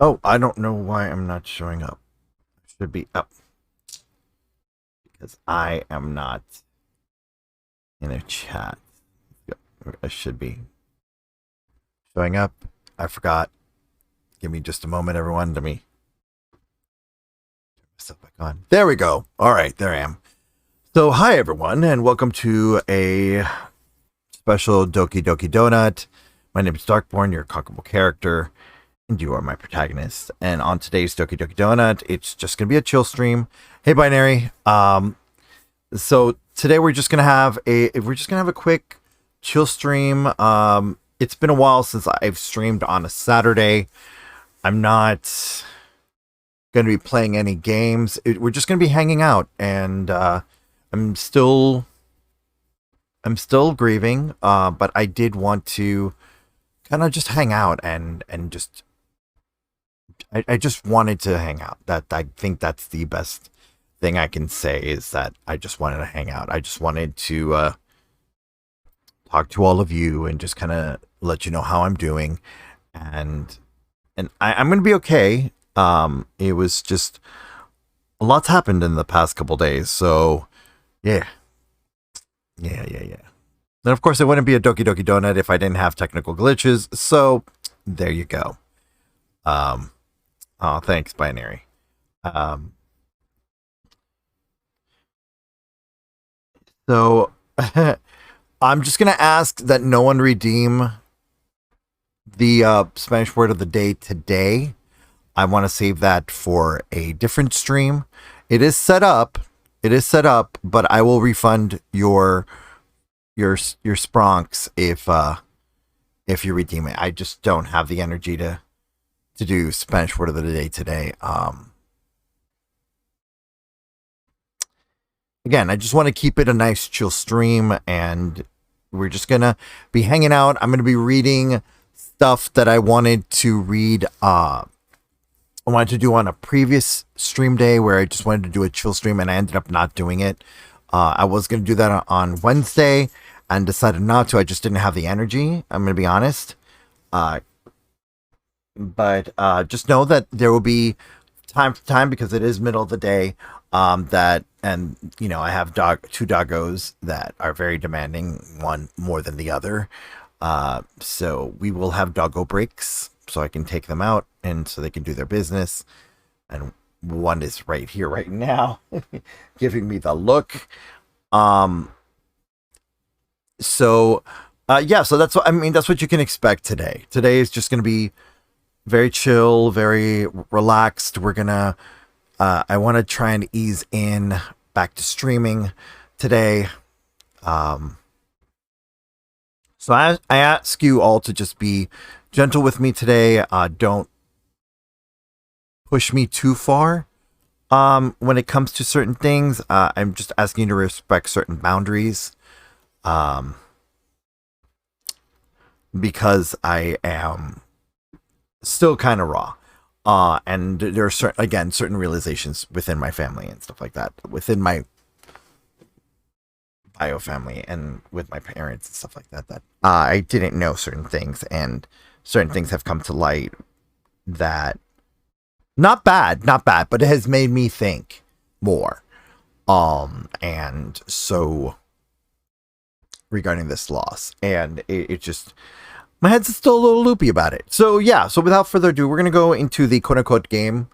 Oh, I don't know why I'm not showing up. I should be up. Because I am not in a chat. I should be showing up. I forgot. Give me just a moment, everyone. Let me turn myself back on. There we go. All right, there I am. So, hi, everyone, and welcome to a special Doki Doki Donut. My name is Darkborne, your cockable character, and you are my protagonist. And on today's Doki Doki Donut, it's just going to be a chill stream. Hey, Binary. So today we're just gonna have a quick chill stream. It's been a while since I've streamed on a Saturday. I'm not gonna be playing any games. We're just gonna be hanging out, and I'm still grieving. But I did want to kind of just hang out and just I just wanted to hang out. That I think that's the best thing I can say, is that I just wanted to hang out. I just wanted to talk to all of you and just kind of let you know how I'm doing, and I'm gonna be okay. It was just a lot's happened in the past couple days, so yeah. And of course, it wouldn't be a Doki Doki Donut if I didn't have technical glitches. So there you go. Oh, thanks, Binary. So I'm just gonna ask that no one redeem the Spanish word of the day today. I want to save that for a different stream. It is set up, but I will refund your spronks if you redeem it. I just don't have the energy to do Spanish word of the day today. Again, I just want to keep it a nice chill stream, and we're just gonna be hanging out. I'm gonna be reading stuff that I wanted to read. I wanted to do on a previous stream day where I just wanted to do a chill stream, and I ended up not doing it. I was gonna do that on Wednesday and decided not to. I just didn't have the energy. I'm gonna be honest. But just know that there will be time to time, because it is middle of the day. I have two doggos that are very demanding, one more than the other. So we will have doggo breaks so I can take them out and so they can do their business. And one is right here right now giving me the look. So that's what you can expect today. Today is just going to be very chill, very relaxed. We're going to I want to try and ease in back to streaming today. So I ask you all to just be gentle with me today. Don't push me too far when it comes to certain things. I'm just asking you to respect certain boundaries, because I am still kind of raw. And there are certain realizations within my family and stuff like that, within my bio family and with my parents and stuff like that, that I didn't know certain things, and certain things have come to light that not bad, but it has made me think more. And so regarding this loss, and it just, my head's still a little loopy about it. So yeah, so without further ado, we're going to go into the quote-unquote game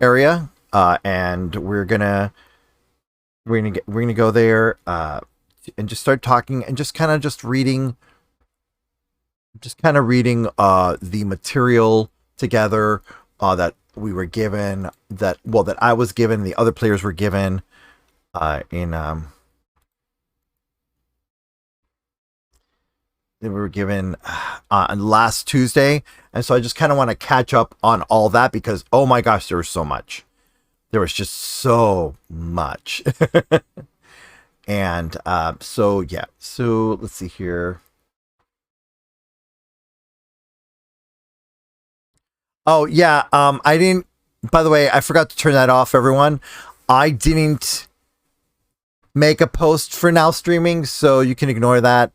area, and we're going to go there, and just start talking and just kind of reading the material together, that we were given, that I was given, the other players were given, they were given last Tuesday. And so I just kind of want to catch up on all that, because oh my gosh, there was so much. There was just so much. And so yeah, so let's see here. Oh yeah, I didn't, by the way, I forgot to turn that off, everyone. I didn't make a post for now streaming, so you can ignore that.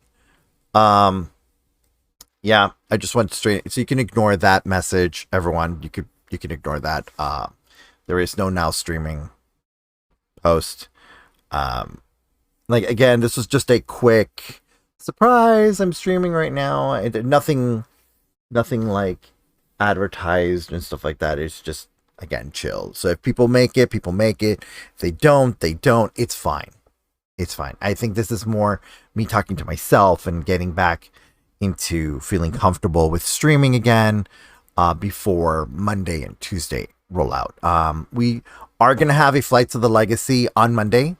Yeah, I just went straight, so you can ignore that message, everyone. You could ignore that. There is no now streaming post. Like, again, this was just a quick surprise. I'm streaming right now. Nothing like advertised and stuff like that. It's just, again, chill. So if people make it, people make it. If they don't, they don't. It's fine. It's fine. I think this is more me talking to myself and getting back into feeling comfortable with streaming again before Monday and Tuesday roll out. We are going to have a Flights of the Legacy on Monday.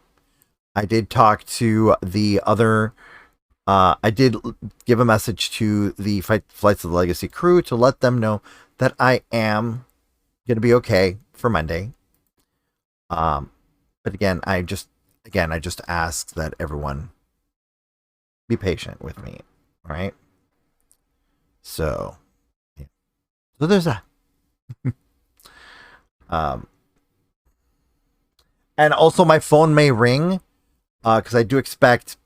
I did talk to the other... I did give a message to the Flights of the Legacy crew to let them know that I am going to be okay for Monday. But again, I just ask that everyone be patient with me, right? So, yeah. So there's that. And also my phone may ring because I do expect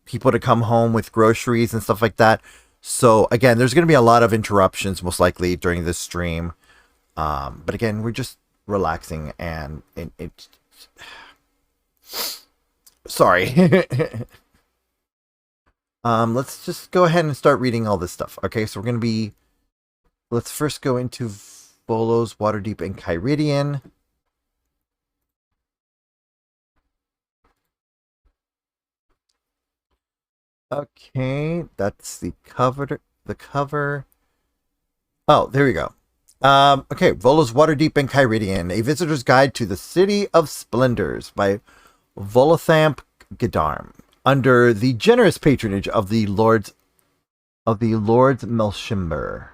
people to come home with groceries and stuff like that. So again, there's going to be a lot of interruptions most likely during this stream. But again, we're just relaxing and it sorry. Let's just go ahead and start reading all this stuff. Okay, so we're going to be... Let's first go into Volo's Waterdeep Enchiridion. Okay, that's the cover. Oh, there we go. Okay, Volo's Waterdeep Enchiridion, A Visitor's Guide to the City of Splendors by Volothamp Gedarm, under the generous patronage of the Lords Melshimber.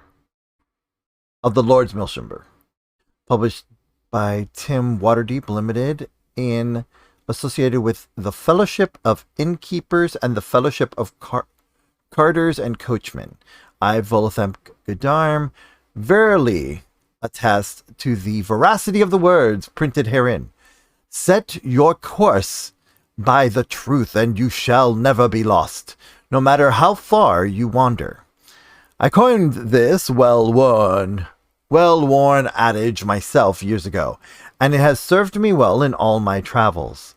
Published by Tim Waterdeep Limited associated with the Fellowship of Innkeepers and the Fellowship of Carters and Coachmen. I, Volothamp Gedarm, verily attest to the veracity of the words printed herein. Set your course by the truth, and you shall never be lost, no matter how far you wander. I coined this well-worn adage myself years ago, and it has served me well in all my travels.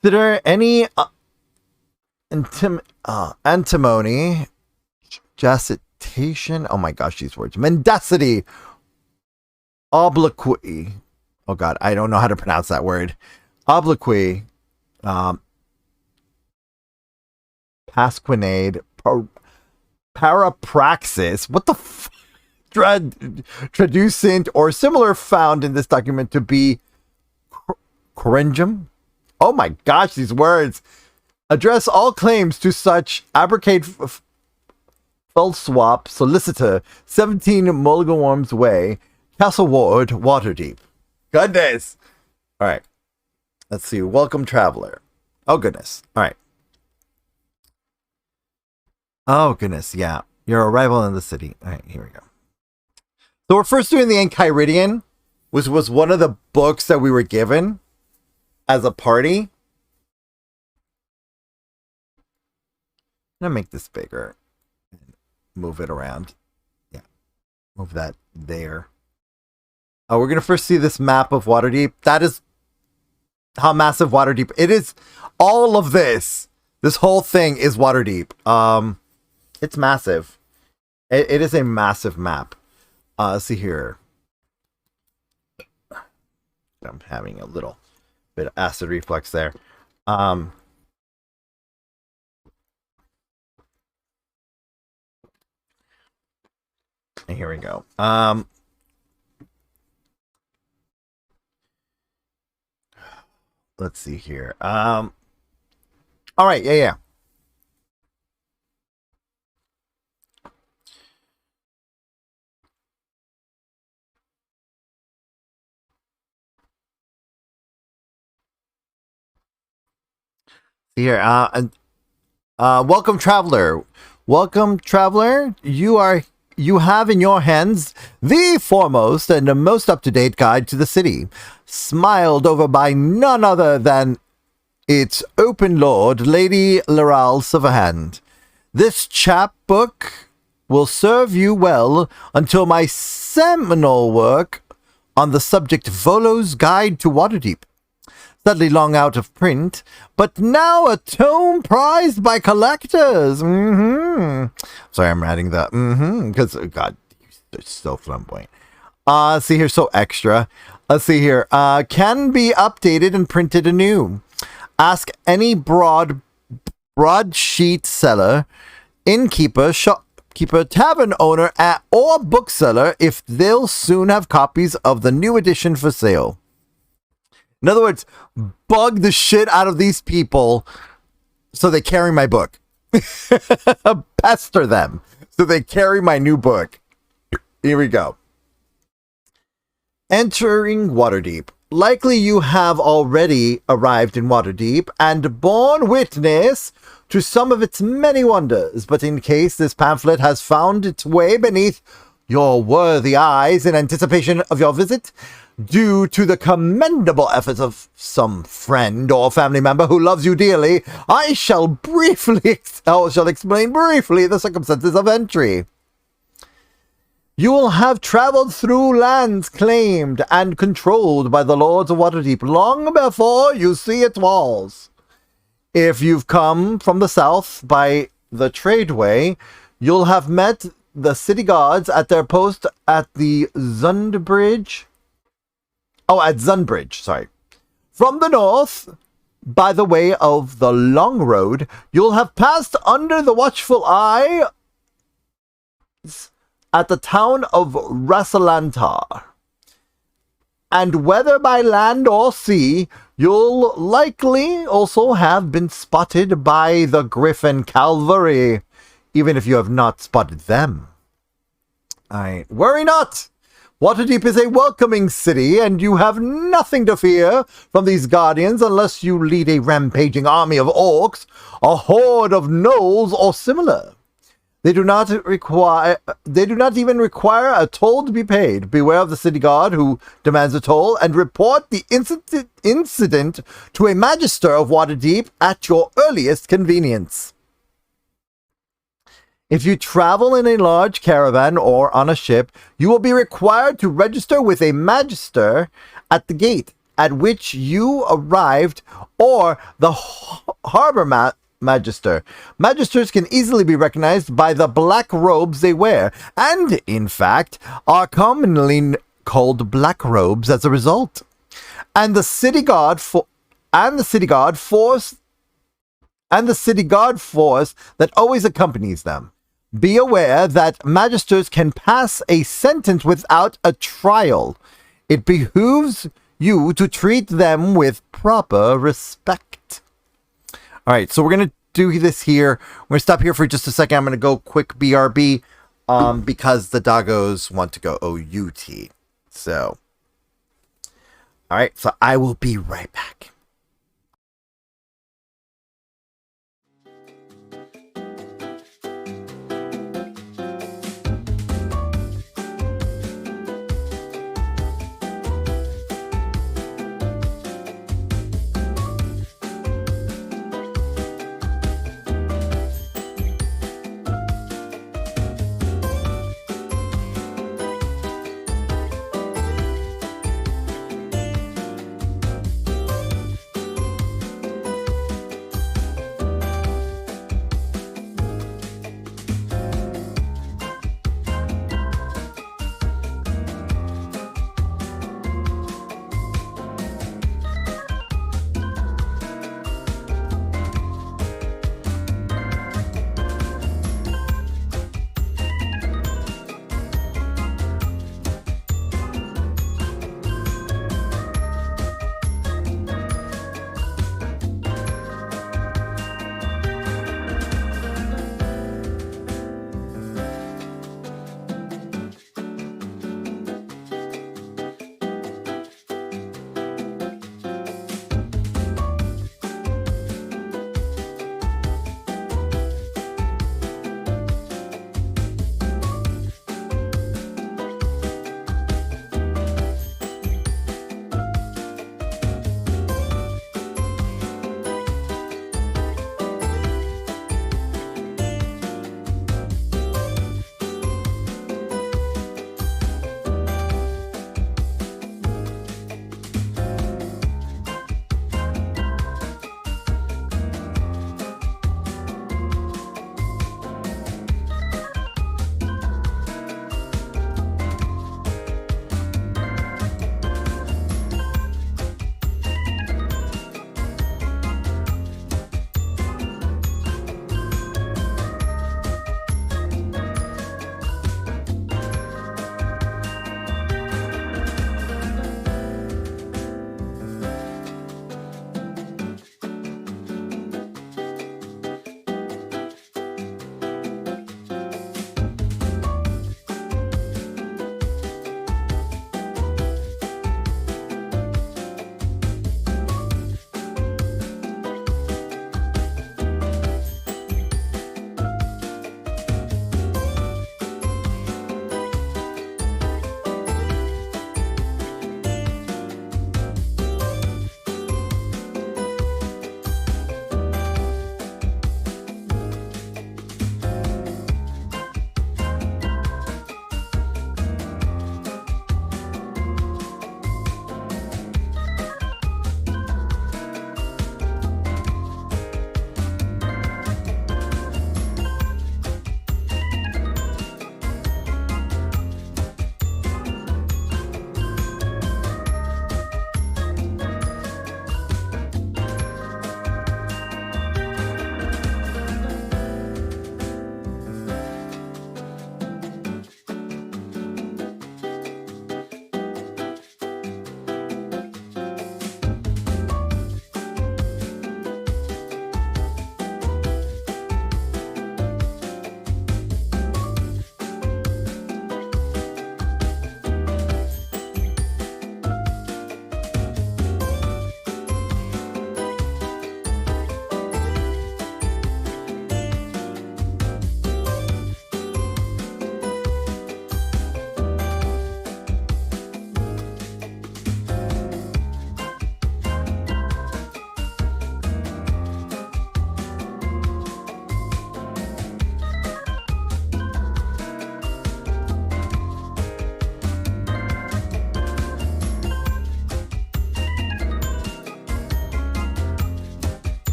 Consider any antimony, jacitation, oh my gosh, these words, mendacity, obliquity, oh god, I don't know how to pronounce that word, obliquity, pasquinade, parapraxis, what the traducent or similar found in this document to be corringum. Oh my gosh, these words. Address all claims to such abracade Felswap solicitor 17 Mulligan Worms Way, Castle Ward, Waterdeep. Goodness. All right. Let's see. Welcome, traveler. Oh, goodness. All right. Oh, goodness. Yeah. Your arrival in the city. All right. Here we go. So we're first doing the Ankyridian, which was one of the books that we were given as a party. I'm going to make this bigger. Move it around. Yeah. Move that there. We're going to first see this map of Waterdeep. That is how massive Waterdeep. It is all of this. This whole thing is Waterdeep. It's massive. It is a massive map. Let's see here. I'm having a little bit of acid reflux there. And here we go. Let's see here. All right. Yeah. Here, welcome, traveler. Welcome, traveler. You have in your hands the foremost and the most up-to-date guide to the city, smiled over by none other than its open lord, Lady Laral Silverhand. This chapbook will serve you well until my seminal work on the subject Volo's Guide to Waterdeep. Sadly long out of print, but now a tome prized by collectors. Sorry, I'm adding that. Because, God, they're so flamboyant. See here, so extra. Let's see here. Can be updated and printed anew. Ask any broadsheet seller, innkeeper, shopkeeper, tavern owner, or bookseller if they'll soon have copies of the new edition for sale. In other words, bug the shit out of these people so they carry my book. Pester them so they carry my new book. Here we go. Entering Waterdeep. Likely you have already arrived in Waterdeep and borne witness to some of its many wonders, but in case this pamphlet has found its way beneath your worthy eyes in anticipation of your visit, due to the commendable efforts of some friend or family member who loves you dearly, I shall explain briefly the circumstances of entry. You will have traveled through lands claimed and controlled by the Lords of Waterdeep long before you see its walls. If you've come from the south by the tradeway, you'll have met the city guards at their post at the Zundbridge. At Zunbridge, sorry. From the north, by the way of the Long Road, you'll have passed under the watchful eye at the town of Rassalantar. And whether by land or sea, you'll likely also have been spotted by the Griffin Cavalry, even if you have not spotted them. Worry not! Waterdeep is a welcoming city, and you have nothing to fear from these guardians unless you lead a rampaging army of orcs, a horde of gnolls, or similar. They do not even require a toll to be paid. Beware of the city guard who demands a toll, and report the incident to a magister of Waterdeep at your earliest convenience. If you travel in a large caravan or on a ship, you will be required to register with a magister at the gate at which you arrived, or the harbor magister. Magisters can easily be recognized by the black robes they wear, and, in fact, are commonly called black robes as a result. And the city guard force that always accompanies them. Be aware that magisters can pass a sentence without a trial. It behooves you to treat them with proper respect. All right, so we're going to do this here. We're going to stop here for just a second. I'm going to go quick BRB because the doggos want to go OUT. So, all right, so I will be right back.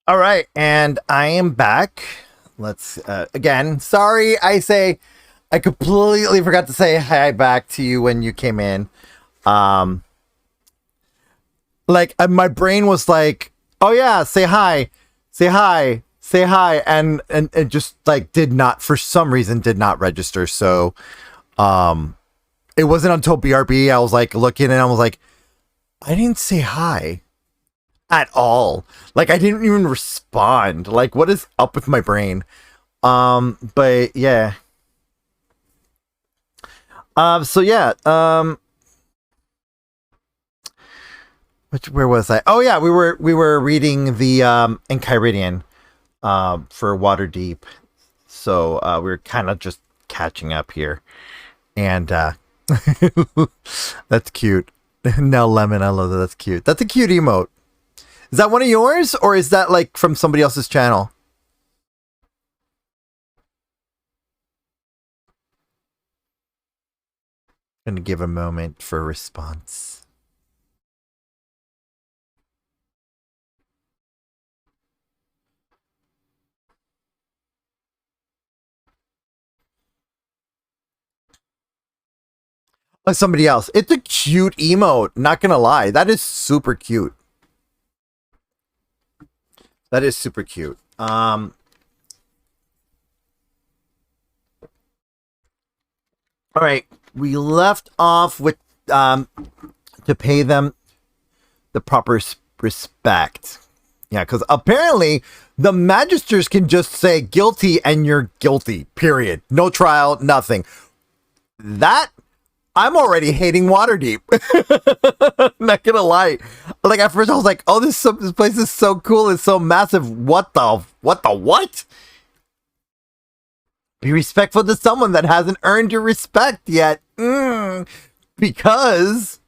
All right, and I am back. Let's again. Sorry, I completely forgot to say hi back to you when you came in. Um, my brain was like, "Oh yeah, say hi, say hi, say hi," and it just like did not, for some reason, did not register. So, it wasn't until BRB I was like looking and I was like, I didn't say hi at all. Like I didn't even respond. Like what is up with my brain? But yeah. So yeah. Where was I? Oh yeah, we were reading the Ankyridian for Waterdeep. So we were kind of just catching up here. And that's cute. No lemon, I love that. That's cute. That's a cute emote. Is that one of yours or is that like from somebody else's channel? Gonna give a moment for a response. Somebody else. It's a cute emote. Not gonna lie. That is super cute. That is super cute. All right. We left off with to pay them the proper respect. Yeah, because apparently the magisters can just say guilty and you're guilty. Period. No trial, nothing. That I'm already hating Waterdeep. Not gonna lie. Like at first I was like, "Oh, this place is so cool. It's so massive. What the what? Be respectful to someone that hasn't earned your respect yet." Because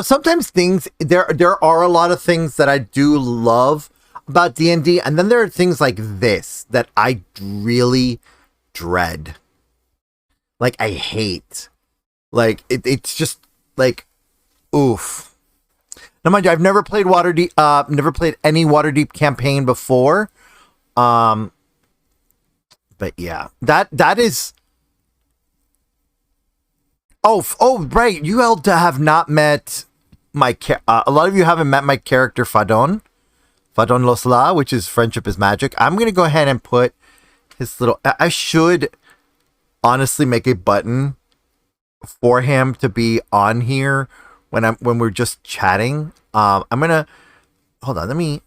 sometimes things there are a lot of things that I do love about D&D, and then there are things like this that I really dread. Like I hate. Like it's just like oof. Now mind you, I've never played Waterdeep never played any Waterdeep campaign before. But yeah. That is Oh right, you all have not met my a lot of you haven't met my character FahdonLosLah, which is friendship is magic. I'm going to go ahead and put his little I should honestly make a button for him to be on here when we're just chatting. I'm gonna hold on. Let me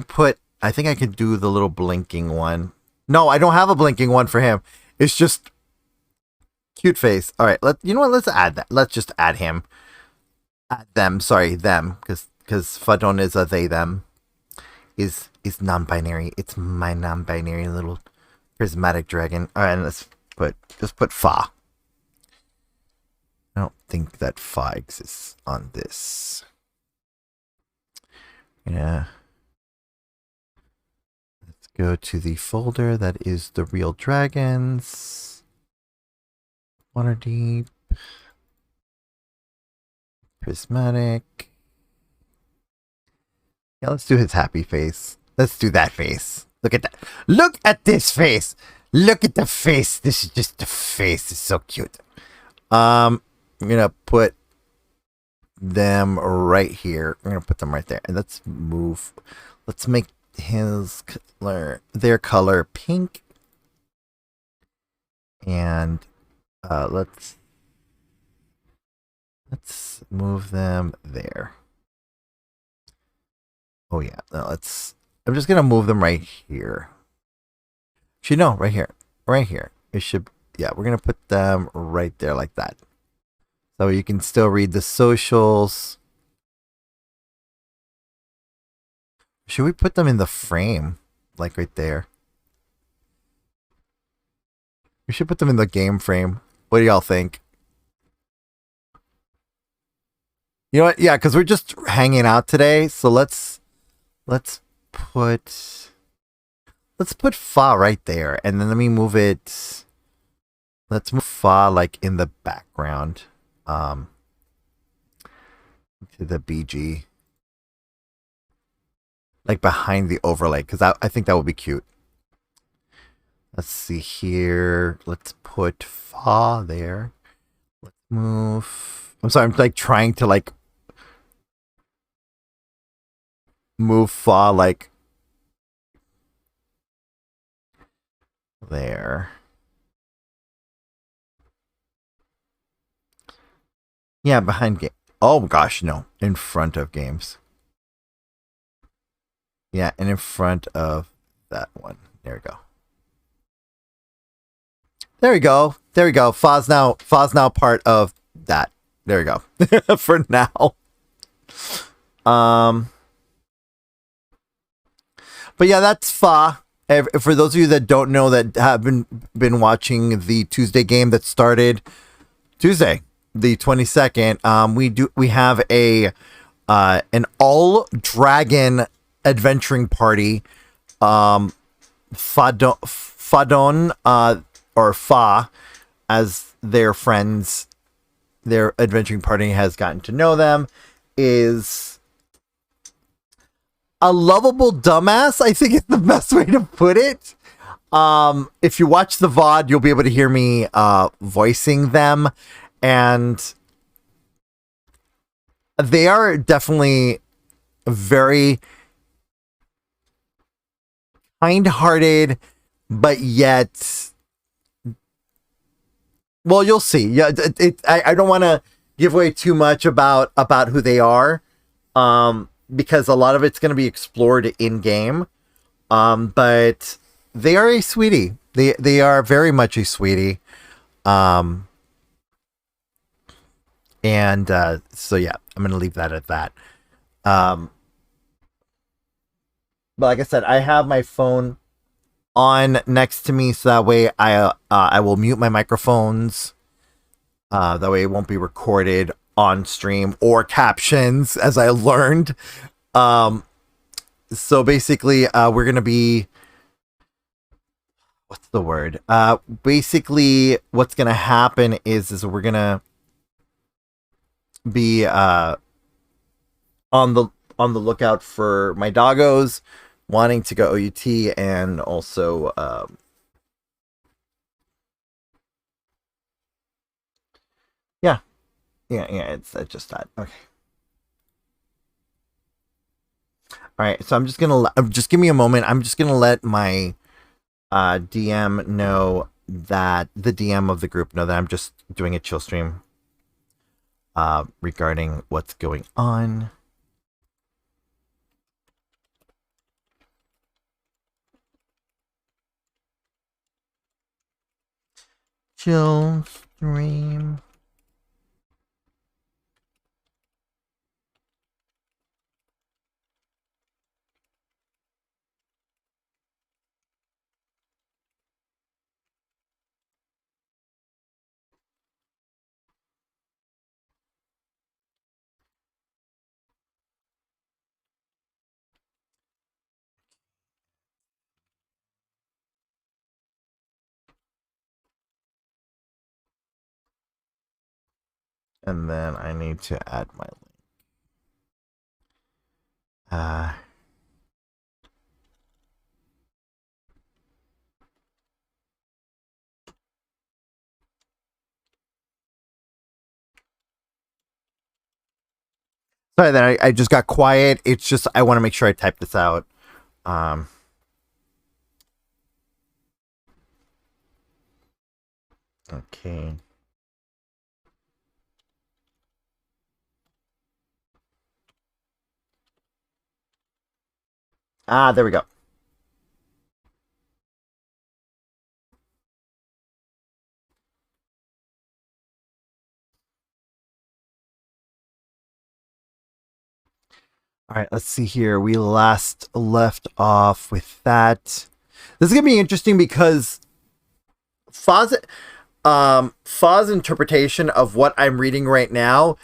put. I think I could do the little blinking one. No, I don't have a blinking one for him. It's just cute face. All right. You know what? Let's add that. Let's just add him. Add them. Sorry, them. Because Fahdon is a they them. Is non-binary. It's my non-binary little prismatic dragon. All right. Let's just put Fa. I don't think that Fa exists on this. Yeah. Let's go to the folder that is the real dragons. Waterdeep. Prismatic. Yeah, let's do his happy face. Let's do that face. Look at that. Look at this face. Look at the face. This is just the face. It's so cute. I'm gonna put them right here. I'm gonna put them right there, and let's move. Let's make their color pink, and let's move them there. Oh yeah, no, I'm just gonna move them right here. Actually, no, right here, right here. It should. Yeah, we're gonna put them right there like that. So you can still read the socials. Should we put them in the frame? Like right there. We should put them in the game frame. What do y'all think? You know what? Yeah, because we're just hanging out today. So let's put Fa right there. And then let me move it. Let's move Fa like in the background. To the BG. like behind the overlay, because I think that would be cute. Let's see here. Let's put Fa there. Let's move. I'm sorry, I'm like trying to like move Fa like there. Yeah, behind game. Oh gosh, no. In front of games. Yeah, and in front of that one. There we go. There we go. There we go. Fa's now part of that. There we go. For now. But yeah, that's Fa. For those of you that don't know, that have been watching the Tuesday game that started Tuesday, the 22nd, we have an all dragon adventuring party. Fahdon or Fa, as their friends, their adventuring party has gotten to know them, is a lovable dumbass, I think is the best way to put it. If you watch the VOD, you'll be able to hear me voicing them, and they are definitely very kind-hearted, but yet, well, you'll see. Yeah, I don't want to give away too much about who they are, because a lot of it's going to be explored in game. But they are a sweetie. They are very much a sweetie. So yeah, I'm gonna leave that at that. But like I said, I have my phone on next to me, so that way I will mute my microphones. That way it won't be recorded on stream or captions, as I learned. So basically, we're gonna be, what's the word? Basically, what's gonna happen is we're gonna be on the lookout for my doggos wanting to go OUT, and also yeah, it's just that. Okay. All right, so I'm just gonna just give me a moment. I'm just gonna let my DM know, that the DM of the group know that I'm just doing a chill stream regarding what's going on. Chill stream. And then I need to add my link. Sorry that I just got quiet. It's just I want to make sure I type this out. Okay. There we go. All right, let's see here. We last left off with that. This is gonna be interesting because Fa's interpretation of what I'm reading right now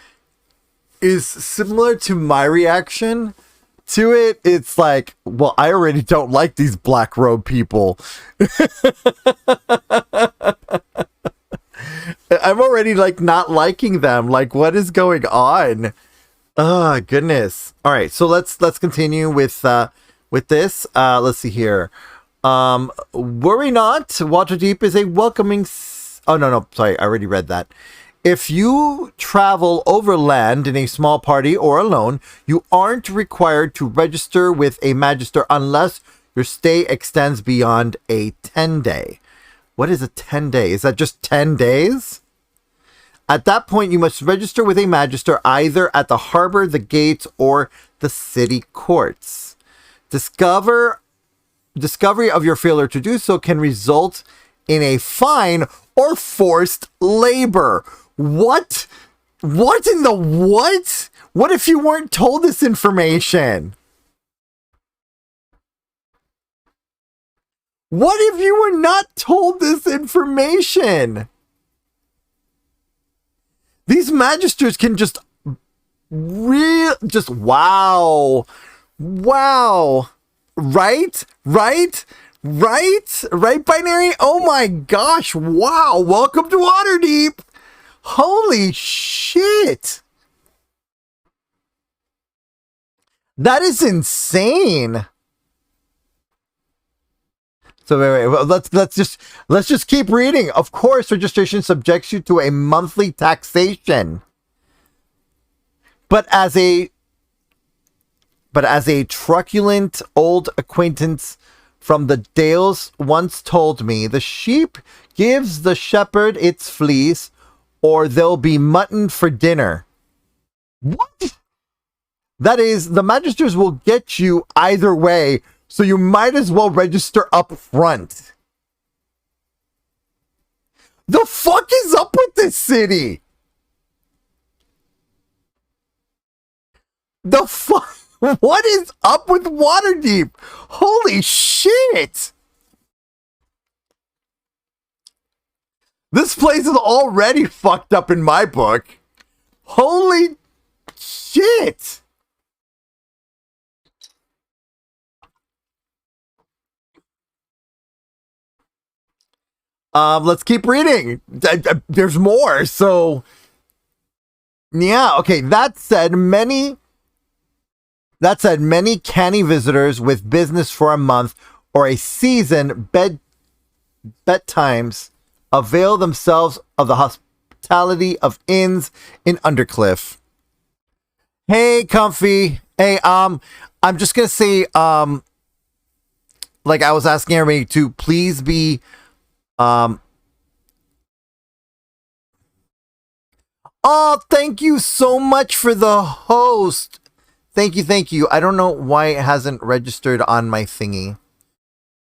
is similar to my reaction to it. It's like, well, I already don't like these black robe people. I'm already like not liking them. Like, what is going on? Oh goodness. All right, so let's continue with with this. Let's see here. Worry not. Waterdeep is a welcoming. Oh no, sorry, I already read that. If you travel overland in a small party or alone, you aren't required to register with a magister unless your stay extends beyond a 10-day. What is a 10-day? Is that just 10 days? At that point, you must register with a magister either at the harbor, the gates, or the city courts. Discovery of your failure to do so can result in a fine or forced labor. What? What in the what? What if you weren't told this information? What if you were not told this information? These magisters can just wow. Wow. Right, binary? Oh my gosh, wow. Welcome to Waterdeep. Holy shit. That is insane. So wait, let's just keep reading. Of course, registration subjects you to a monthly taxation. But as a truculent old acquaintance from the Dales once told me, the sheep gives the shepherd its fleece, or there'll be mutton for dinner. What? That is, the magisters will get you either way, so you might as well register up front. The fuck is up with this city? The fuck? What is up with Waterdeep? Holy shit! This place is already fucked up in my book. Holy shit! Let's keep reading. There's more, so yeah, okay. That said, many canny visitors with business for a month or a season bedtimes avail themselves of the hospitality of inns in Undercliff. Hey, Comfy. Hey, I'm just gonna say, like I was asking everybody to please be, oh, thank you so much for the host. Thank you. I don't know why it hasn't registered on my thingy.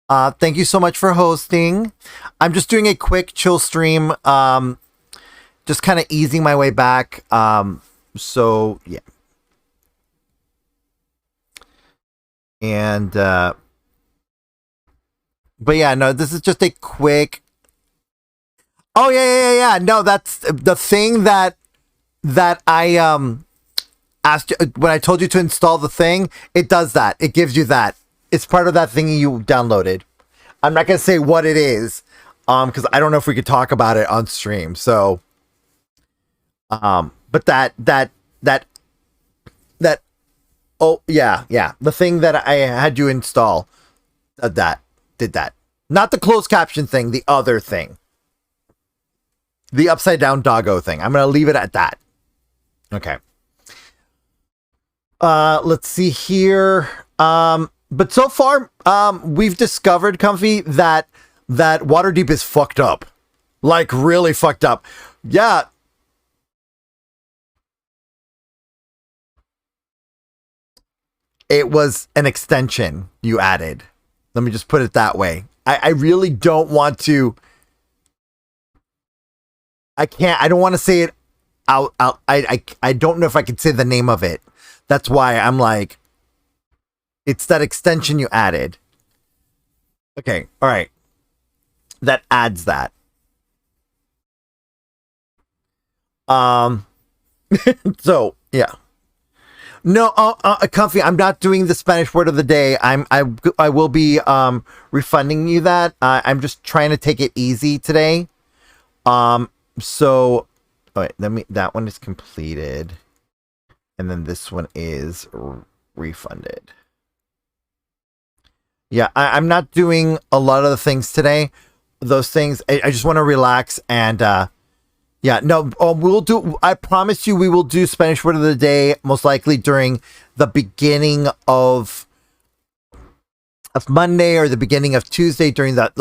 Thank you so much for hosting. I'm just doing a quick chill stream. Just kind of easing my way back. So yeah. And but yeah, no, this is just a quick. Oh yeah. No, that's the thing that I asked you when I told you to install the thing. It does that. It gives you that. It's part of that thing you downloaded. I'm not gonna say what it is, because I don't know if we could talk about it on stream. So, but that. Oh yeah. The thing that I had you install, that did that. Not the closed caption thing. The other thing. The upside down doggo thing. I'm gonna leave it at that. Okay. Let's see here. But so far, we've discovered, Comfy, that Waterdeep is fucked up. Like, really fucked up. Yeah. It was an extension you added. Let me just put it that way. I really don't want to. I don't want to say it out. I don't know if I could say the name of it. That's why I'm like, it's that extension you added. Okay, all right. That adds that. So yeah. No, Comfy, I'm not doing the Spanish word of the day. I will be refunding you that. I'm just trying to take it easy today. So all right, that one is completed. And then this one is refunded. Yeah, I'm not doing a lot of the things today. Those things, I just want to relax and yeah, no, we'll do. I promise you, we will do Spanish word of the day most likely during the beginning of Monday or the beginning of Tuesday during that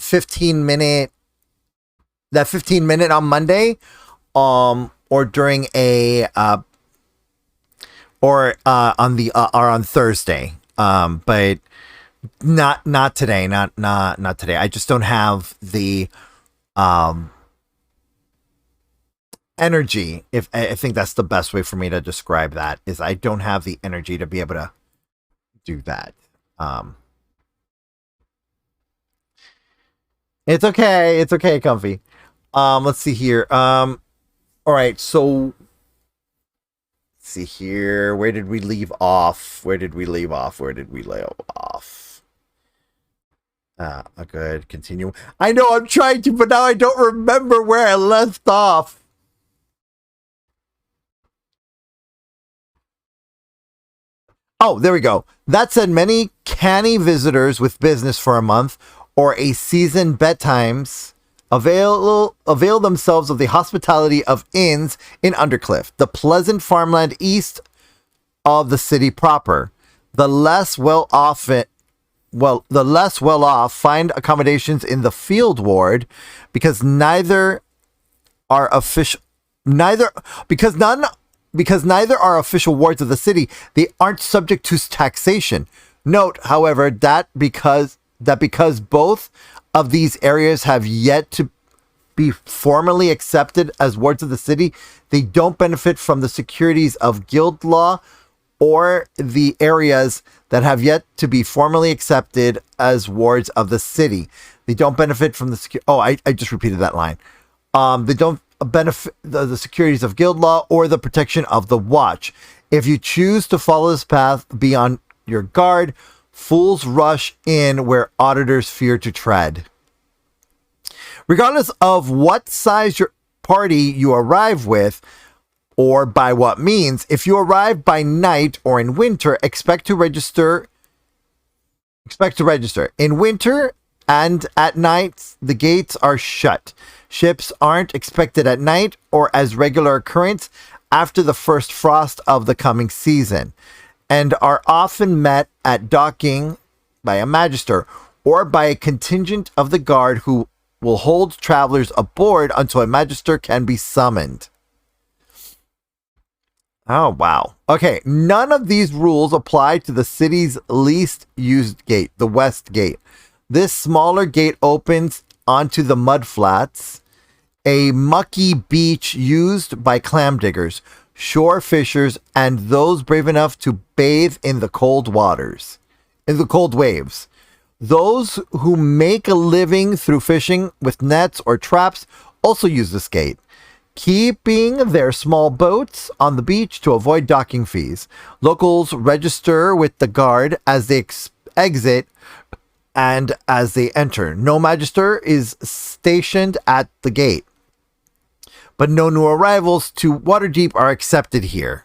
15 minute on Monday, or during a or on Thursday, but not today, not today. I just don't have the energy. If I think that's the best way for me to describe that, is I don't have the energy to be able to do that. It's okay. It's okay, Comfy. Let's see here. All right. So, let's see here. Where did we leave off? Where did we leave off? Good. Continue. I know I'm trying to, but now I don't remember where I left off. Oh, there we go. That said, many canny visitors with business for a month or a season bedtimes avail themselves of the hospitality of inns in Undercliff, the pleasant farmland east of the city proper. The less well off find accommodations in the field ward because neither are official because neither are official wards of the city, they aren't subject to taxation. Note, however, that because both of these areas have yet to be formally accepted as wards of the city, they don't benefit from the securities of guild law, or the areas that have yet to be formally accepted as wards of the city. They don't benefit from the I just repeated that line. They don't benefit the securities of guild law or the protection of the watch. If you choose to follow this path, be on your guard. Fools rush in where auditors fear to tread. Regardless of what size your party you arrive with, or by what means, if you arrive by night or in winter, expect to register. In winter and at night, the gates are shut. Ships aren't expected at night or as regular occurrence after the first frost of the coming season, and are often met at docking by a magister or by a contingent of the guard who will hold travelers aboard until a magister can be summoned. Oh, wow. Okay, none of these rules apply to the city's least used gate, the West Gate. This smaller gate opens onto the mud flats, a mucky beach used by clam diggers, shore fishers, and those brave enough to bathe in the cold waves. Those who make a living through fishing with nets or traps also use this gate, keeping their small boats on the beach to avoid docking fees. Locals register with the guard as they exit and as they enter. No magister is stationed at the gate, but no new arrivals to Waterdeep are accepted here.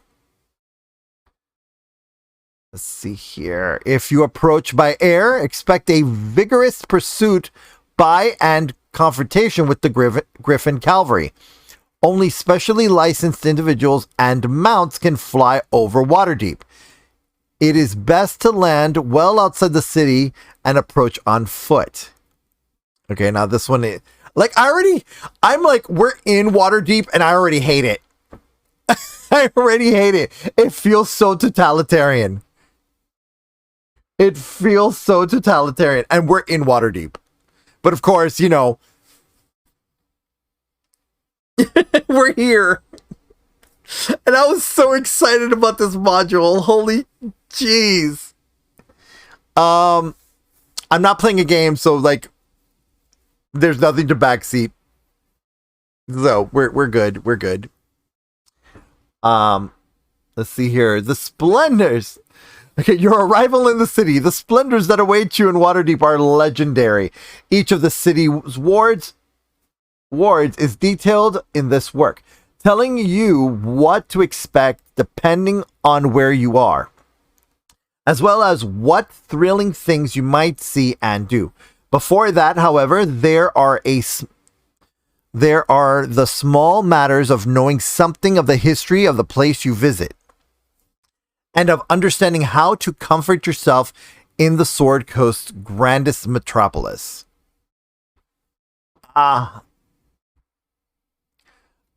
Let's see here. If you approach by air, expect a vigorous pursuit by and confrontation with the Griffin Cavalry. Only specially licensed individuals and mounts can fly over Waterdeep. It is best to land well outside the city and approach on foot. Okay, now this one is like we're in Waterdeep and I already hate it. I already hate it. It feels so totalitarian. And we're in Waterdeep. But of course, we're here. And I was so excited about this module. Holy jeez. I'm not playing a game, so there's nothing to backseat. So we're good. We're good. Let's see here. The splendors. Okay, your arrival in the city. The splendors that await you in Waterdeep are legendary. Each of the city's wards is detailed in this work, telling you what to expect depending on where you are. as well as what thrilling things you might see and do. Before that, however, there are the small matters of knowing something of the history of the place you visit, and of understanding how to comfort yourself in the Sword Coast's grandest metropolis. All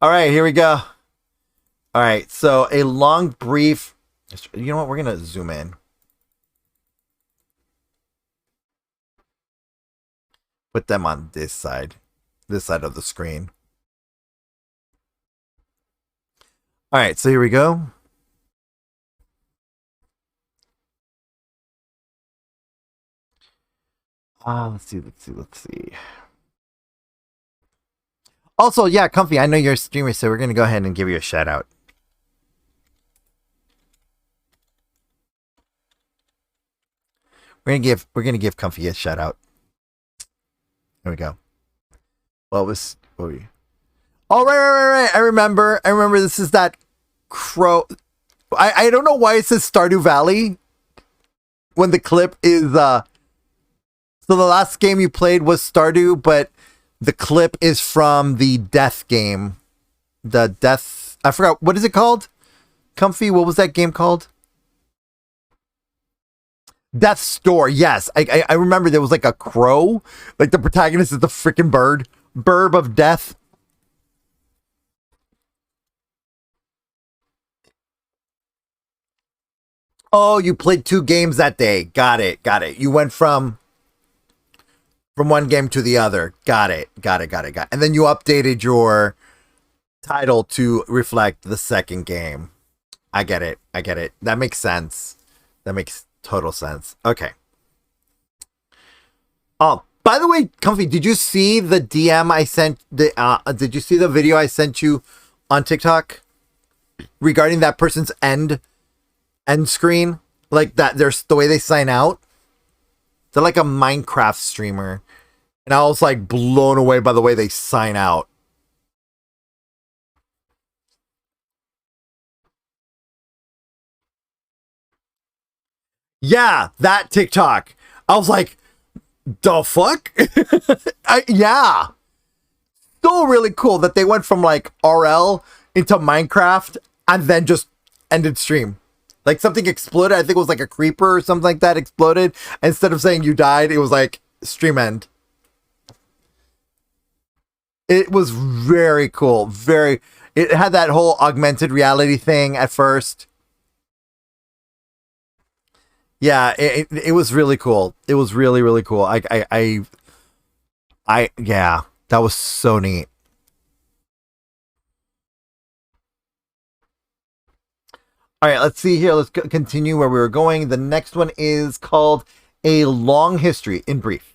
right, here we go. All right, so a long brief. You know what? We're gonna zoom in. Put them on this side of the screen. All right, so here we go. Let's see. Also, yeah, Comfy, I know you're a streamer, so we're gonna go ahead and give you a shout out. We're gonna give Comfy a shout out. There we go. What was Oh, right. I remember this is that crow. I don't know why it says Stardew Valley when the clip is so the last game you played was Stardew, but the clip is from the death game. The death, I forgot, what is it called? Comfy, what was that game called? Death's Door. Yes, I remember there was like a crow. Like the protagonist is the freaking bird. Burb of death. Oh, you played 2 games that day. Got it. You went from one game to the other. Got it. And then you updated your title to reflect the second game. I get it. That makes sense. That makes total sense. Okay. Oh, by the way, Comfy, did you see the DM I sent? Did you see the video I sent you on TikTok regarding that person's end screen? Like that, there's the way they sign out. They're like a Minecraft streamer. And I was like blown away by the way they sign out. Yeah, that TikTok. I was like, the fuck? Yeah. So really cool that they went from like RL into Minecraft and then just ended stream. Like something exploded. I think it was like a creeper or something like that exploded. Instead of saying you died, it was like stream end. It was very cool. It had that whole augmented reality thing at first. Yeah, it was really cool. It was really cool. Yeah, that was so neat. All right, let's see here. Let's continue where we were going. The next one is called A Long History in Brief.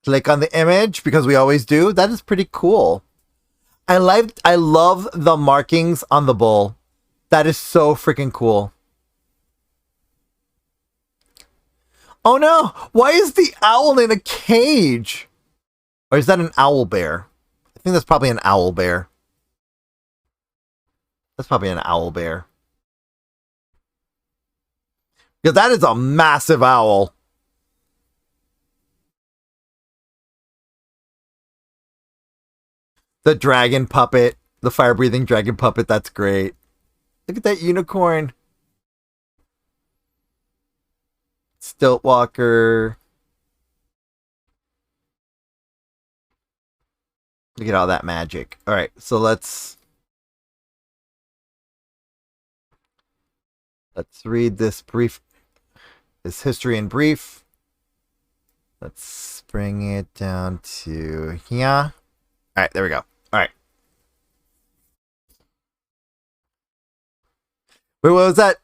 Click on the image because we always do. That is pretty cool. I love the markings on the bull. That is so freaking cool. Oh no! Why is the owl in a cage? Or is that an owl bear? I think that's probably an owl bear. That's probably an owl bear. Because that is a massive owl. The dragon puppet. The fire-breathing dragon puppet. That's great. Look at that unicorn. Stiltwalker. Look at all that magic. All right, so let's read this history in brief. Let's bring it down to here. All right, there we go. All right. Wait, what was that?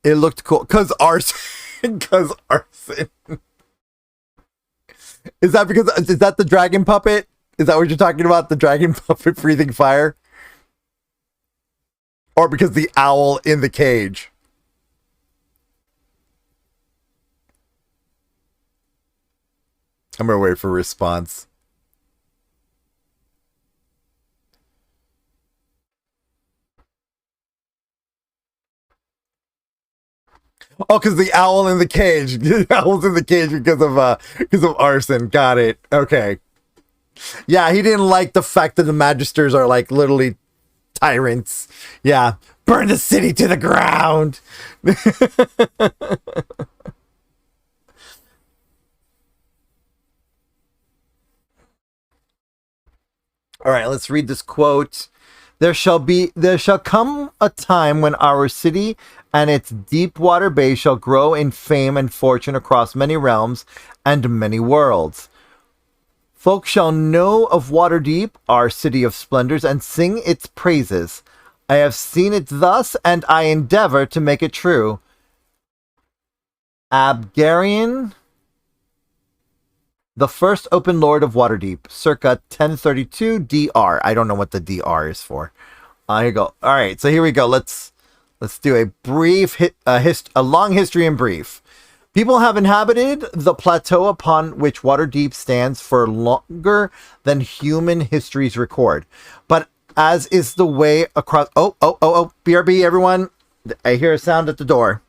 It looked cool. Because arson. Because arson. Is that the dragon puppet? Is that what you're talking about? The dragon puppet breathing fire? Or because the owl in the cage? I'm gonna wait for a response. Oh, because the owl in the cage. The owl's in the cage because of arson. Got it. Okay. Yeah, he didn't like the fact that the magisters are like literally tyrants. Yeah. Burn the city to the ground. All right, let's read this quote. There shall come a time when our city and its deep water bay shall grow in fame and fortune across many realms and many worlds. Folk shall know of Waterdeep, our city of splendors, and sing its praises. I have seen it thus, and I endeavor to make it true. Abgarian, the first open lord of Waterdeep, circa 1032 DR. I don't know what the DR is for. Here you go. All right, so here we go. Let's do a brief a long history in brief. People have inhabited the plateau upon which Waterdeep stands for longer than human histories record. But as is the way across... Oh, BRB, everyone. I hear a sound at the door.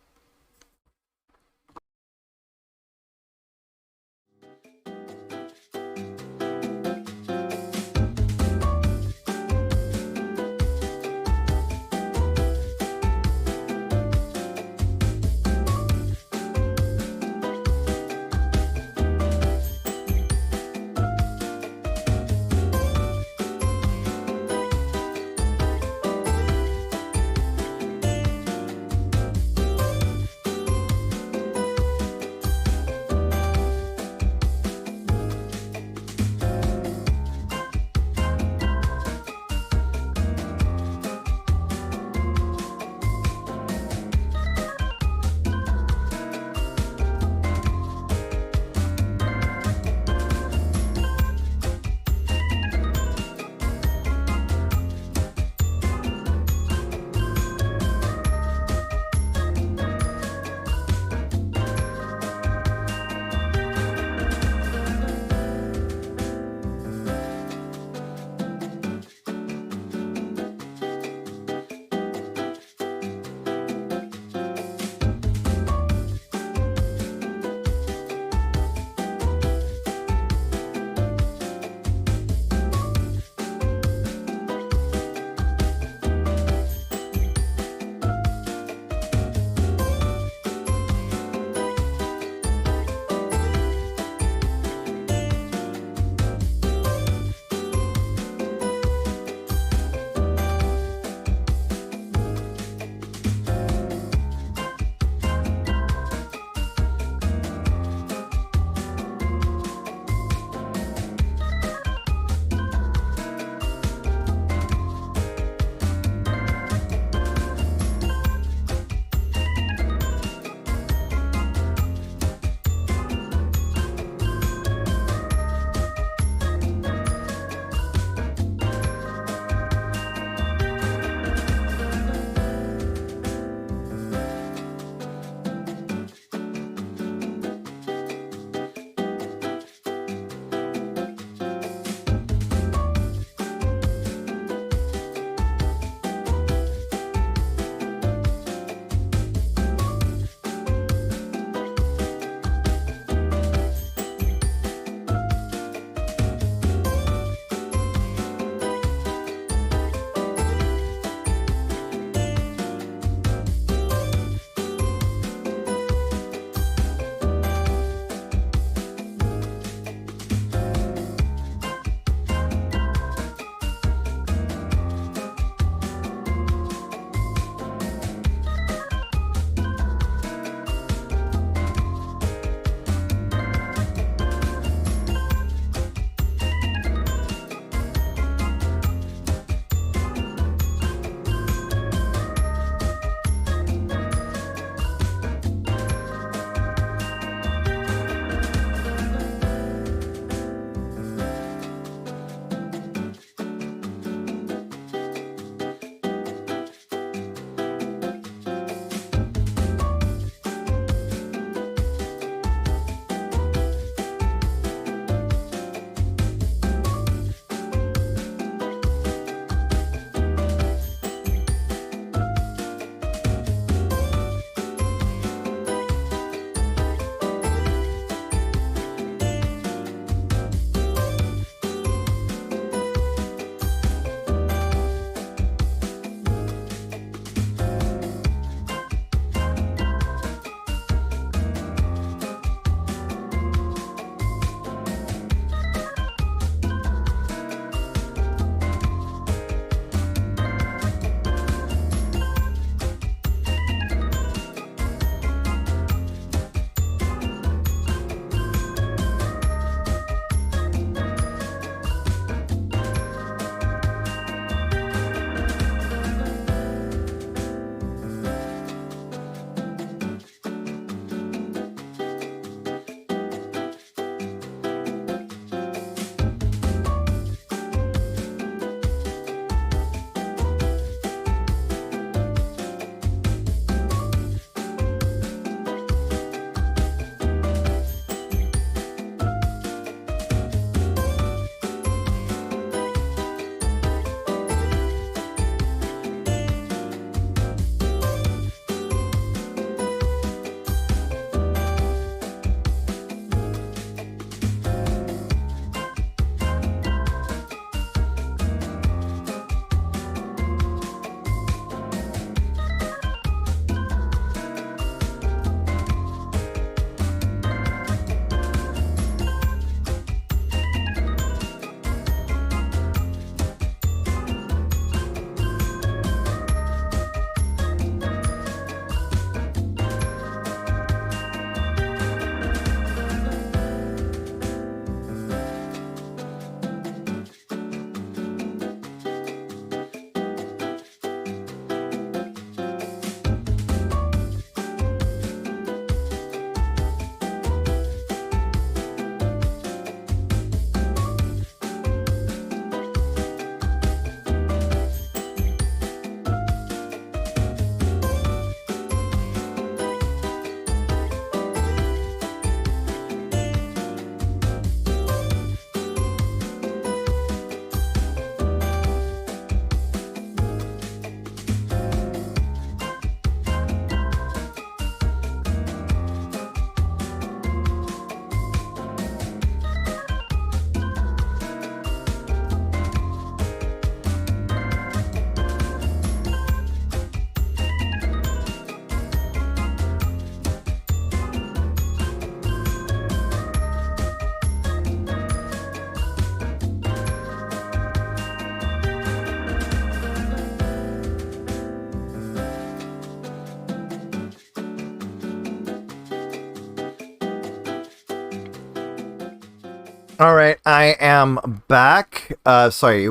All right, I am back. Sorry,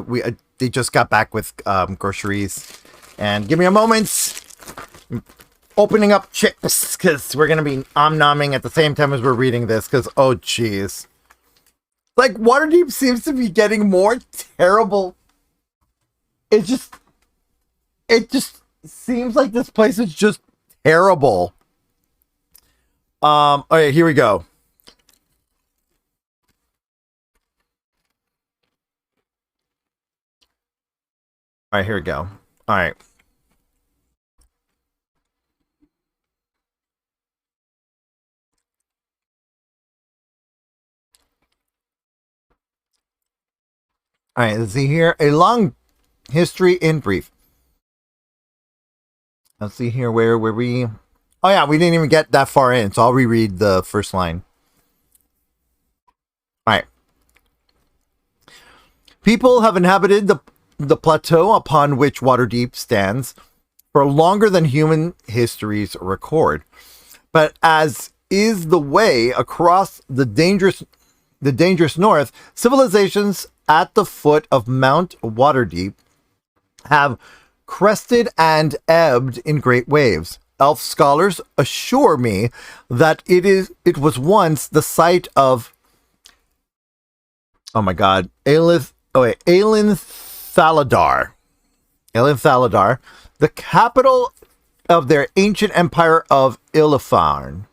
they just got back with groceries, and give me a moment. Opening up chips because we're gonna be om-nomming at the same time as we're reading this. Because oh jeez, like Waterdeep seems to be getting more terrible. It just seems like this place is just terrible. All right, here we go. All right, here we go. All right. All right, let's see here. A long history in brief. Let's see here. Where were we? Oh, yeah, we didn't even get that far in, so I'll reread the first line. All right. People have inhabited the plateau upon which Waterdeep stands for longer than human histories record. But as is the way across the dangerous north, civilizations at the foot of Mount Waterdeep have crested and ebbed in great waves. Elf scholars assure me that it was once the site of Aelin Thaladar, the capital of their ancient empire of Illifarn.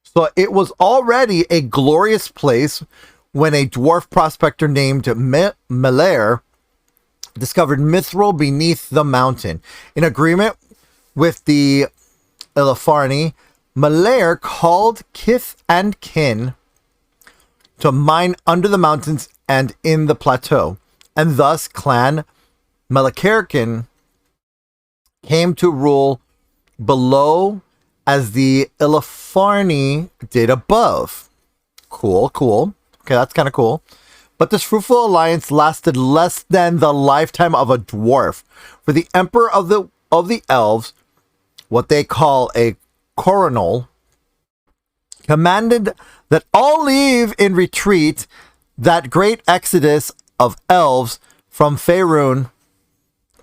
So it was already a glorious place when a dwarf prospector named Melair discovered mithril beneath the mountain. In agreement with the Illifarni, Melair called kith and kin to mine under the mountains and in the plateau, and thus Clan Malakarkin came to rule below as the Illifarni did above. Cool. Okay, that's kind of cool. But this fruitful alliance lasted less than the lifetime of a dwarf. For the emperor of the elves, what they call a coronal, commanded that all leave in retreat that great exodus of elves from Faerun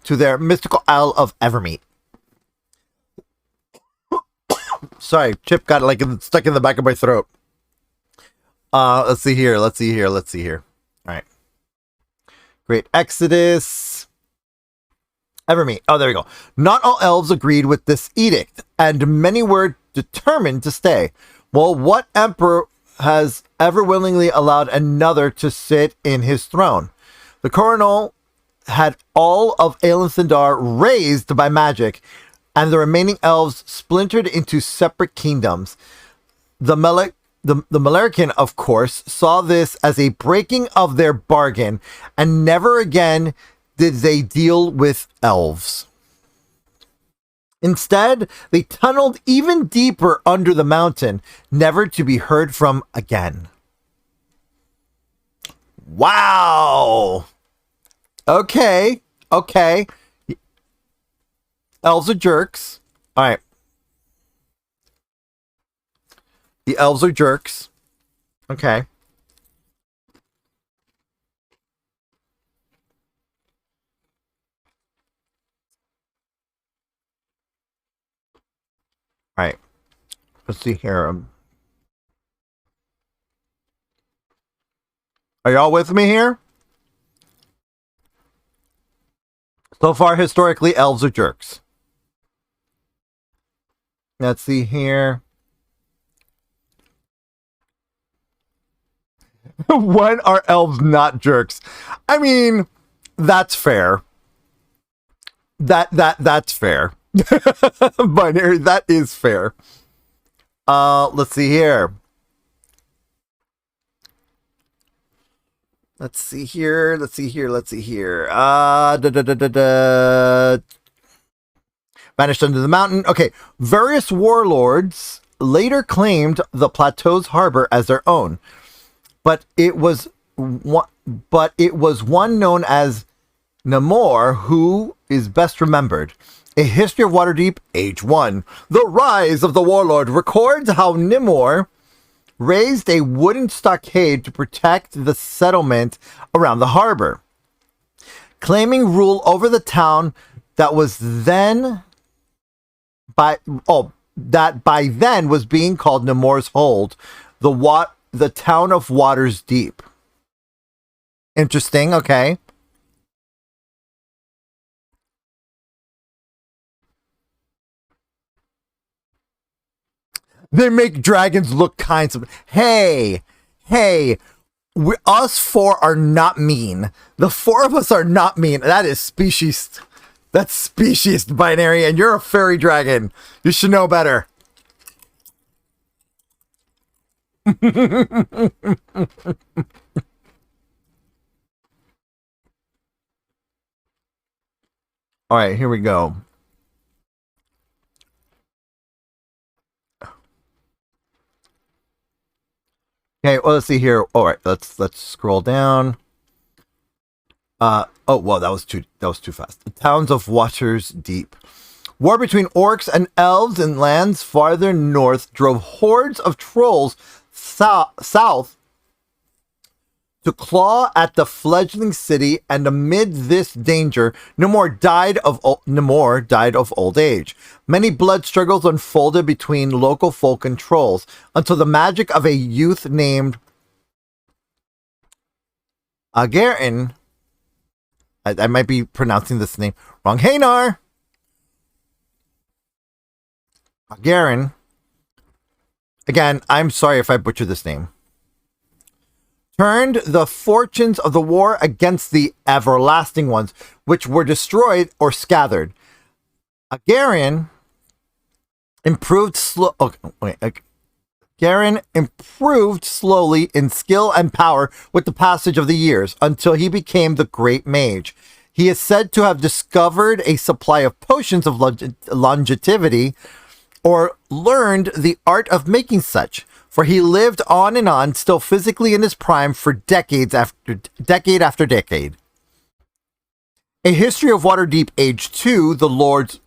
to their mystical isle of Evermeet. Sorry, chip got like stuck in the back of my throat. Let's see here. All right. Great Exodus. Evermeet. Oh, there we go. Not all elves agreed with this edict, and many were determined to stay. Well, what emperor has ever willingly allowed another to sit in his throne? The coronal had all of Aelin Thindar razed by magic, and the remaining elves splintered into separate kingdoms. The Malarican, of course, saw this as a breaking of their bargain, and never again did they deal with elves. Instead, they tunneled even deeper under the mountain, never to be heard from again. Wow! Okay. Elves are jerks. All right. The elves are jerks. Okay. All right. Let's see here. Are y'all with me here? So far, historically, elves are jerks. Let's see here. When are elves not jerks? I mean, that's fair. That's fair. Binary, that is fair. Let's see here. Let's see here. Vanished under the mountain. Okay. Various warlords later claimed the plateau's harbor as their own. But it was one known as Namor who is best remembered. A History of Waterdeep, Age 1. The Rise of the Warlord records how Namor raised a wooden stockade to protect the settlement around the harbor, claiming rule over the town that was then by then was being called Nemours Hold, the town of Waters Deep. Interesting, okay. They make dragons look kind of... Hey, us four are not mean. The four of us are not mean. That is species. That's species binary, and you're a fairy dragon. You should know better. All right, here we go. Okay, well, let's see here. All right, let's scroll down. Oh, well, that was too fast. The towns of Waters Deep. War between orcs and elves in lands farther north drove hordes of trolls south to claw at the fledgling city, and amid this danger, Nemours died of old age. Many blood struggles unfolded between local folk and trolls, until the magic of a youth named Ankyridian, I might be pronouncing this name wrong, Haynar! Ankyridian, again, I'm sorry if I butchered this name, turned the fortunes of the war against the everlasting ones, which were destroyed or scattered. Ankyridian improved slowly in skill and power with the passage of the years, until he became the great mage. He is said to have discovered a supply of potions of longevity, or learned the art of making such, for he lived on, still physically in his prime, for decade after decade. A history of Waterdeep Age 2, the Lord's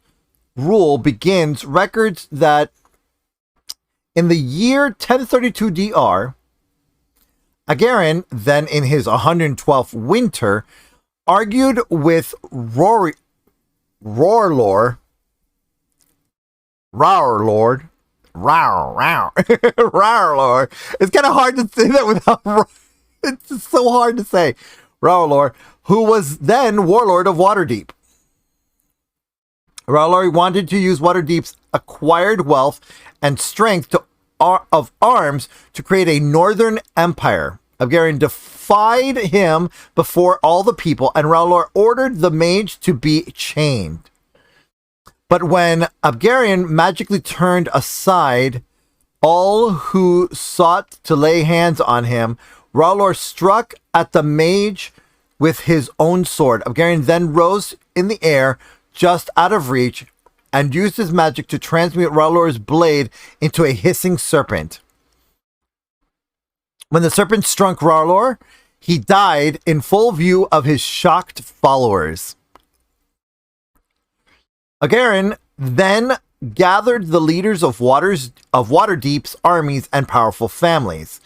rule, begins records that in the year 1032 DR, Ankyridian, then in his 112th winter, argued with Roarlord. It's kind of hard to say that without... It's so hard to say. Roarlord, who was then warlord of Waterdeep. Roarlord wanted to use Waterdeep's acquired wealth and strength of arms to create a northern empire. Ankyridian defied him before all the people, and Roarlord ordered the mage to be chained. But when Ankyridian magically turned aside all who sought to lay hands on him, Roarlord struck at the mage with his own sword. Ankyridian then rose in the air, just out of reach, and used his magic to transmute Roarlord's blade into a hissing serpent. When the serpent struck Roarlord, he died in full view of his shocked followers. Ankyridian then gathered the leaders of Waterdeep's armies and powerful families.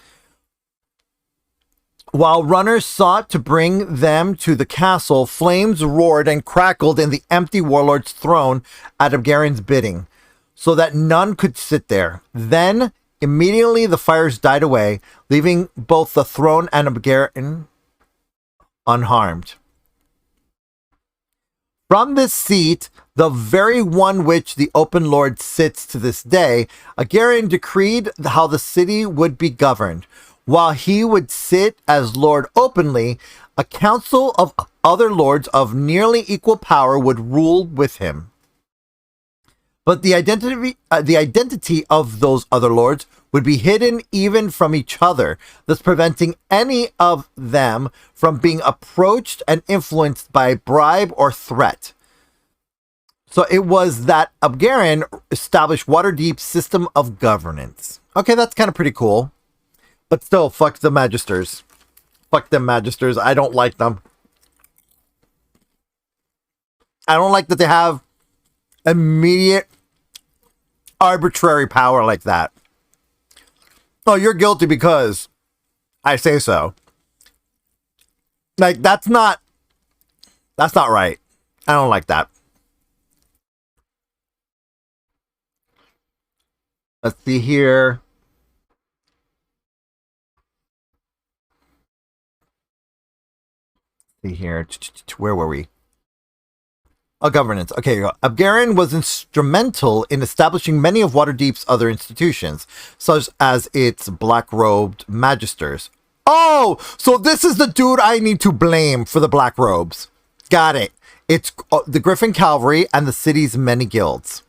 While runners sought to bring them to the castle, flames roared and crackled in the empty warlord's throne at Ankyridian's bidding, so that none could sit there. Then, immediately the fires died away, leaving both the throne and Ankyridian unharmed. From this seat, the very one which the open lord sits to this day, Ankyridian decreed how the city would be governed. While he would sit as lord openly, a council of other lords of nearly equal power would rule with him. But the identity of those other lords would be hidden even from each other, thus preventing any of them from being approached and influenced by bribe or threat. So it was that Ankyridian established Waterdeep's system of governance. Okay, that's kind of pretty cool. But still, fuck the Magisters. Fuck them Magisters. I don't like them. I don't like that they have immediate arbitrary power like that. Oh, you're guilty because I say so. Like, that's not right. I don't like that. Let's see here. See here. Where were we? Oh, governance. Okay, here you go. Abgaran was instrumental in establishing many of Waterdeep's other institutions, such as its black-robed magisters. Oh, so this is the dude I need to blame for the black robes. Got it. It's the Griffin Cavalry and the city's many guilds.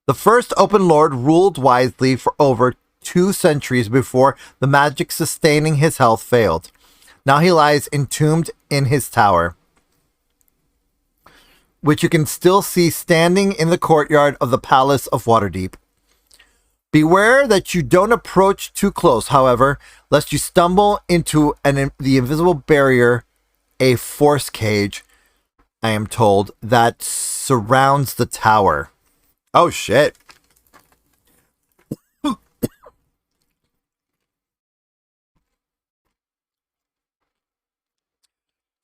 The first Open Lord ruled wisely for over 2 centuries before the magic sustaining his health failed. Now he lies entombed in his tower, which you can still see standing in the courtyard of the Palace of Waterdeep. Beware that you don't approach too close, however, lest you stumble into the invisible barrier, a force cage, I am told, that surrounds the tower. Oh, shit.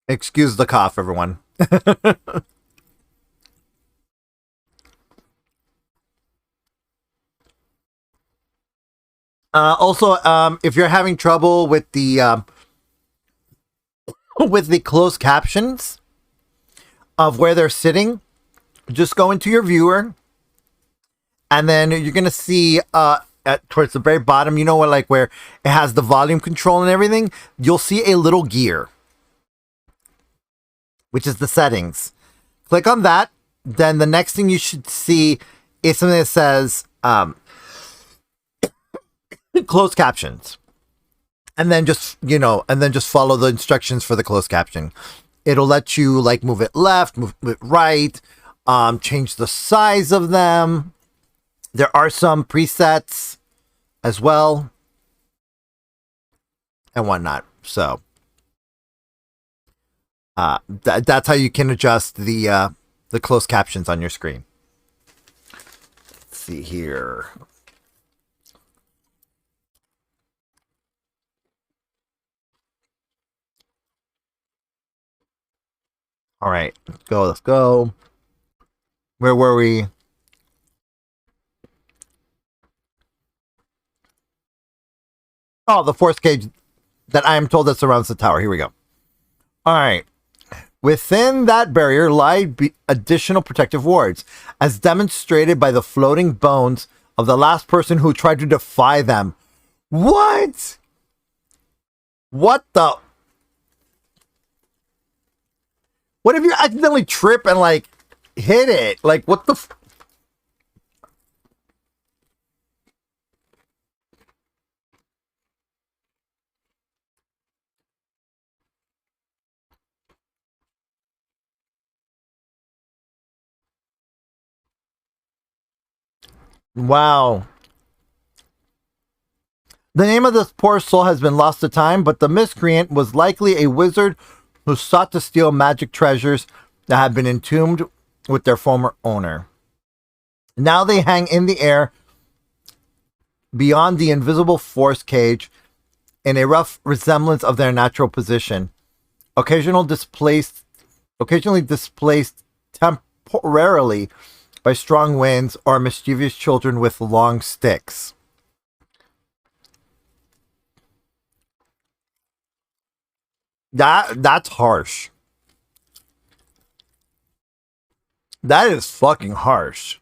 Excuse the cough, everyone. Also, if you're having trouble with the closed captions of where they're sitting, just go into your viewer, and then you're gonna see towards the very bottom, you know what, like where it has the volume control and everything, you'll see a little gear, which is the settings. Click on that. Then the next thing you should see is something that says closed captions. And then just, just follow the instructions for the closed caption. It'll let you like move it left, move it right, change the size of them. There are some presets as well and whatnot. So that's how you can adjust the closed captions on your screen. Let's see here. All right, let's go. Where were we? Oh, the force cage that I am told that surrounds the tower. Here we go. All right. Within that barrier lie additional protective wards, as demonstrated by the floating bones of the last person who tried to defy them. What? What the? What if you accidentally trip and like hit it? Like, what the? Wow. The name of this poor soul has been lost to time, but the miscreant was likely a wizard who sought to steal magic treasures that had been entombed with their former owner. Now they hang in the air beyond the invisible force cage in a rough resemblance of their natural position, occasionally displaced temporarily by strong winds or mischievous children with long sticks. That's harsh. That is fucking harsh.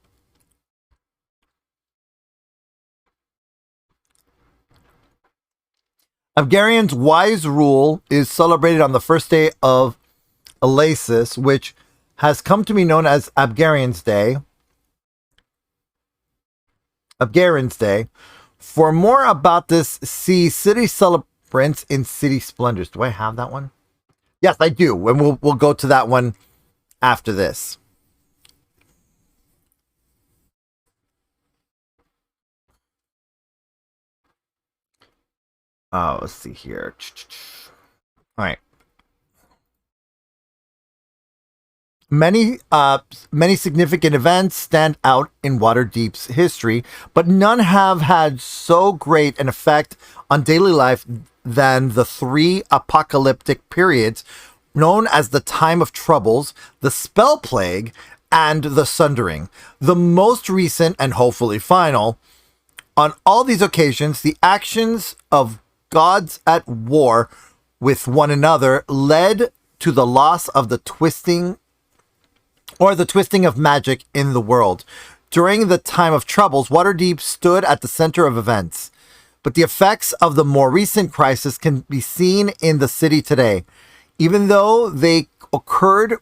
Abgarian's wise rule is celebrated on the first day of Elasis, which has come to be known as Abgaran's Day. Abgaran's Day. For more about this, see City Celebrants in City Splendors. Do I have that one? Yes, I do. And we'll go to that one after this. Oh, let's see here. All right. Many significant events stand out in Waterdeep's history, but none have had so great an effect on daily life than the three apocalyptic periods known as the Time of Troubles, the Spell Plague, and the Sundering. The most recent and hopefully final. On all these occasions, the actions of gods at war with one another led to the loss of the twisting of magic in the world. During the Time of Troubles, Waterdeep stood at the center of events, but the effects of the more recent crisis can be seen in the city today, even though they occurred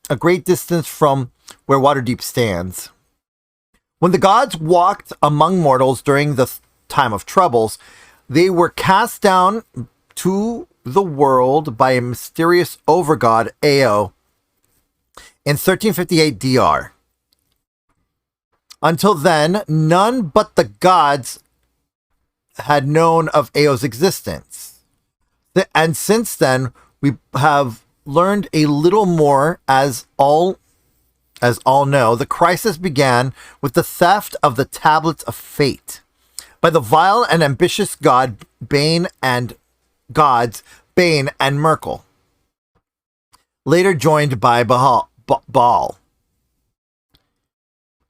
a great distance from where Waterdeep stands. When the gods walked among mortals during the Time of Troubles, they were cast down to the world by a mysterious overgod, Ao, in 1358 DR. Until then, none but the gods had known of Ao's existence. And since then, we have learned a little more. As all know, the crisis began with the theft of the Tablets of Fate by the vile and ambitious god Bane and Merkel, later joined by Baal.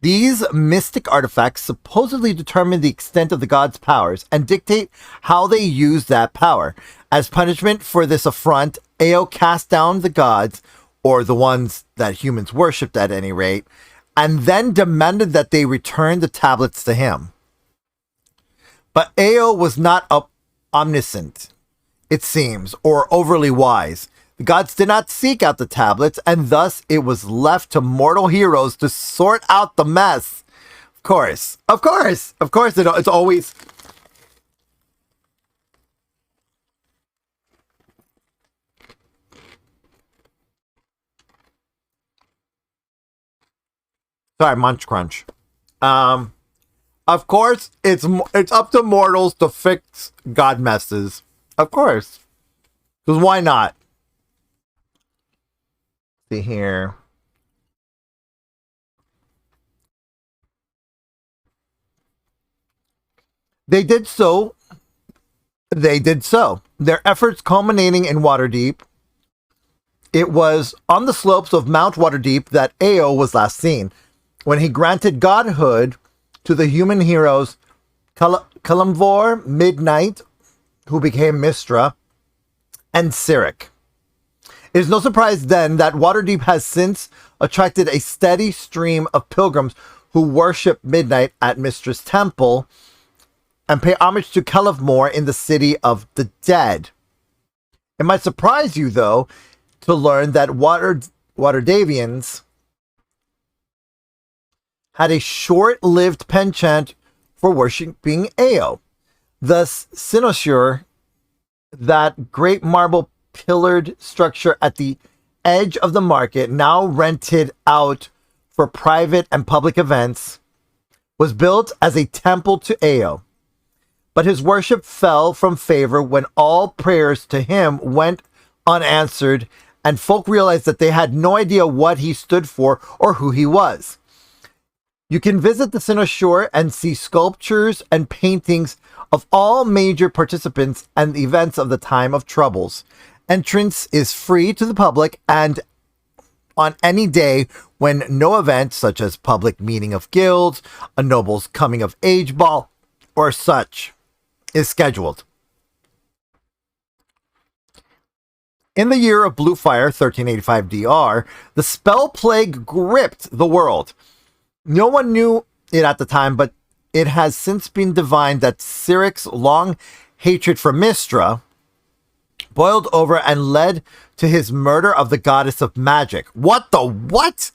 These mystic artifacts supposedly determine the extent of the gods' powers and dictate how they use that power. As punishment for this affront, Ao cast down the gods, or the ones that humans worshipped at any rate, and then demanded that they return the tablets to him. But Ao was not omniscient, it seems, or overly wise. The gods did not seek out the tablets, and thus it was left to mortal heroes to sort out the mess. Of course, it's always... Sorry, Munch Crunch. Of course, it's up to mortals to fix god messes. Of course. Because why not? See here. They did so. Their efforts culminating in Waterdeep. It was on the slopes of Mount Waterdeep that Ao was last seen, when he granted godhood to the human heroes Kalimvor, Midnight, who became Mistra, and Cyric. It is no surprise then that Waterdeep has since attracted a steady stream of pilgrims who worship Midnight at Mistra's temple and pay homage to Kalimvor in the city of the dead. It might surprise you, though, to learn that Waterdavians had a short-lived penchant for worshipping Ao. Thus, Cynosure, that great marble pillared structure at the edge of the market, now rented out for private and public events, was built as a temple to Ao. But his worship fell from favor when all prayers to him went unanswered, and folk realized that they had no idea what he stood for or who he was. You can visit the Cynosure and see sculptures and paintings of all major participants and events of the Time of Troubles. Entrance is free to the public, and on any day when no event, such as public meeting of guilds, a noble's coming of age ball, or such, is scheduled. In the year of Blue Fire, 1385 DR, the spell plague gripped the world. No one knew it at the time, but it has since been divined that Cyric's long hatred for Mistra boiled over and led to his murder of the goddess of magic. What the what?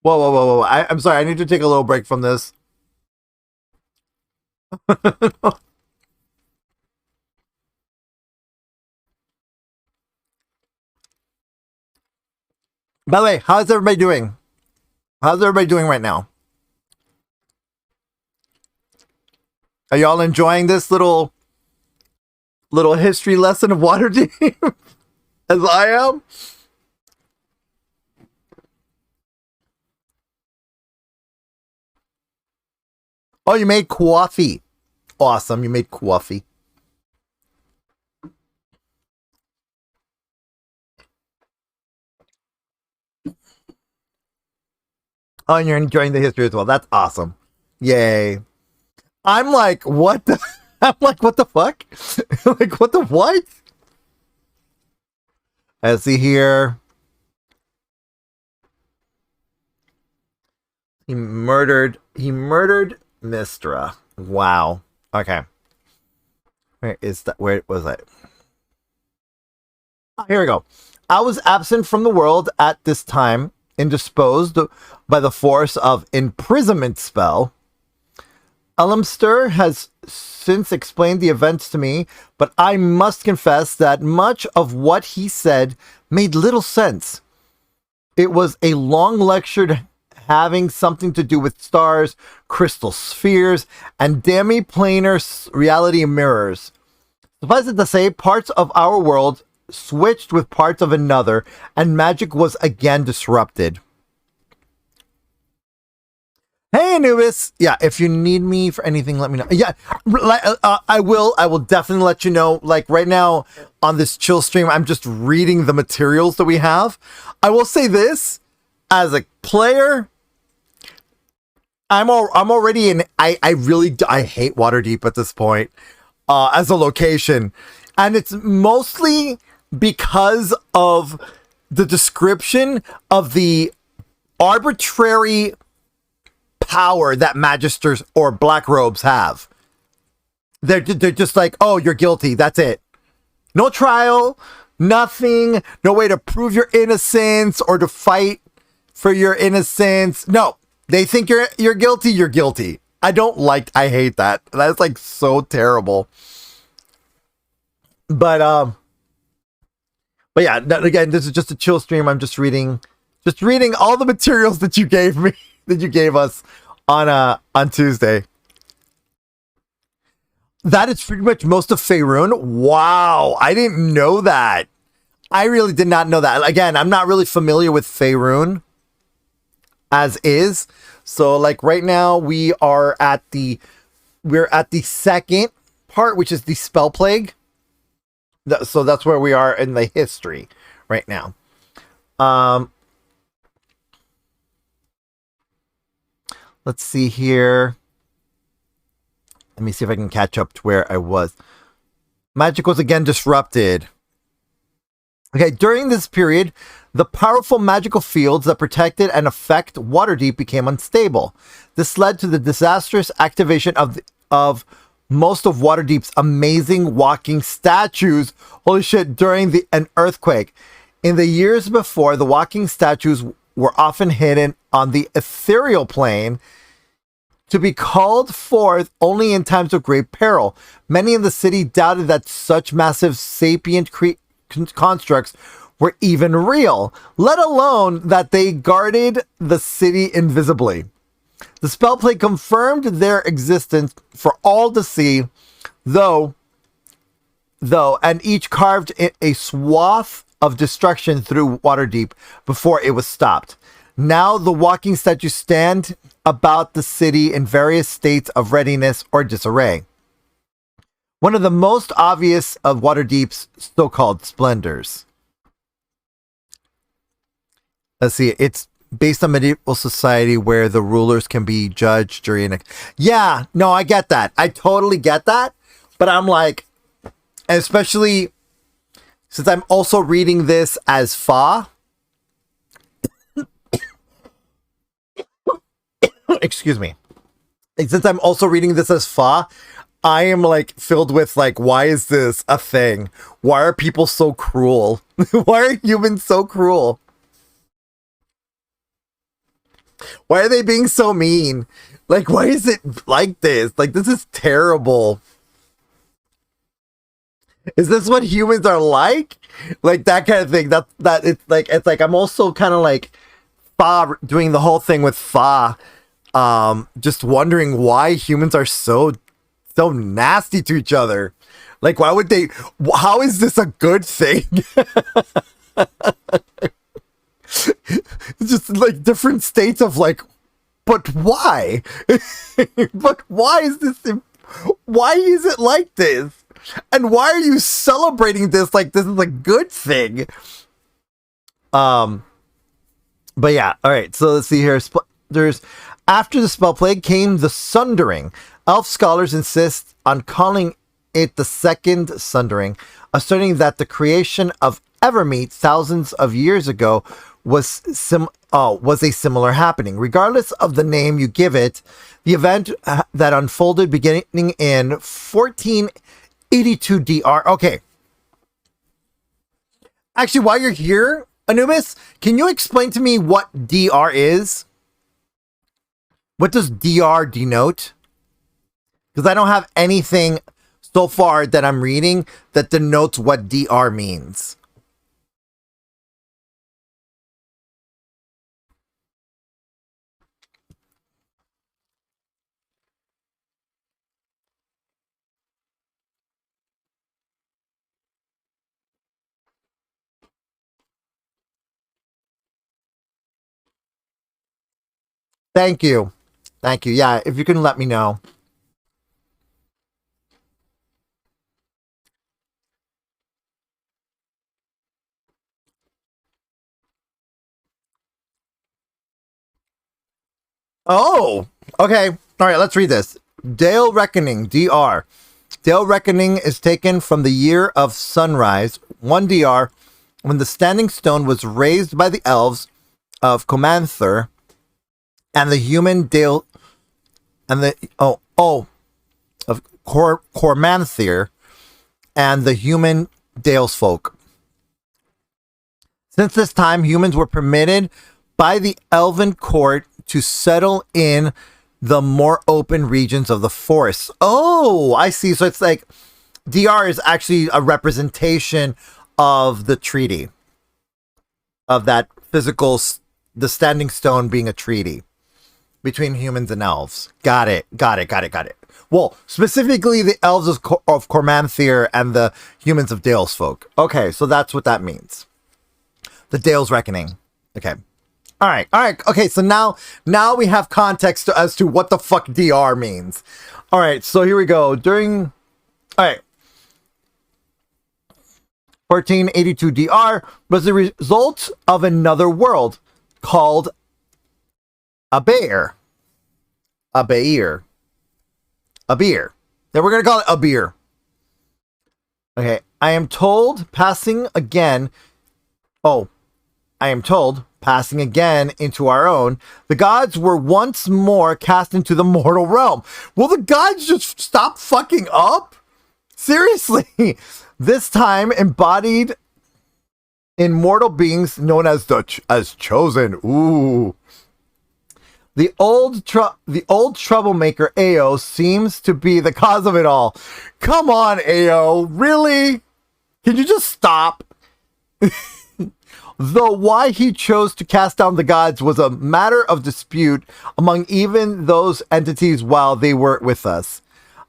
Whoa. I'm sorry. I need to take a little break from this. By the way, how's everybody doing? How's everybody doing right now? Are y'all enjoying this little history lesson of Waterdeep as I am? Oh, you made coffee. Awesome, you made coffee. Oh, and you're enjoying the history as well. That's awesome. Yay. I'm like, what the? I'm like, what the fuck? Like, what the what? Let's see here. He murdered Mistra. Wow. Okay. Where is that? Where was I? Oh, here we go. I was absent from the world at this time, indisposed by the force of imprisonment spell. Elimster has since explained the events to me, but I must confess that much of what he said made little sense. It was a long lecture having something to do with stars, crystal spheres, and demi-planar reality mirrors. Suffice it to say, parts of our world switched with parts of another, and magic was again disrupted. Hey, Anubis. Yeah, if you need me for anything, let me know. Yeah, I will definitely let you know. Like right now on this chill stream, I'm just reading the materials that we have. I will say this, as a player, I'm already in. I hate Waterdeep at this point as a location, and it's mostly because of the description of the arbitrary power that magisters or black robes have. They're just like, oh, you're guilty. That's it. No trial, nothing, no way to prove your innocence or to fight for your innocence. No, they think you're guilty. You're guilty. I hate that. That's like so terrible. But yeah, again, this is just a chill stream. I'm just reading all the materials that you gave me. That you gave us on Tuesday. That is pretty much most of Faerun. Wow, I didn't know that. I really did not know that. Again, I'm not really familiar with Faerun as is. So like right now we're at the second part, which is the spell plague. So that's where we are in the history right now. Let's see here. Let me see if I can catch up to where I was. Magic was again disrupted. Okay, during this period, the powerful magical fields that protected and affect Waterdeep became unstable. This led to the disastrous activation of most of Waterdeep's amazing walking statues. Holy shit, during an earthquake. In the years before, the walking statues were often hidden on the ethereal plane to be called forth only in times of great peril. Many in the city doubted that such massive sapient constructs were even real, let alone that they guarded the city invisibly. The spell plague confirmed their existence for all to see, though, and each carved a swath of destruction through Waterdeep before it was stopped. Now the walking statues stand about the city in various states of readiness or disarray. One of the most obvious of Waterdeep's so-called splendors. Let's see, it's based on medieval society where the rulers can be judged, jury, and... Yeah, no, I get that. I totally get that. But I'm like, especially since I'm also reading this as Fa. Excuse me. Since I'm also reading this as Fa, I am like filled with like, why is this a thing? Why are people so cruel? Why are humans so cruel? Why are they being so mean? Like, why is it like this? Like, this is terrible. Is this what humans are like? Like that kind of thing. That it's like I'm also kind of like doing the whole thing with just wondering why humans are so nasty to each other. Like, why would they? How is this a good thing? Just like different states of like, but why? But why is this? Why is it like this? And why are you celebrating this like this is a good thing? But yeah, all right. So let's see here. There's after the spell plague came the Sundering. Elf scholars insist on calling it the second Sundering, asserting that the creation of Evermeet thousands of years ago was a similar happening. Regardless of the name you give it, the event that unfolded beginning in 1482 DR. Okay. Actually, while you're here, Anubis, can you explain to me what DR is? What does DR denote? Because I don't have anything so far that I'm reading that denotes what DR means. Thank you. Thank you. Yeah, if you can let me know. Oh, okay. All right, let's read this. Dale Reckoning, DR. Dale Reckoning is taken from the year of sunrise, 1 DR, when the standing stone was raised by the elves of Comanthur and the human Dale and the of Cormanthir and the human Dalesfolk. Since this time, humans were permitted by the elven court to settle in the more open regions of the forest. Oh, I see. So it's like DR is actually a representation of the treaty, of that physical, the standing stone being a treaty between humans and elves. Got it. Well, specifically the elves of Cormanthir and the humans of Dalesfolk. Okay, so that's what that means. The Dale's Reckoning. Okay. All right. Okay, so now we have context as to what the fuck DR means. All right, so here we go. All right. 1482 DR was the result of another world called Abir. Then we're going to call it Abir. Okay. I am told passing again into our own, the gods were once more cast into the mortal realm. Will the gods just stop fucking up? Seriously. This time embodied in mortal beings known as chosen. Ooh. The old troublemaker Ao seems to be the cause of it all. Come on, Ao. Really? Can you just stop? Though why he chose to cast down the gods was a matter of dispute among even those entities while they were with us.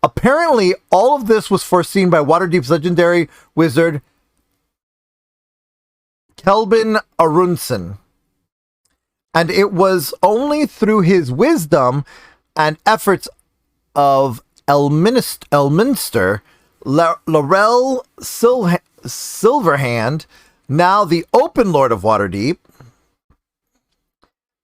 Apparently, all of this was foreseen by Waterdeep's legendary wizard, Kelvin Arunson. And it was only through his wisdom and efforts of Elminster, Laurel Silverhand, now the open lord of Waterdeep,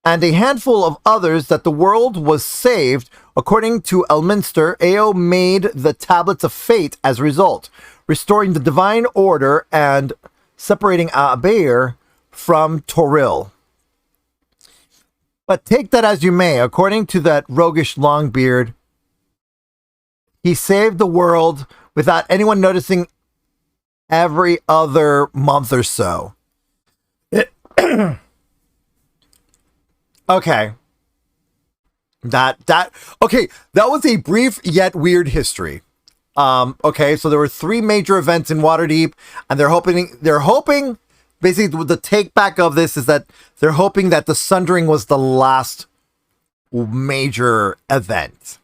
and a handful of others that the world was saved. According to Elminster, Ao made the tablets of fate as a result, restoring the divine order and separating Abir from Toril. But take that as you may, according to that roguish Longbeard, he saved the world without anyone noticing every other month or so. Okay. That was a brief yet weird history Okay, so there were 3 major events in Waterdeep, and they're hoping basically the take back of this is that they're hoping that the Sundering was the last major event.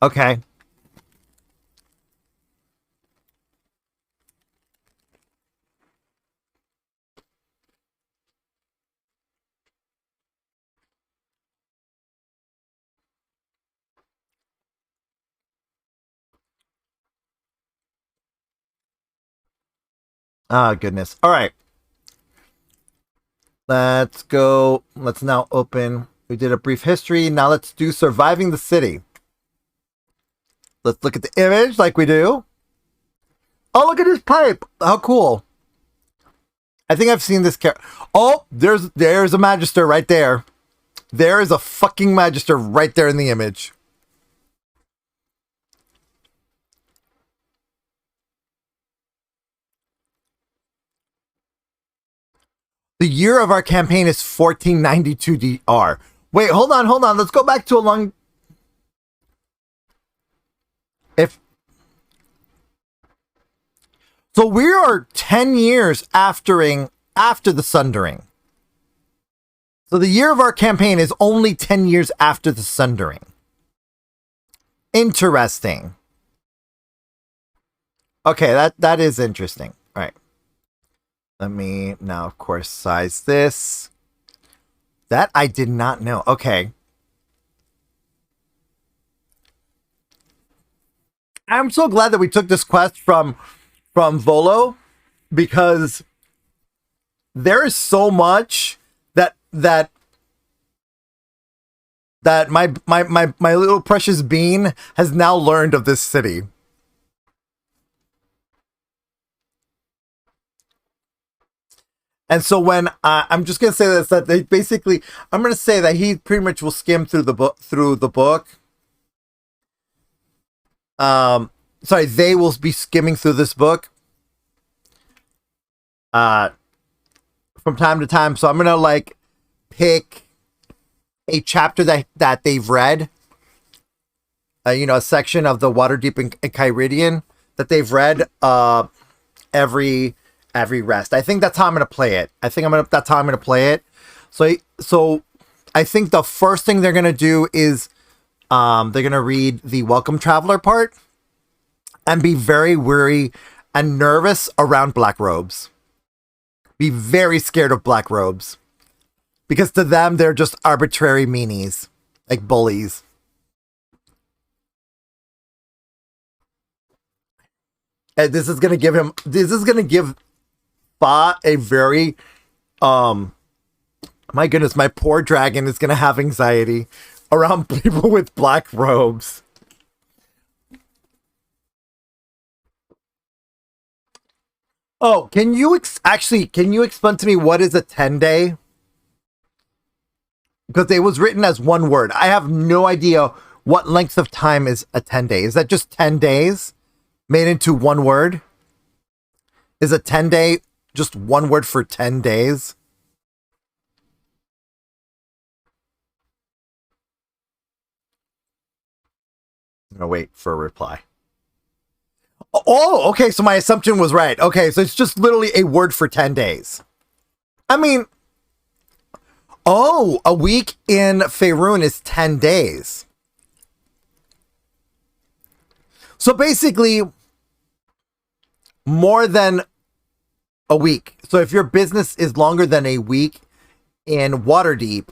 Okay. Ah, goodness. All right. Let's go. Let's now open. We did a brief history. Now let's do surviving the city. Let's look at the image like we do. Oh, look at his pipe. How cool. I think I've seen this character. Oh, there's a magister right there. There is a fucking magister right there in the image. The year of our campaign is 1492 DR. Wait, hold on. Let's go back to a long... So we are 10 years after the Sundering. So the year of our campaign is only 10 years after the Sundering. Interesting. Okay, that is interesting. All right. Let me now, of course, size this. That I did not know. Okay. I'm so glad that we took this quest from Volo, because there is so much that my little precious bean has now learned of this city. And so when I'm just gonna say this, that they basically, I'm gonna say that he pretty much will skim through the book. Sorry, they will be skimming through this book from time to time. So I'm gonna like pick a chapter that they've read, a section of the Waterdeep Enchiridion that they've read every rest. I think that's how I'm gonna play it. That's how I'm gonna play it. So I think the first thing they're gonna do is they're gonna read the Welcome Traveler part and be very weary and nervous around black robes. Be very scared of black robes. Because to them, they're just arbitrary meanies. Like bullies. And this is going to give Fa a very, my goodness, my poor dragon is going to have anxiety around people with black robes. Oh, can you explain to me what is a 10-day? Because it was written as one word. I have no idea what length of time is a 10-day. Is that just 10 days made into one word? Is a 10-day just one word for 10 days? I'm gonna wait for a reply. Oh, okay, so my assumption was right. Okay, so it's just literally a word for 10 days. I mean, oh, a week in Faerun is 10 days. So basically, more than a week. So if your business is longer than a week in Waterdeep,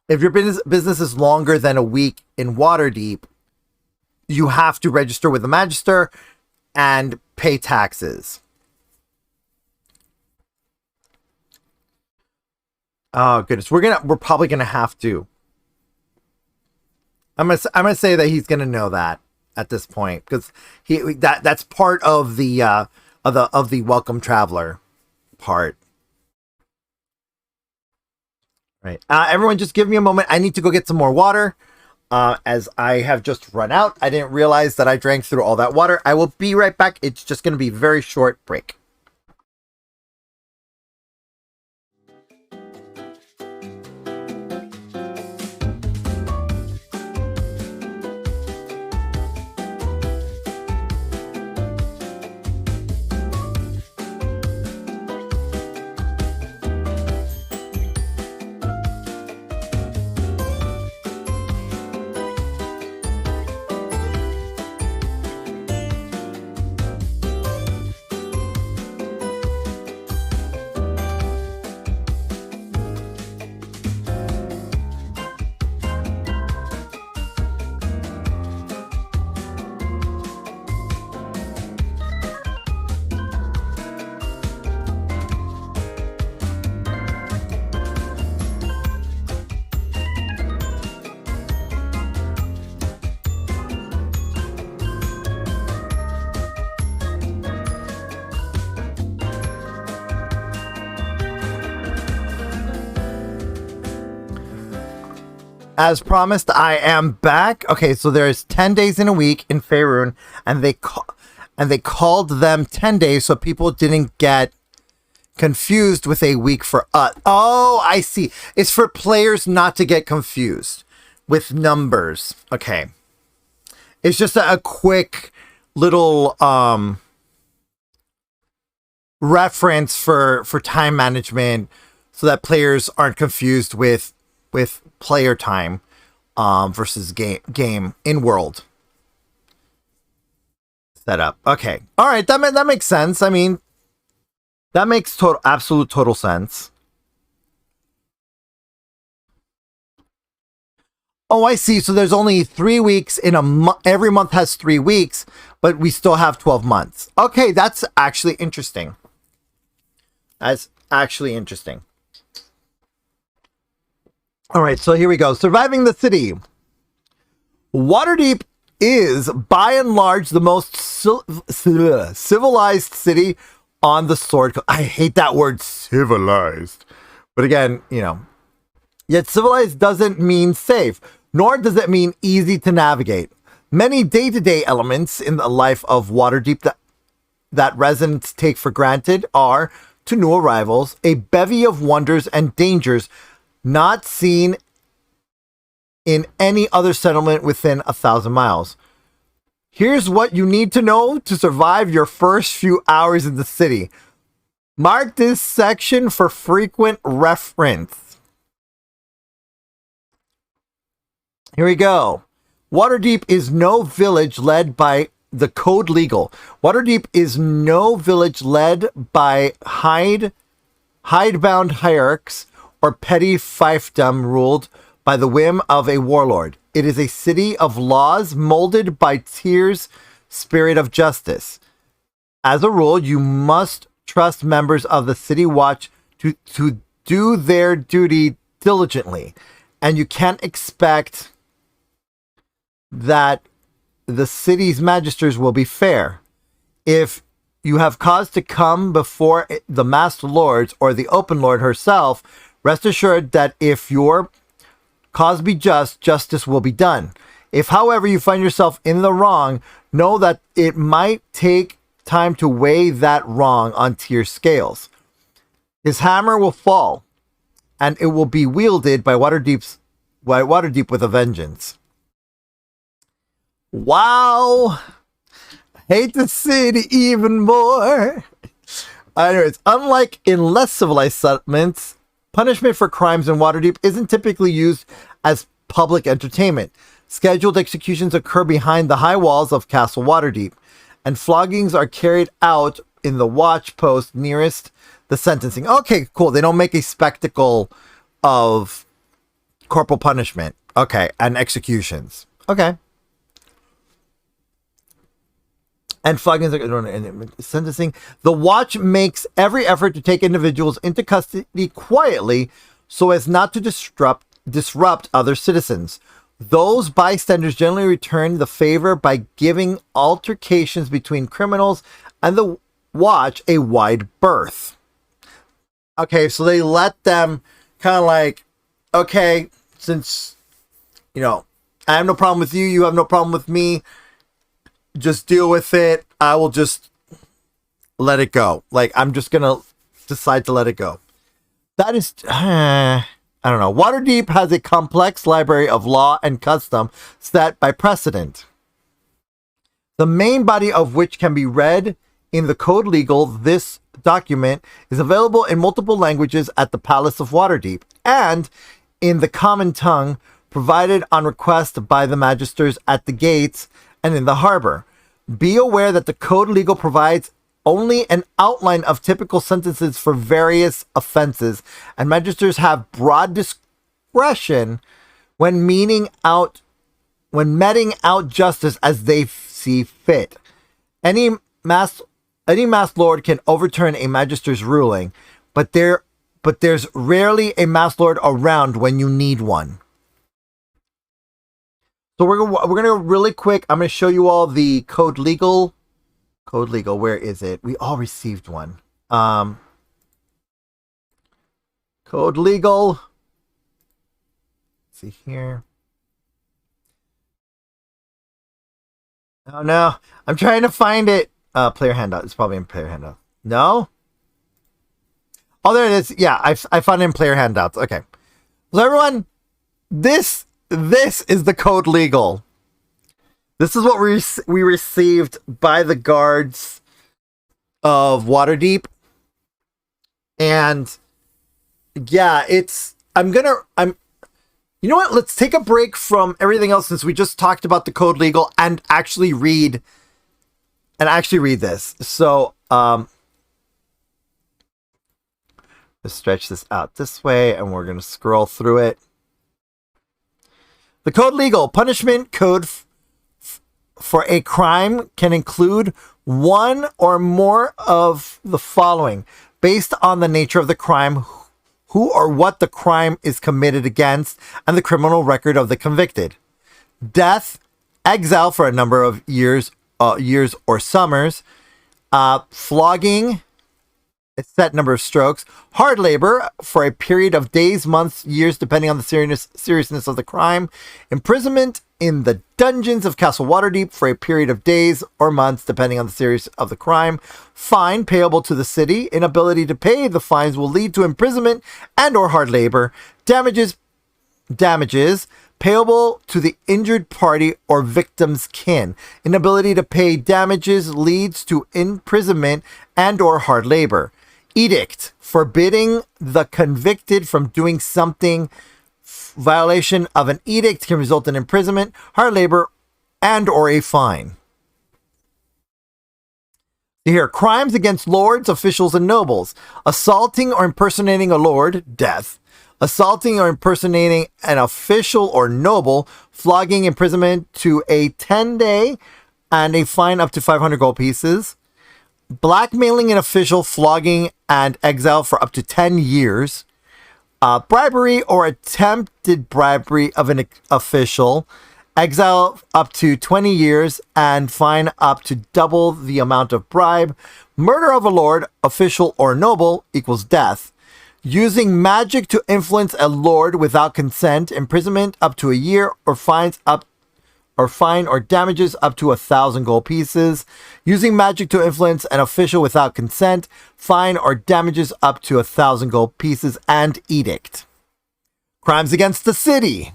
if your business is longer than a week in Waterdeep, you have to register with the Magister and pay taxes. Oh goodness, we're probably gonna have to. I'm gonna say that he's gonna know that at this point, because that's part of the Welcome Traveler part. Right. Everyone, just give me a moment. I need to go get some more water, as I have just run out. I didn't realize that I drank through all that water. I will be right back. It's just going to be a very short break. As promised, I am back. Okay, so there's 10 days in a week in Faerun, and they called them 10 days so people didn't get confused with a week for us. Oh, I see. It's for players not to get confused with numbers. Okay. It's just a quick little reference for time management so that players aren't confused with player time versus game in world setup. Okay. All right, that makes sense. I mean, that makes absolute total sense. Oh, I see. So there's only 3 weeks in a month. Every month has 3 weeks, but we still have 12 months. Okay, that's actually interesting. That's actually interesting. All right, so here we go. Surviving the city. Waterdeep is, by and large, the most civilized city on the Sword Coast. I hate that word, civilized. But again, you know, yet civilized doesn't mean safe, nor does it mean easy to navigate. Many day-to-day elements in the life of Waterdeep that residents take for granted are, to new arrivals, a bevy of wonders and dangers not seen in any other settlement within 1,000 miles. Here's what you need to know to survive your first few hours in the city. Mark this section for frequent reference. Here we go. Waterdeep is no village led by the code legal. Waterdeep is no village led by hidebound hierarchs or petty fiefdom ruled by the whim of a warlord. It is a city of laws molded by Tyr's spirit of justice. As a rule, you must trust members of the city watch to do their duty diligently, and you can't expect that the city's magisters will be fair. If you have cause to come before the Master Lords or the Open Lord herself, rest assured that if your cause be just, justice will be done. If, however, you find yourself in the wrong, know that it might take time to weigh that wrong on Tyr's scales. His hammer will fall, and it will be wielded by Waterdeep with a vengeance. Wow! Hate to see it even more. Anyways, unlike in less civilized settlements, punishment for crimes in Waterdeep isn't typically used as public entertainment. Scheduled executions occur behind the high walls of Castle Waterdeep, and floggings are carried out in the watch post nearest the sentencing. Okay, cool. They don't make a spectacle of corporal punishment. Okay, and executions. Okay. And floggings and sentencing. The watch makes every effort to take individuals into custody quietly so as not to disrupt other citizens. Those bystanders generally return the favor by giving altercations between criminals and the watch a wide berth. Okay, so they let them kind of like, okay, since, you know, I have no problem with you, you have no problem with me, just deal with it. I will just let it go. Like, I'm just going to decide to let it go. That is, I don't know. Waterdeep has a complex library of law and custom set by precedent, the main body of which can be read in the Code Legal. This document is available in multiple languages at the Palace of Waterdeep and in the common tongue provided on request by the magisters at the gates and in the harbor. Be aware that the Code Legal provides only an outline of typical sentences for various offenses, and magisters have broad discretion when meting out justice as they see fit. Any mass lord can overturn a magister's ruling, but there's rarely a mass lord around when you need one. So we're gonna go really quick. I'm gonna show you all the Code Legal. Code Legal, where is it? We all received one. Code Legal. see here. Oh no, I'm trying to find it. Player handout. It's probably in player handout. No? Oh, there it is. Yeah, I found it in player handouts. Okay. So everyone, this is the code legal. This is what we received by the guards of Waterdeep. And yeah, you know what? Let's take a break from everything else since we just talked about the code legal and actually read this. So, let's stretch this out this way and we're going to scroll through it. The code legal punishment code for a crime can include one or more of the following based on the nature of the crime, who or what the crime is committed against, and the criminal record of the convicted. Death, exile for a number of years or summers, flogging, a set number of strokes, hard labor for a period of days, months, years, depending on the seriousness of the crime, imprisonment in the dungeons of Castle Waterdeep for a period of days or months, depending on the seriousness of the crime, fine payable to the city, inability to pay the fines will lead to imprisonment and or hard labor, damages payable to the injured party or victim's kin, inability to pay damages leads to imprisonment and or hard labor. Edict, forbidding the convicted from doing something. Violation of an edict can result in imprisonment, hard labor, and or a fine. Here, crimes against lords, officials, and nobles. Assaulting or impersonating a lord, death. Assaulting or impersonating an official or noble, flogging, imprisonment to a 10-day and a fine up to 500 gold pieces. Blackmailing an official, flogging, and exile for up to 10 years. Bribery or attempted bribery of an official, exile up to 20 years, and fine up to double the amount of bribe. Murder of a lord, official, or noble equals death. Using magic to influence a lord without consent, imprisonment up to a year, or fine or damages up to 1,000 gold pieces. Using magic to influence an official without consent, fine or damages up to 1,000 gold pieces, and edict. Crimes against the city.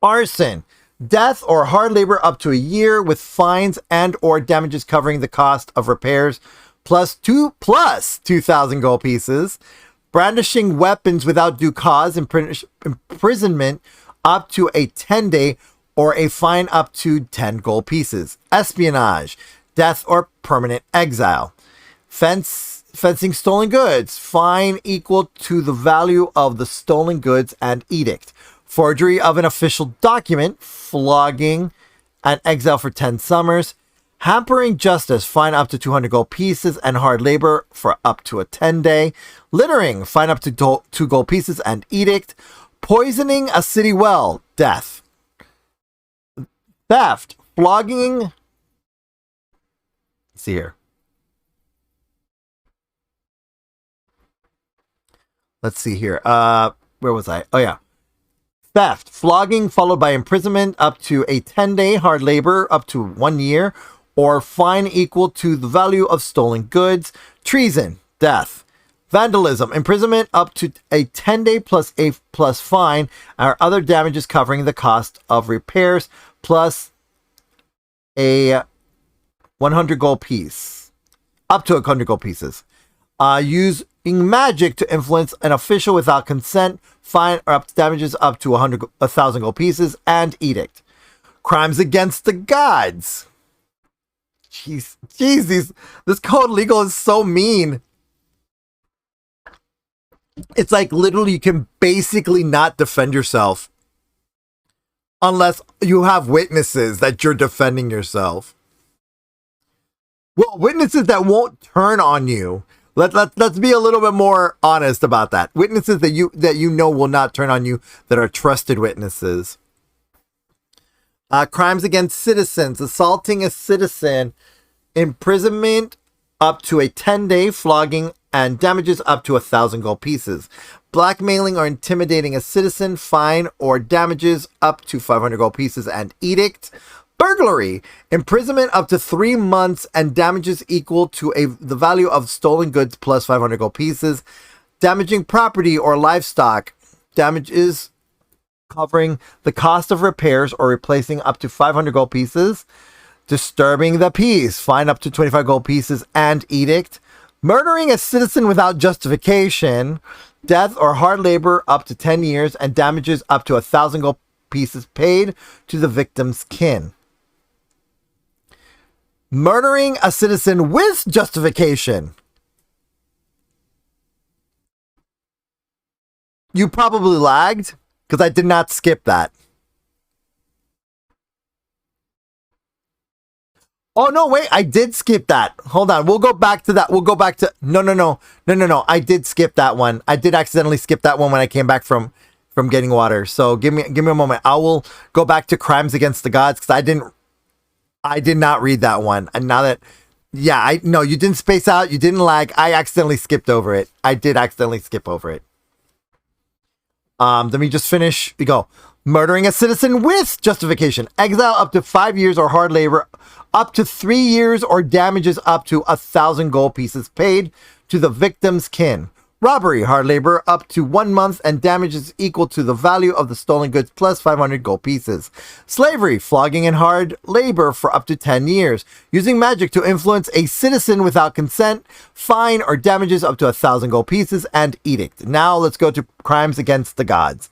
Arson. Death or hard labor up to a year with fines and or damages covering the cost of repairs plus 2,000 gold pieces. Brandishing weapons without due cause, imprisonment up to a 10-day or a fine up to 10 gold pieces. Espionage, death or permanent exile. Fencing stolen goods, fine equal to the value of the stolen goods and edict. Forgery of an official document, flogging and exile for 10 summers. Hampering justice, fine up to 200 gold pieces and hard labor for up to a 10-day. Littering, fine up to 2 gold pieces and edict. Poisoning a city well, death. Theft, flogging. Let's see here. Let's see here. Where was I? Oh, yeah. Theft, flogging followed by imprisonment up to a 10-day, hard labor up to 1 year, or fine equal to the value of stolen goods. Treason, death. Vandalism, imprisonment up to a 10-day plus fine, or other damages covering the cost of repairs, plus a 100 gold piece, up to 100 gold pieces. Using magic to influence an official without consent, fine or up to damages up to 1,000 gold pieces, and edict. Crimes against the gods. Jeez, this code legal is so mean. It's like literally you can basically not defend yourself unless you have witnesses that you're defending yourself. Well, witnesses that won't turn on you. Let's be a little bit more honest about that. Witnesses that you know will not turn on you, that are trusted witnesses. Crimes against citizens. Assaulting a citizen. Imprisonment up to a 10-day, flogging, and damages up to 1,000 gold pieces. blackmailing or intimidating a citizen, fine or damages up to 500 gold pieces and edict. Burglary, imprisonment up to 3 months and damages equal to the value of stolen goods plus 500 gold pieces. Damaging property or livestock, damages covering the cost of repairs or replacing up to 500 gold pieces. Disturbing the peace, fine up to 25 gold pieces and edict. Murdering a citizen without justification, death or hard labor up to 10 years and damages up to 1,000 gold pieces paid to the victim's kin. Murdering a citizen with justification. You probably lagged because I did not skip that. Oh, no, wait, I did skip that. Hold on, we'll go back to that. We'll go back to... No. I did skip that one. I did accidentally skip that one when I came back from getting water. So give me a moment. I will go back to Crimes Against the Gods because I did not read that one. And now that... Yeah, no, you didn't space out. You didn't lag. I accidentally skipped over it. I did accidentally skip over it. Let me just finish. We go. Murdering a citizen with justification. Exile up to 5 years or hard labor up to 3 years or damages up to 1,000 gold pieces paid to the victim's kin. Robbery, hard labor up to 1 month and damages equal to the value of the stolen goods plus 500 gold pieces. Slavery, flogging and hard labor for up to 10 years. Using magic to influence a citizen without consent, fine or damages up to 1,000 gold pieces and edict. Now let's go to Crimes Against the Gods.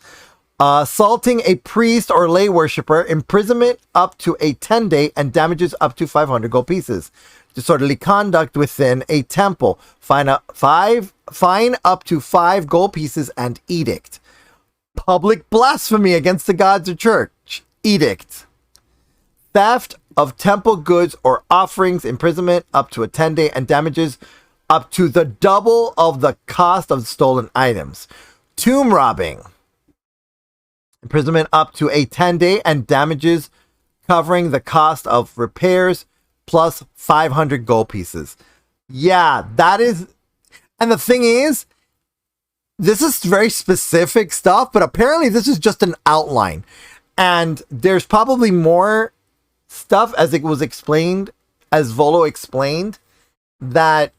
Assaulting a priest or lay worshiper, imprisonment up to a 10-day and damages up to 500 gold pieces. Disorderly conduct within a temple, fine up to 5 gold pieces and edict. Public blasphemy against the gods or church, edict. Theft of temple goods or offerings, imprisonment up to a 10-day and damages up to the double of the cost of stolen items. Tomb robbing, imprisonment up to a 10-day and damages covering the cost of repairs plus 500 gold pieces. Yeah, that is... And the thing is, this is very specific stuff, but apparently this is just an outline. And there's probably more stuff, as it was explained, as Volo explained, that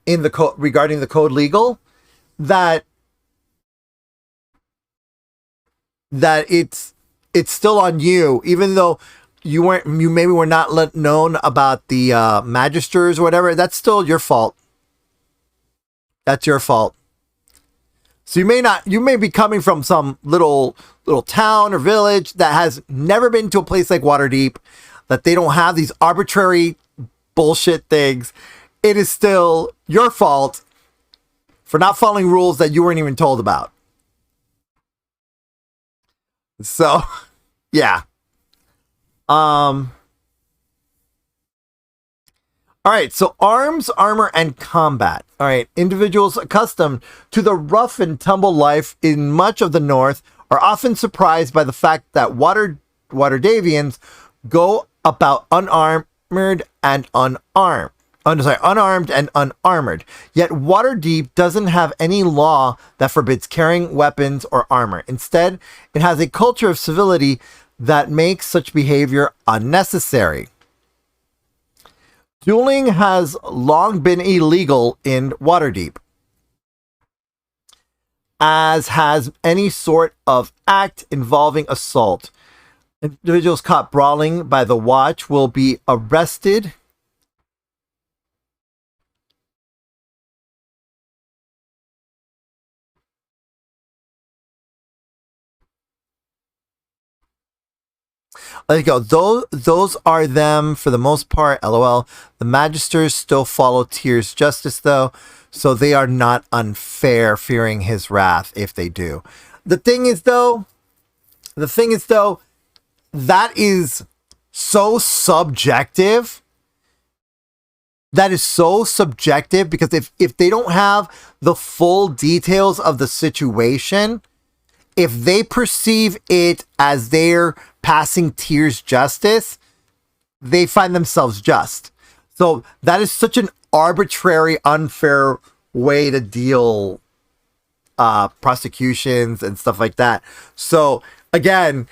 in the code regarding the code legal, that it's still on you, even though you maybe were not known about the magisters or whatever. That's still your fault. That's your fault. So you may be coming from some little town or village that has never been to a place like Waterdeep, that they don't have these arbitrary bullshit things. It is still your fault for not following rules that you weren't even told about. So, yeah. All right, so arms, armor, and combat. All right, individuals accustomed to the rough and tumble life in much of the north are often surprised by the fact that Waterdavians go about unarmed and unarmed. Unarmed and unarmored. Yet Waterdeep doesn't have any law that forbids carrying weapons or armor. Instead, it has a culture of civility that makes such behavior unnecessary. Dueling has long been illegal in Waterdeep, as has any sort of act involving assault. Individuals caught brawling by the watch will be arrested . There you go. Those are them for the most part. LOL. The Magisters still follow Tyr's justice, though, so they are not unfair, fearing his wrath if they do. The thing is, though, that is so subjective. That is so subjective, because if they don't have the full details of the situation, if they perceive it as they're passing Tyr's justice, they find themselves just. So that is such an arbitrary, unfair way to deal prosecutions and stuff like that. So again,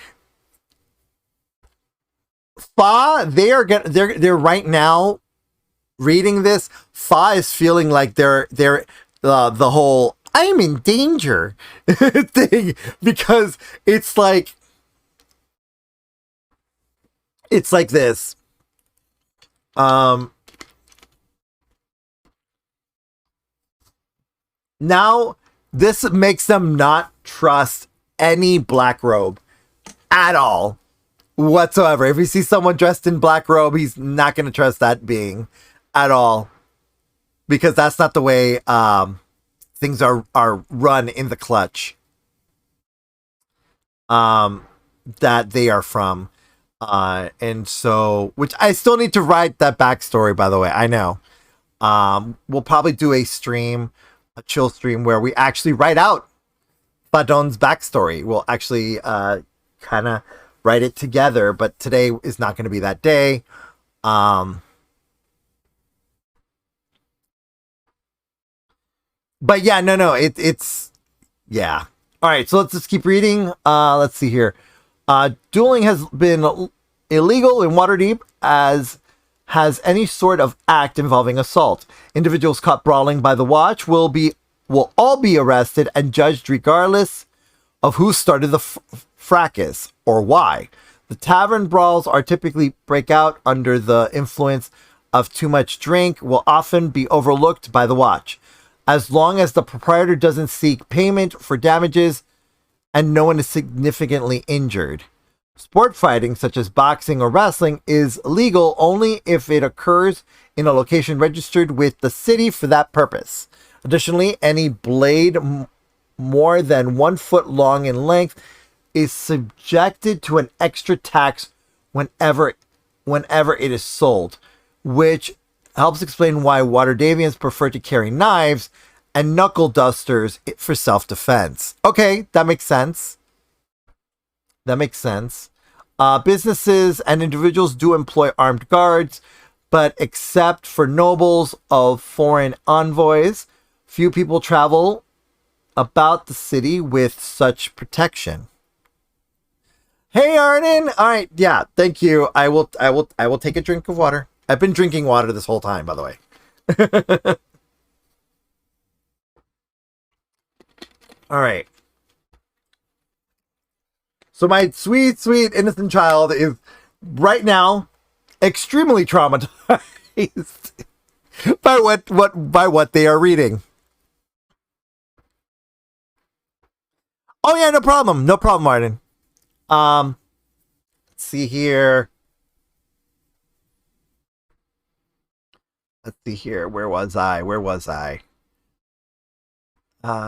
they're right now reading this. Is feeling like they're the whole "I am in danger" thing, because it's like this. Now this makes them not trust any black robe at all whatsoever. If you see someone dressed in black robe, he's not going to trust that being at all, because that's not the way things are run in the clutch that they are from. And so, which I still need to write that backstory, by the way. I know. We'll probably do a chill stream, where we actually write out Fahdon's backstory. We'll actually kind of write it together, but today is not going to be that day. But yeah, no, it's yeah. All right, so let's just keep reading. Let's see here. Dueling has been illegal in Waterdeep, as has any sort of act involving assault. Individuals caught brawling by the watch will all be arrested and judged regardless of who started the fracas or why. The tavern brawls are typically break out under the influence of too much drink, will often be overlooked by the watch, as long as the proprietor doesn't seek payment for damages and no one is significantly injured. Sport fighting, such as boxing or wrestling, is legal only if it occurs in a location registered with the city for that purpose. Additionally, any blade more than 1 foot long in length is subjected to an extra tax whenever it is sold, which helps explain why Waterdavians prefer to carry knives and knuckle dusters for self-defense. Okay, that makes sense. Businesses and individuals do employ armed guards, but except for nobles of foreign envoys, few people travel about the city with such protection. Hey, Arden. All right, yeah, thank you. I will take a drink of water. I've been drinking water this whole time, by the way. All right. So my sweet, sweet innocent child is right now extremely traumatized by what they are reading. Oh yeah, no problem, Martin. Let's see here. Where was I?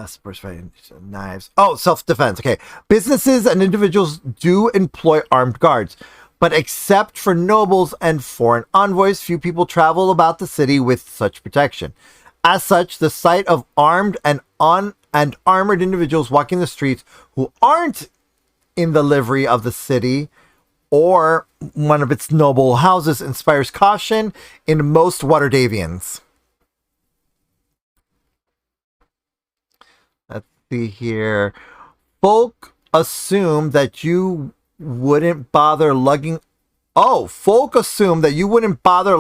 Sports fighting, knives. Oh, self-defense. Okay. Businesses and individuals do employ armed guards, but except for nobles and foreign envoys, few people travel about the city with such protection. As such, the sight of armed and armored individuals walking the streets who aren't in the livery of the city or one of its noble houses inspires caution in most Waterdavians. Let's see here. Folk assume that you wouldn't bother lugging... Oh, folk assume that you wouldn't bother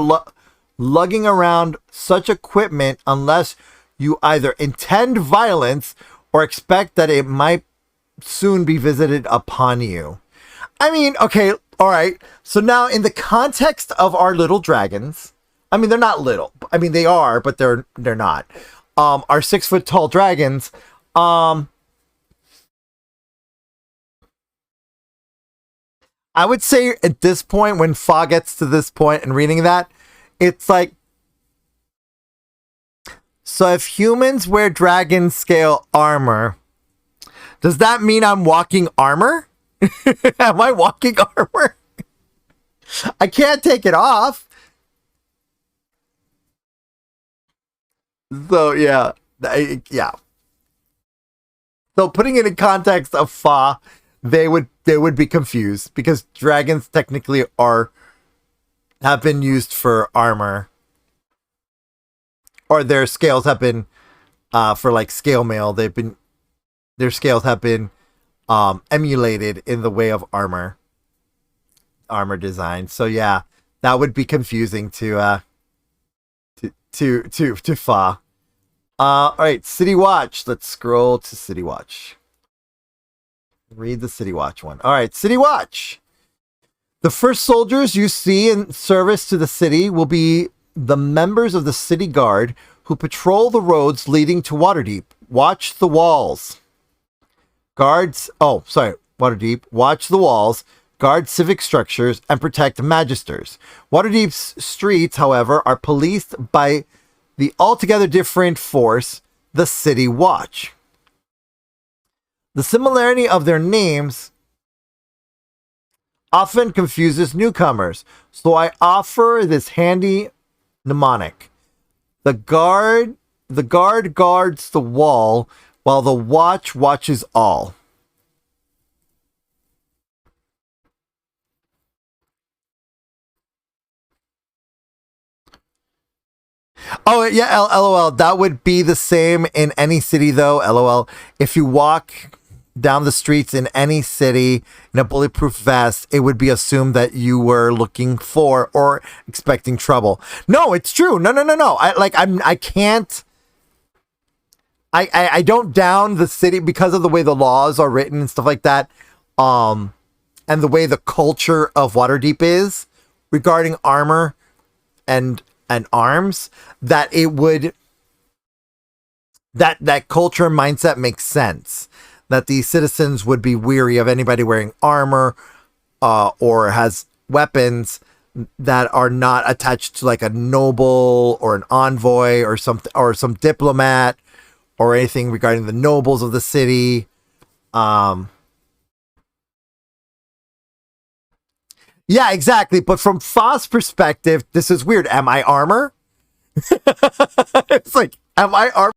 lugging around such equipment unless you either intend violence or expect that it might soon be visited upon you. I mean, okay, all right. So now in the context of our little dragons, I mean, they're not little. I mean, they are, but they're not. Our 6 foot tall dragons, I would say at this point, when Fah gets to this point and reading that, it's like, so if humans wear dragon scale armor, does that mean I'm walking armor? Am I walking armor? I can't take it off. So yeah, yeah. So putting it in context of Fah, they would be confused because dragons technically have been used for armor, or their scales have been for like scale mail. They've been their scales have been emulated in the way of armor design. So yeah, that would be confusing to Fa. All right, City Watch. Let's scroll to City Watch. Read the City Watch one. All right, City Watch. The first soldiers you see in service to the city will be the members of the city guard who patrol the roads leading to Waterdeep. Watch the walls. Waterdeep. Watch the walls, guard civic structures, and protect magisters. Waterdeep's streets, however, are policed by the altogether different force, the City Watch. The similarity of their names often confuses newcomers, so I offer this handy mnemonic. The guard guards the wall, while the watch watches all. Oh, yeah, LOL. That would be the same in any city, though, LOL. If you walk down the streets in any city in a bulletproof vest, it would be assumed that you were looking for or expecting trouble. No, it's true. No. I don't down the city because of the way the laws are written and stuff like that. And the way the culture of Waterdeep is regarding armor and arms, that it would that culture mindset makes sense. That the citizens would be weary of anybody wearing armor or has weapons that are not attached to like a noble or an envoy or something, or some diplomat or anything regarding the nobles of the city. Yeah, exactly. But from Fa's perspective, this is weird. Am I armor? It's like, am I armor?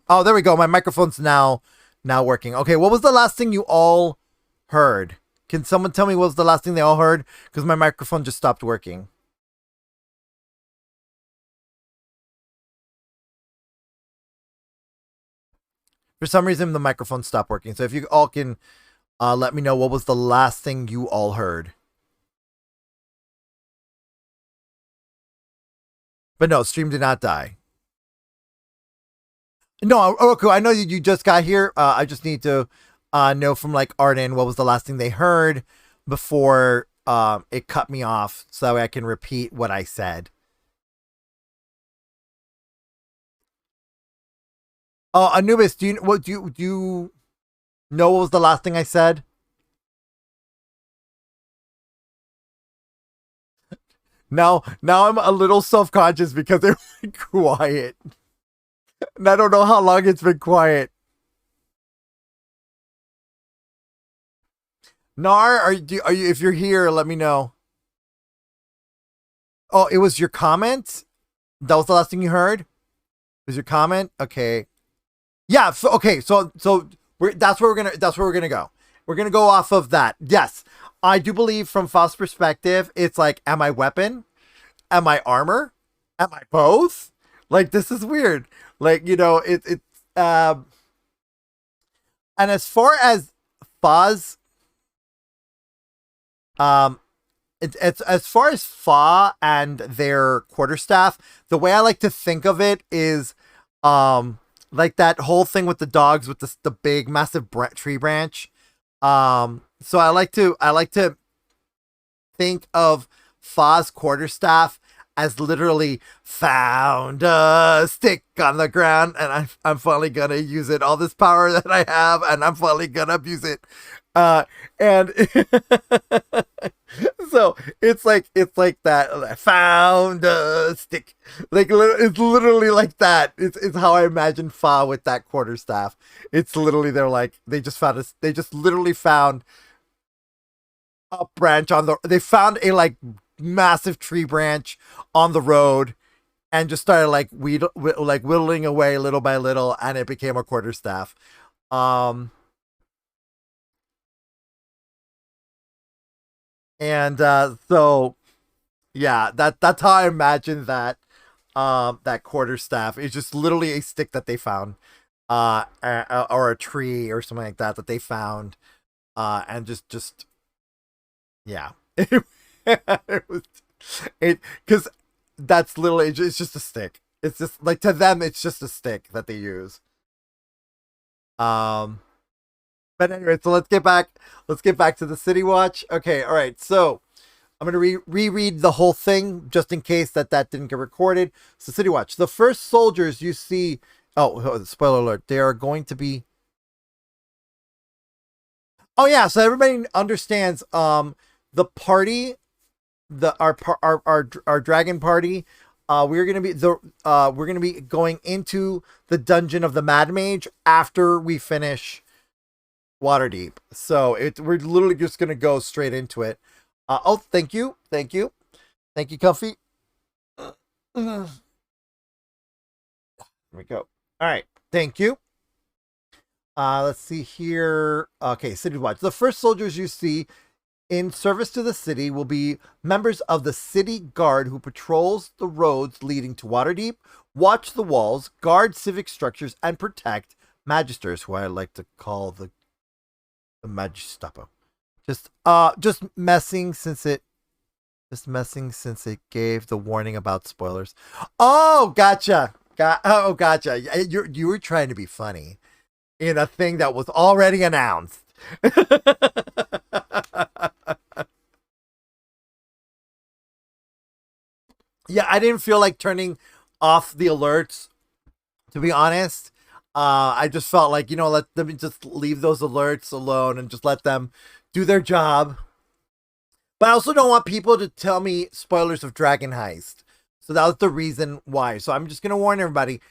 Oh, there we go. My microphone's now working. Okay, what was the last thing you all heard? Can someone tell me what was the last thing they all heard? Because my microphone just stopped working. For some reason, the microphone stopped working. So if you all can let me know what was the last thing you all heard. But no, stream did not die. No, okay, I know you just got here. I just need to know from like Arden what was the last thing they heard before it cut me off, so that way I can repeat what I said. Anubis, do you know what was the last thing I said? Now I'm a little self-conscious because it was quiet. And I don't know how long it's been quiet. Nar, are you if you're here, let me know. Oh, it was your comment? That was the last thing you heard? Was your comment? Okay. Yeah, okay, so that's where we're gonna go. We're gonna go off of that. Yes. I do believe from Fa's perspective, it's like, am I weapon? am I armor? Am I both? Like, this is weird. Like, you know, and as far as Fah's, it's as far as Fah and their quarterstaff, the way I like to think of it is, like that whole thing with the dogs with the big massive tree branch. So I like to think of Fah's quarterstaff as literally found a stick on the ground, and I'm finally gonna use it. All this power that I have, and I'm finally gonna abuse it. And so it's like that. I found a stick. Like, it's literally like that. It's how I imagine Fah with that quarterstaff. It's literally, they just literally found a branch they found a like massive tree branch on the road and just started like whittling away little by little, and it became a quarterstaff. And so yeah, that's how I imagine that that quarterstaff is just literally a stick that they found, or a tree or something like that they found, and just yeah. It was because that's literally, it's just a stick. It's just like, to them it's just a stick that they use. But anyway, so let's get back to the City Watch. Okay, all right, so I'm gonna reread the whole thing just in case that didn't get recorded. So City Watch, the first soldiers you see, spoiler alert, they are going to be, oh yeah, so everybody understands, the party, our dragon party, we're gonna be going into the dungeon of the Mad Mage after we finish Waterdeep. So we're literally just gonna go straight into it. Oh, thank you, Comfy. There we go. All right, thank you. Let's see here. Okay, City Watch. The first soldiers you see in service to the city will be members of the city guard who patrols the roads leading to Waterdeep, watch the walls, guard civic structures, and protect magisters, who I like to call the Magistapo. Just messing since it gave the warning about spoilers. Oh, gotcha. Gotcha. You were trying to be funny in a thing that was already announced. Yeah, I didn't feel like turning off the alerts, to be honest. I just felt like, let them just leave those alerts alone and just let them do their job. But I also don't want people to tell me spoilers of Dragon Heist. So that was the reason why. So I'm just going to warn everybody,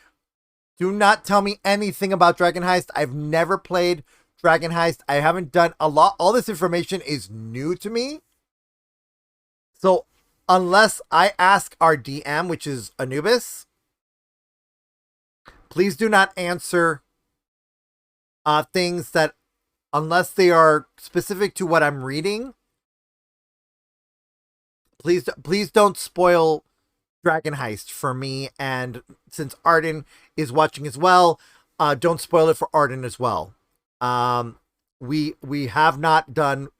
do not tell me anything about Dragon Heist. I've never played Dragon Heist. I haven't done a lot. All this information is new to me. So unless I ask our DM, which is Anubis, please do not answer things that, unless they are specific to what I'm reading. Please don't spoil Dragon Heist for me. And since Arden is watching as well, don't spoil it for Arden as well. We have not done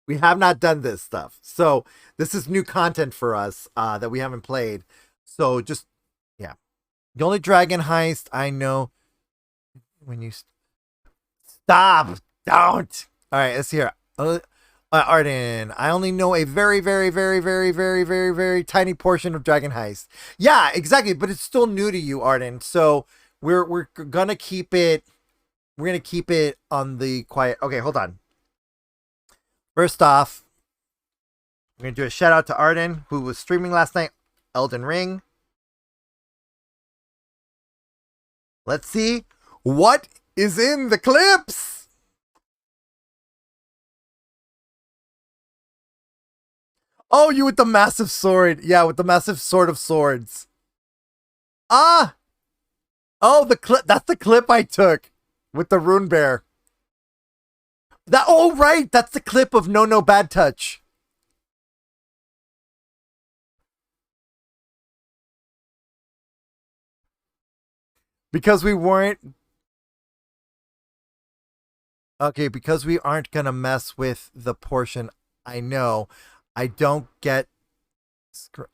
this stuff, so this is new content for us that we haven't played. So just, yeah, the only Dragon Heist I know, when you don't. All right, let's hear. Arden, I only know a very, very, very, very, very, very, very tiny portion of Dragon Heist. Yeah, exactly, but it's still new to you, Arden. So we're gonna keep it. We're gonna keep it on the quiet. Okay, hold on. First off, we're going to do a shout out to Arden, who was streaming last night, Elden Ring. Let's see what is in the clips. Oh, you with the massive sword. Yeah, with the massive sword of swords. Ah! Oh, the clip. That's the clip I took with the rune bear. Oh, right. That's the clip of No Bad Touch. because we weren't okay, because we aren't gonna mess with the portion. I know. I don't get.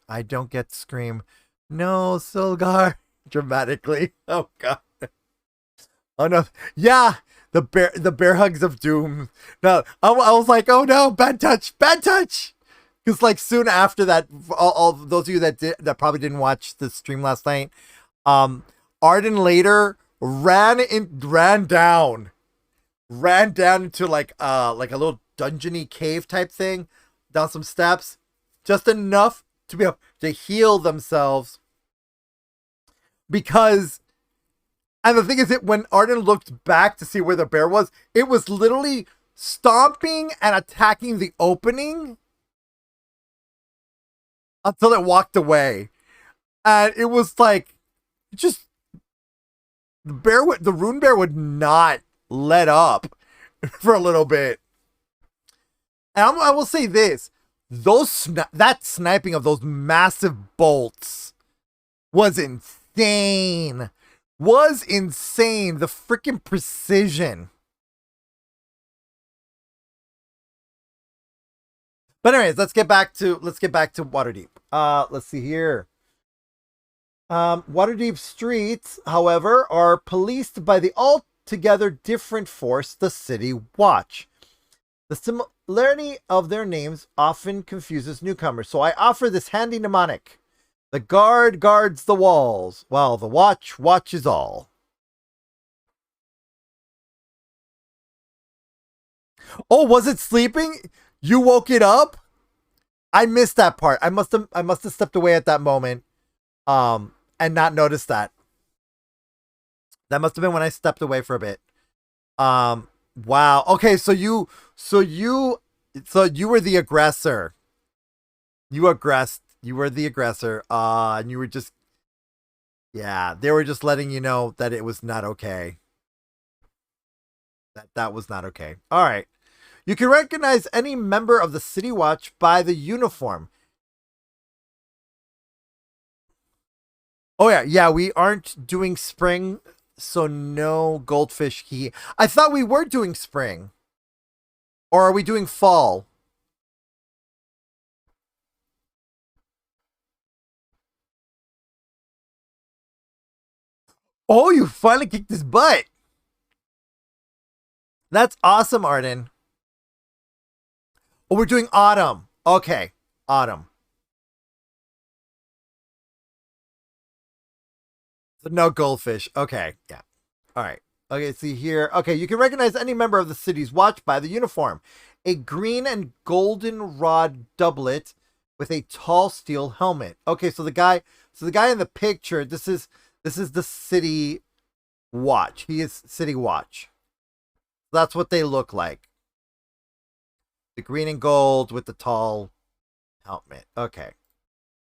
I don't get scream. No, Silgar, dramatically. Oh god. Oh no. Yeah. The bear hugs of doom. No, I was like, oh no, bad touch, bad touch. Because like soon after that, all those of you that probably didn't watch the stream last night, Arden later ran down into like a little dungeony cave type thing, down some steps, just enough to be able to heal themselves. Because, and the thing is that when Arden looked back to see where the bear was, it was literally stomping and attacking the opening until it walked away. And it was like, just, the rune bear would not let up for a little bit. And I will say this, that sniping of those massive bolts was insane. The freaking precision. But anyways, let's get back to Waterdeep. Let's see here. Waterdeep streets, however, are policed by the altogether different force, the City Watch. The similarity of their names often confuses newcomers, so I offer this handy mnemonic. The guard guards the walls, while the watch watches all. Oh, was it sleeping? You woke it up? I missed that part. I must have stepped away at that moment. And not noticed that. That must have been when I stepped away for a bit. Wow. Okay, so you were the aggressor. You aggressed. You were the aggressor. And you were just, yeah, they were just letting you know that it was not okay. That was not okay. All right. You can recognize any member of the City Watch by the uniform. Oh yeah, we aren't doing spring, so no goldfish key. I thought we were doing spring. Or are we doing fall? Oh, you finally kicked his butt. That's awesome, Arden. Oh, we're doing autumn. Okay, autumn. So no goldfish. Okay, yeah. All right. Okay, see here. Okay, you can recognize any member of the city's watch by the uniform. A green and golden rod doublet with a tall steel helmet. Okay, so the guy in the picture, this is the City Watch. He is City Watch. That's what they look like. The green and gold with the tall helmet. Okay.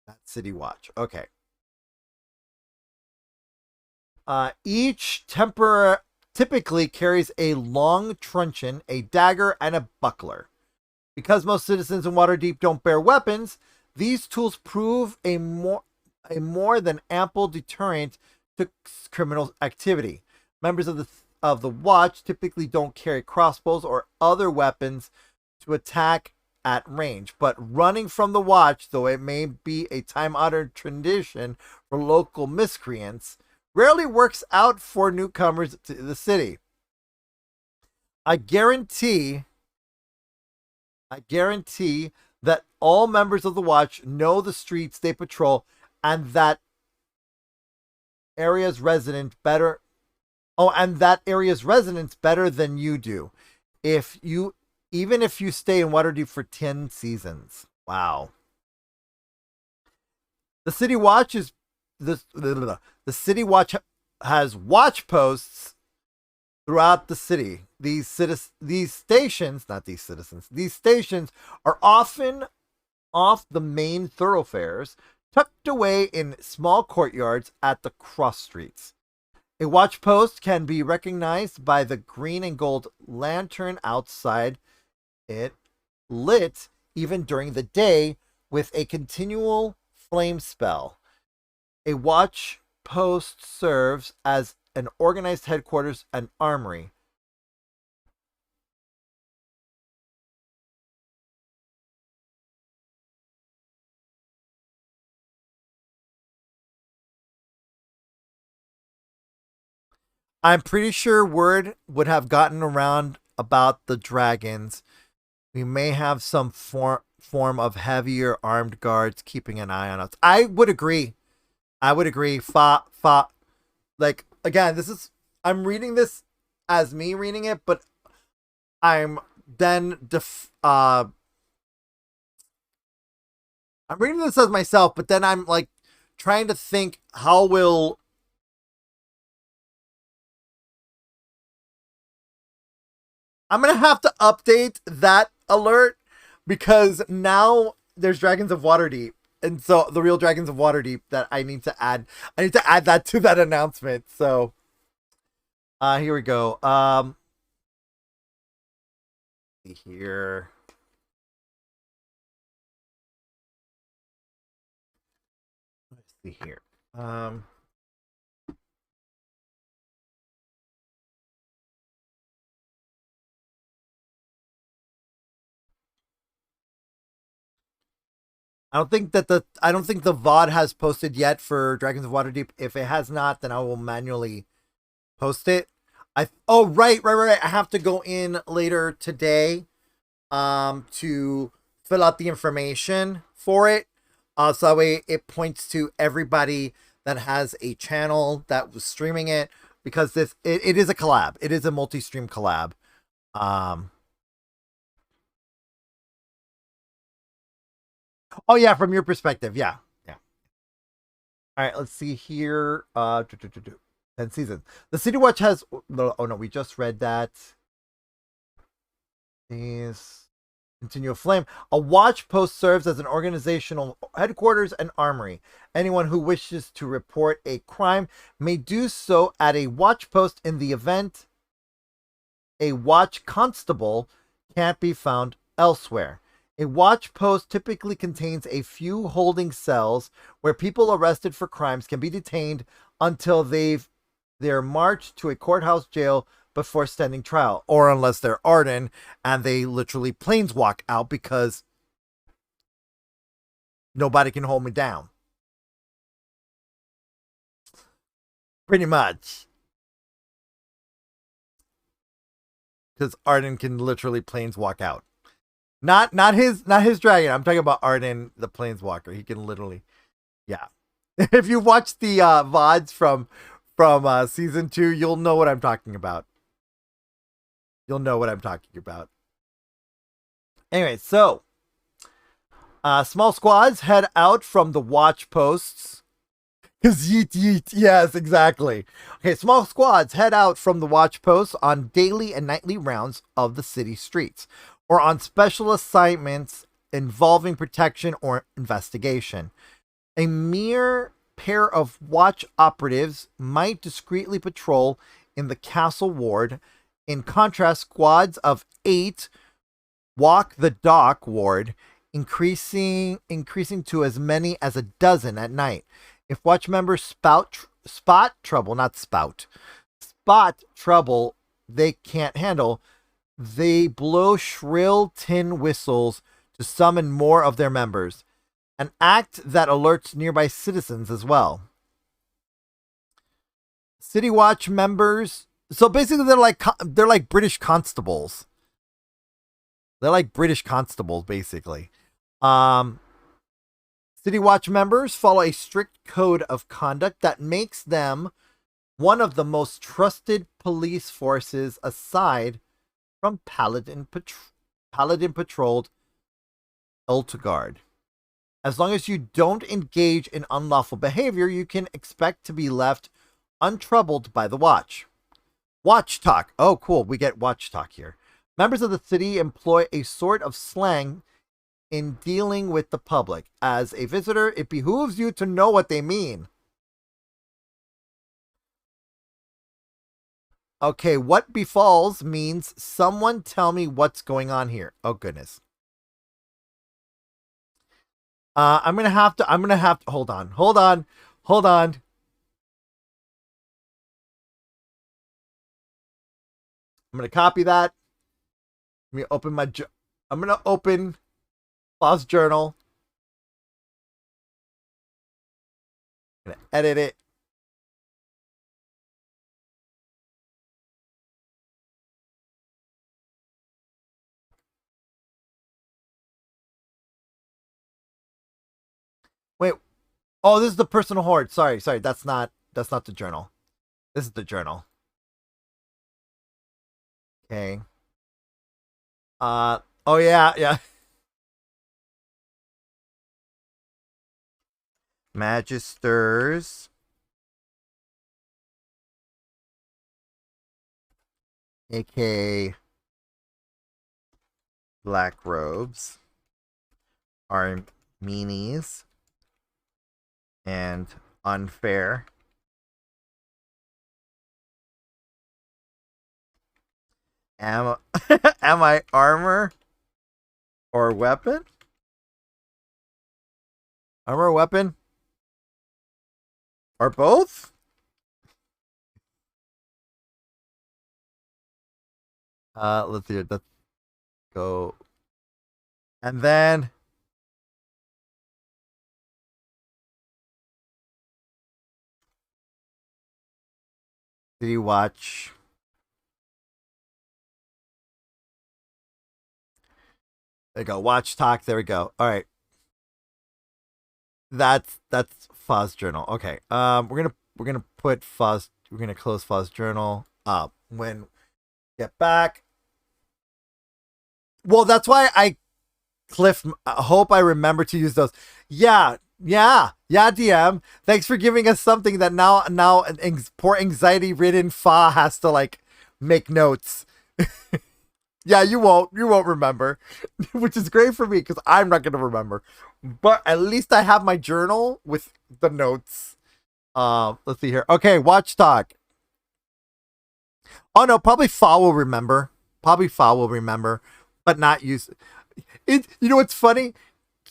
That's City Watch. Okay. Each temper typically carries a long truncheon, a dagger, and a buckler. Because most citizens in Waterdeep don't bear weapons, these tools prove a more than ample deterrent to criminal activity. Members of the Watch typically don't carry crossbows or other weapons to attack at range, but running from the Watch, though it may be a time-honored tradition for local miscreants, rarely works out for newcomers to the city. I guarantee that all members of the Watch know the streets they patrol and that area's residents better than you do. Even if you stay in Waterdeep for 10 seasons. Wow. The City Watch has watch posts throughout the city. These stations are often off the main thoroughfares, tucked away in small courtyards at the cross streets. A watch post can be recognized by the green and gold lantern outside it, lit even during the day with a continual flame spell. A watch post serves as an organized headquarters and armory. I'm pretty sure word would have gotten around about the dragons. We may have some form of heavier armed guards keeping an eye on us. I would agree. I would agree. Like, again, I'm reading this as me reading it, but I'm then I'm reading this as myself, but then I'm like trying to think how will I'm gonna have to update that alert because now there's Dragons of Waterdeep, and so the real Dragons of Waterdeep that I need to add. I need to add that to that announcement. So, here we go. Here. Let's see here. I don't think the VOD has posted yet for Dragons of Waterdeep. If it has not, then I will manually post it. Right. I have to go in later today to fill out the information for it. So that way it points to everybody that has a channel that was streaming it, because it is a collab. It is a multi-stream collab. Oh yeah, from your perspective, yeah. All right, let's see here. 10 seasons. The City Watch has. Oh no, we just read that. Is Continue Flame. A watch post serves as an organizational headquarters and armory. Anyone who wishes to report a crime may do so at a watch post. In the event a watch constable can't be found elsewhere. A watch post typically contains a few holding cells where people arrested for crimes can be detained until they're marched to a courthouse jail before standing trial, or unless they're Arden and they literally planeswalk out because nobody can hold me down. Pretty much. Because Arden can literally planeswalk out. Not his dragon. I'm talking about Arden, the planeswalker. He can literally, yeah. If you watch the VODs from season 2, you'll know what I'm talking about. Anyway, so small squads head out from the watch posts. Because yeet, yes, exactly. Okay, small squads head out from the watch posts on daily and nightly rounds of the city streets, or on special assignments involving protection or investigation. A mere pair of watch operatives might discreetly patrol in the castle ward. In contrast, squads of 8 walk the dock ward, increasing to as many as a dozen at night. If watch members spot trouble they can't handle, they blow shrill tin whistles to summon more of their members, an act that alerts nearby citizens as well. City Watch members, so basically they're like British constables. They're like British constables, basically. City Watch members follow a strict code of conduct that makes them one of the most trusted police forces aside from Paladin patrolled Ultagard. As long as you don't engage in unlawful behavior, you can expect to be left untroubled by the watch. Watch talk. Oh, cool. We get watch talk here. Members of the city employ a sort of slang in dealing with the public. As a visitor, it behooves you to know what they mean. Okay, what befalls means someone tell me what's going on here. Oh, goodness. I'm gonna have to hold on. I'm going to copy that. Let me open my... I'm going to open Fahd's journal. I'm going to edit it. Wait. Oh, this is the personal hoard. Sorry. That's not the journal. This is the journal. Okay. Oh yeah. Magisters, aka black robes, are meanies and unfair. Am I armor or weapon? Armor or weapon? Or both? Let's see. Let's go. And then did you watch? There we go. Watch talk. There we go. All right. That's Fahd's journal. Okay. We're gonna put Fahd's. We're gonna close Fahd's journal up when we get back. Well, that's why I hope I remember to use those. Yeah, DM. Thanks for giving us something that now poor anxiety-ridden Fahd has to like make notes. Yeah, you won't remember, which is great for me because I'm not gonna remember. But at least I have my journal with the notes. Let's see here. Okay, watch talk. Oh no, probably Fahd will remember. But not use it. You know what's funny?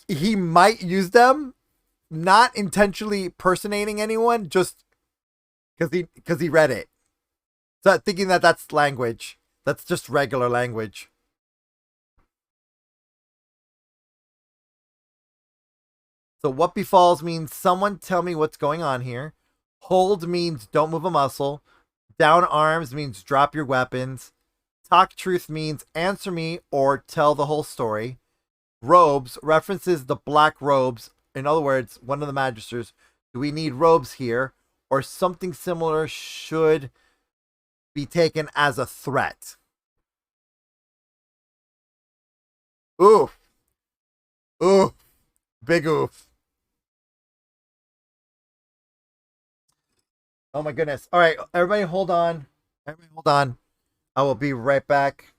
He might use them, not intentionally personating anyone, just because he read it. So thinking that that's language. That's just regular language. So what befalls means someone tell me what's going on here. Hold means don't move a muscle. Down arms means drop your weapons. Talk truth means answer me or tell the whole story. Robes references the black robes. In other words, one of the magisters. Do we need robes here? Or something similar should be taken as a threat. Oof. Oof. Big oof. Oh my goodness. All right, everybody hold on. I will be right back.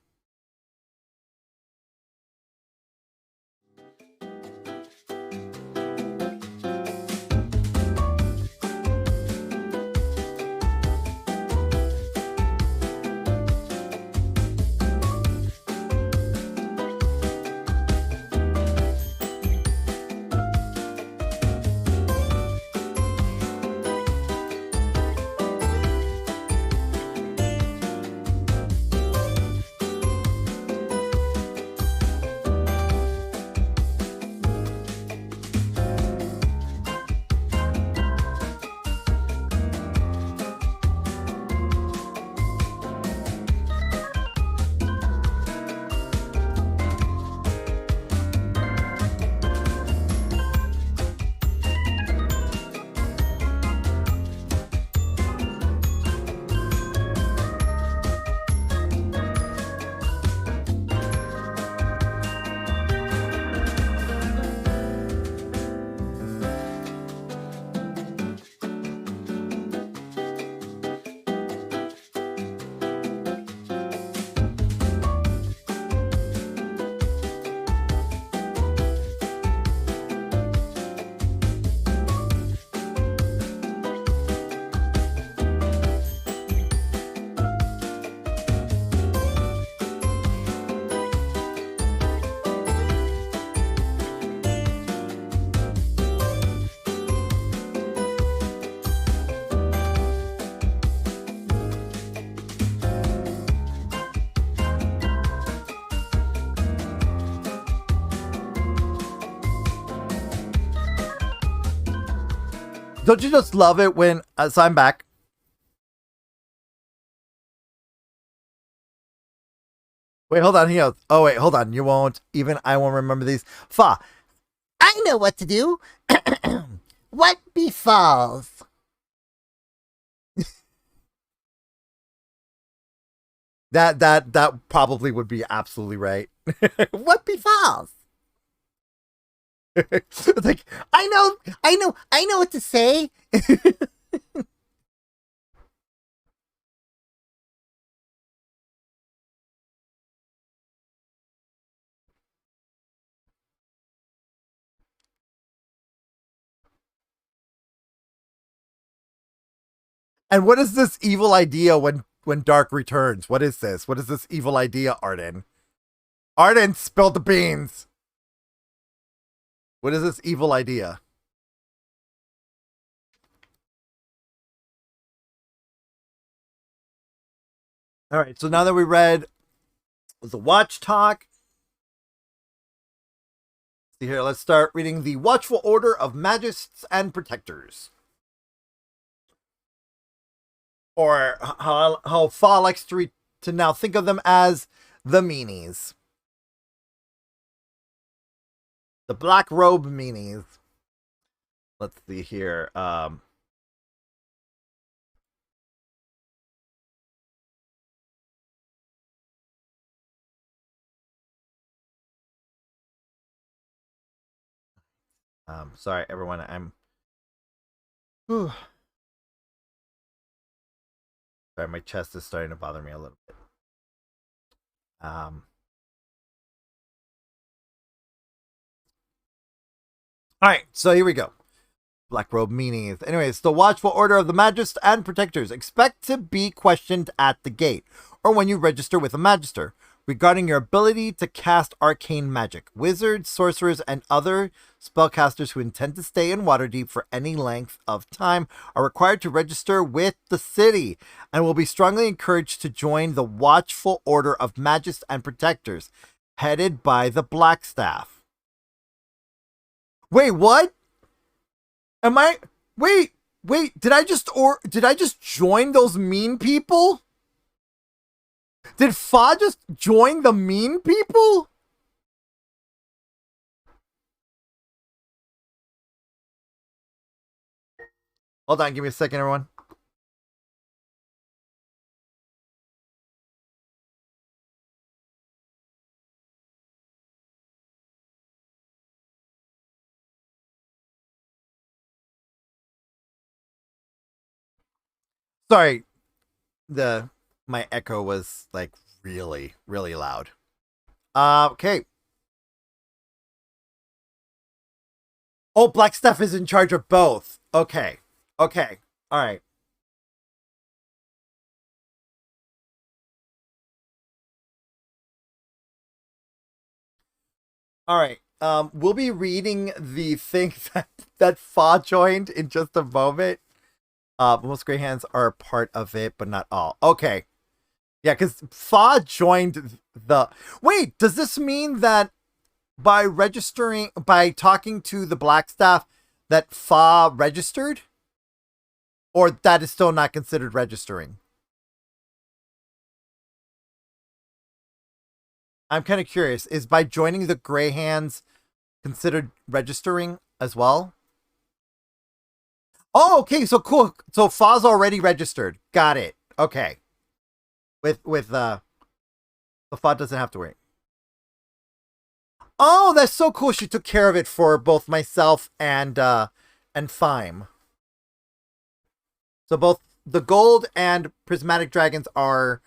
Don't you just love it when... so I'm back. Wait, hold on. He goes, oh, wait, hold on. You won't. Even I won't remember these. Fa. I know what to do. What befalls? That probably would be absolutely right. What befalls? It's like, I know what to say. and what is this evil idea when Dark returns? What is this? What is this evil idea, Arden? Arden spilled the beans. What is this evil idea? All right, so now that we read the Watch Talk, see here, let's start reading the Watchful Order of Magists and Protectors. Or how Fa likes to now think of them as the meanies. The black robe meanies. Let's see here. Sorry, everyone. I'm. Whew. Sorry, my chest is starting to bother me a little bit. All right, so here we go. Black robe meanies. Anyways, the Watchful Order of the Magists and Protectors expect to be questioned at the gate, or when you register with a Magister, regarding your ability to cast arcane magic. Wizards, sorcerers, and other spellcasters who intend to stay in Waterdeep for any length of time are required to register with the city and will be strongly encouraged to join the Watchful Order of Magists and Protectors, headed by the Blackstaff. Wait, what? Am I... Wait, did I just join those mean people? Did Fa just join the mean people? Hold on, give me a second, everyone. Sorry, my echo was like really, really loud. Okay. Oh, Blackstaff is in charge of both. Okay. All right. All right. We'll be reading the thing that Fa joined in just a moment. Most Grey Hands are a part of it, but not all. Okay. Yeah, because Fa joined the... Wait, does this mean that by talking to the Blackstaff, that Fa registered? Or that is still not considered registering? I'm kind of curious. Is by joining the Grey Hands considered registering as well? Oh, okay, so cool. So Fa's already registered. Got it. Okay. The Fa doesn't have to wait. Oh, that's so cool. She took care of it for both myself and Feim. So both the gold and prismatic dragons are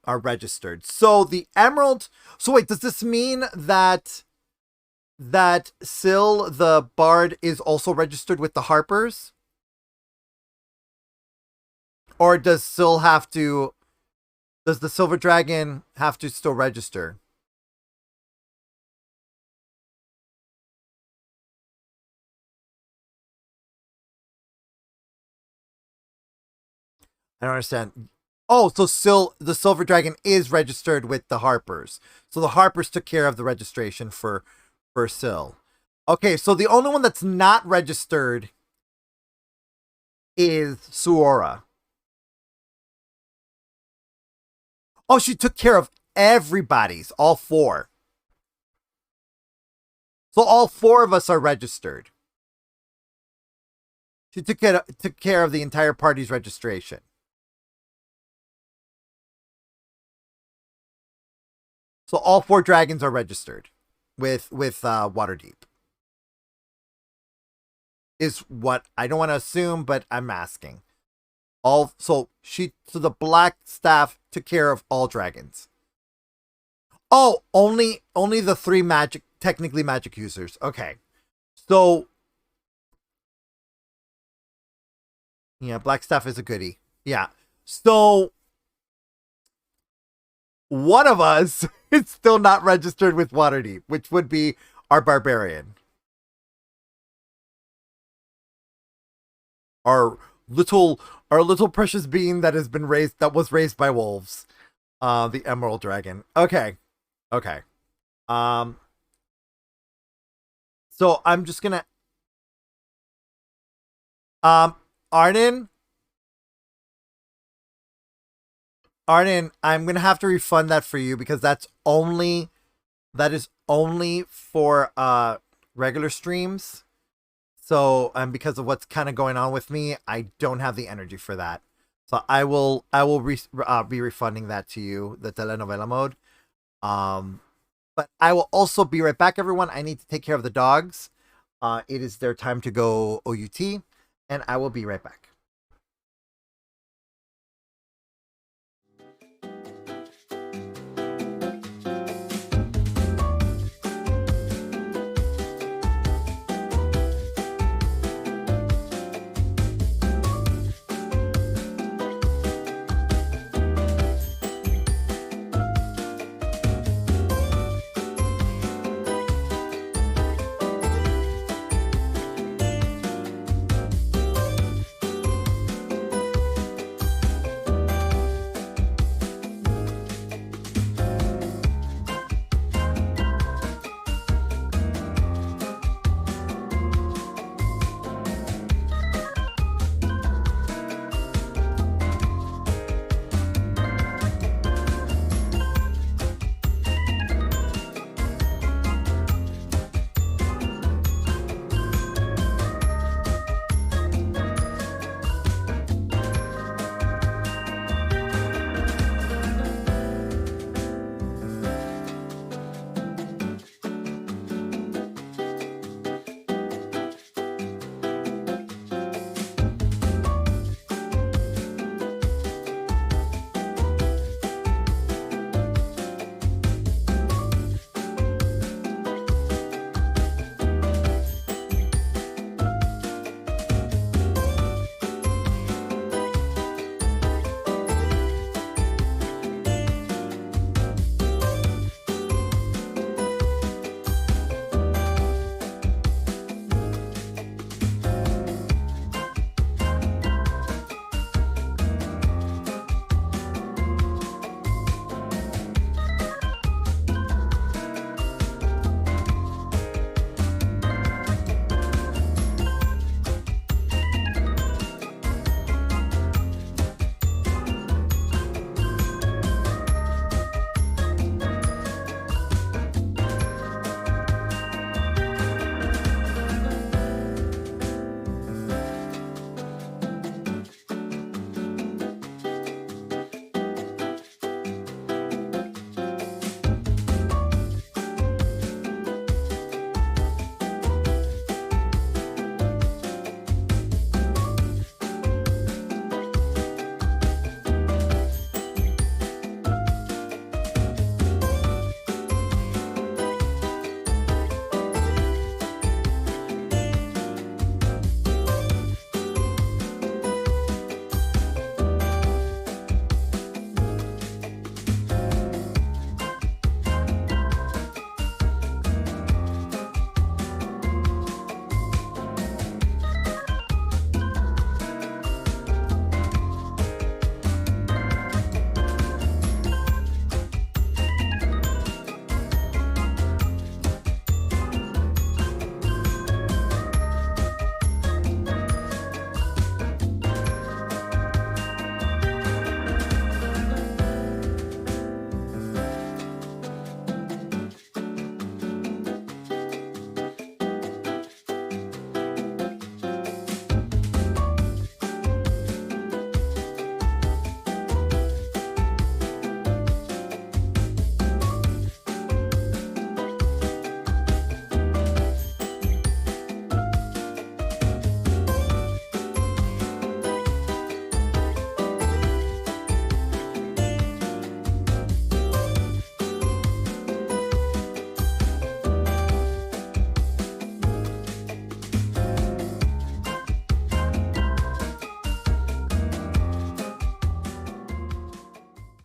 registered. So the emerald. So wait, does this mean that Sil the bard is also registered with the Harpers? Or does Sil have to? Does the silver dragon have to still register? I don't understand. Oh, so the silver dragon is registered with the Harpers. So the Harpers took care of the registration for Sil. Okay, so the only one that's not registered is Sourra. Oh, she took care of everybody's, all 4. So all 4 of us are registered. She took care of the entire party's registration. So all 4 dragons are registered with Waterdeep. Is what I don't want to assume, but I'm asking. So the black staff took care of all dragons. Oh, only the 3 technically magic users. Okay. So yeah, black staff is a goodie. Yeah. So one of us is still not registered with Waterdeep, which would be our barbarian. Our little precious being that was raised by wolves. The Emerald Dragon. Okay. So I'm just gonna Arden, I'm gonna have to refund that for you because that is only for regular streams. So because of what's kind of going on with me, I don't have the energy for that. So I will be refunding that to you, the telenovela mode. But I will also be right back, everyone. I need to take care of the dogs. It is their time to go OUT, and I will be right back.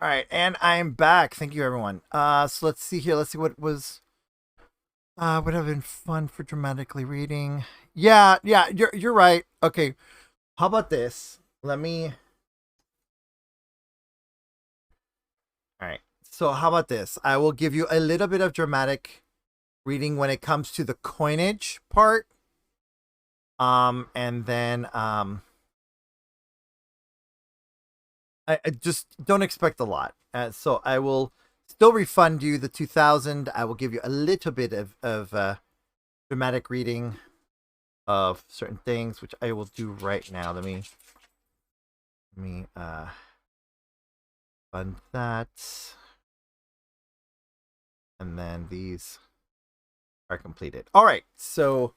All right, and I'm back. Thank you, everyone. So let's see here. Let's see what was would have been fun for dramatically reading. Yeah, you're right. Okay, how about this? Let me. All right. So how about this? I will give you a little bit of dramatic reading when it comes to the coinage part. And then I just don't expect a lot. So I will still refund you the 2,000. I will give you a little bit of dramatic reading of certain things, which I will do right now. Let me fund that. And then these are completed. All right. So,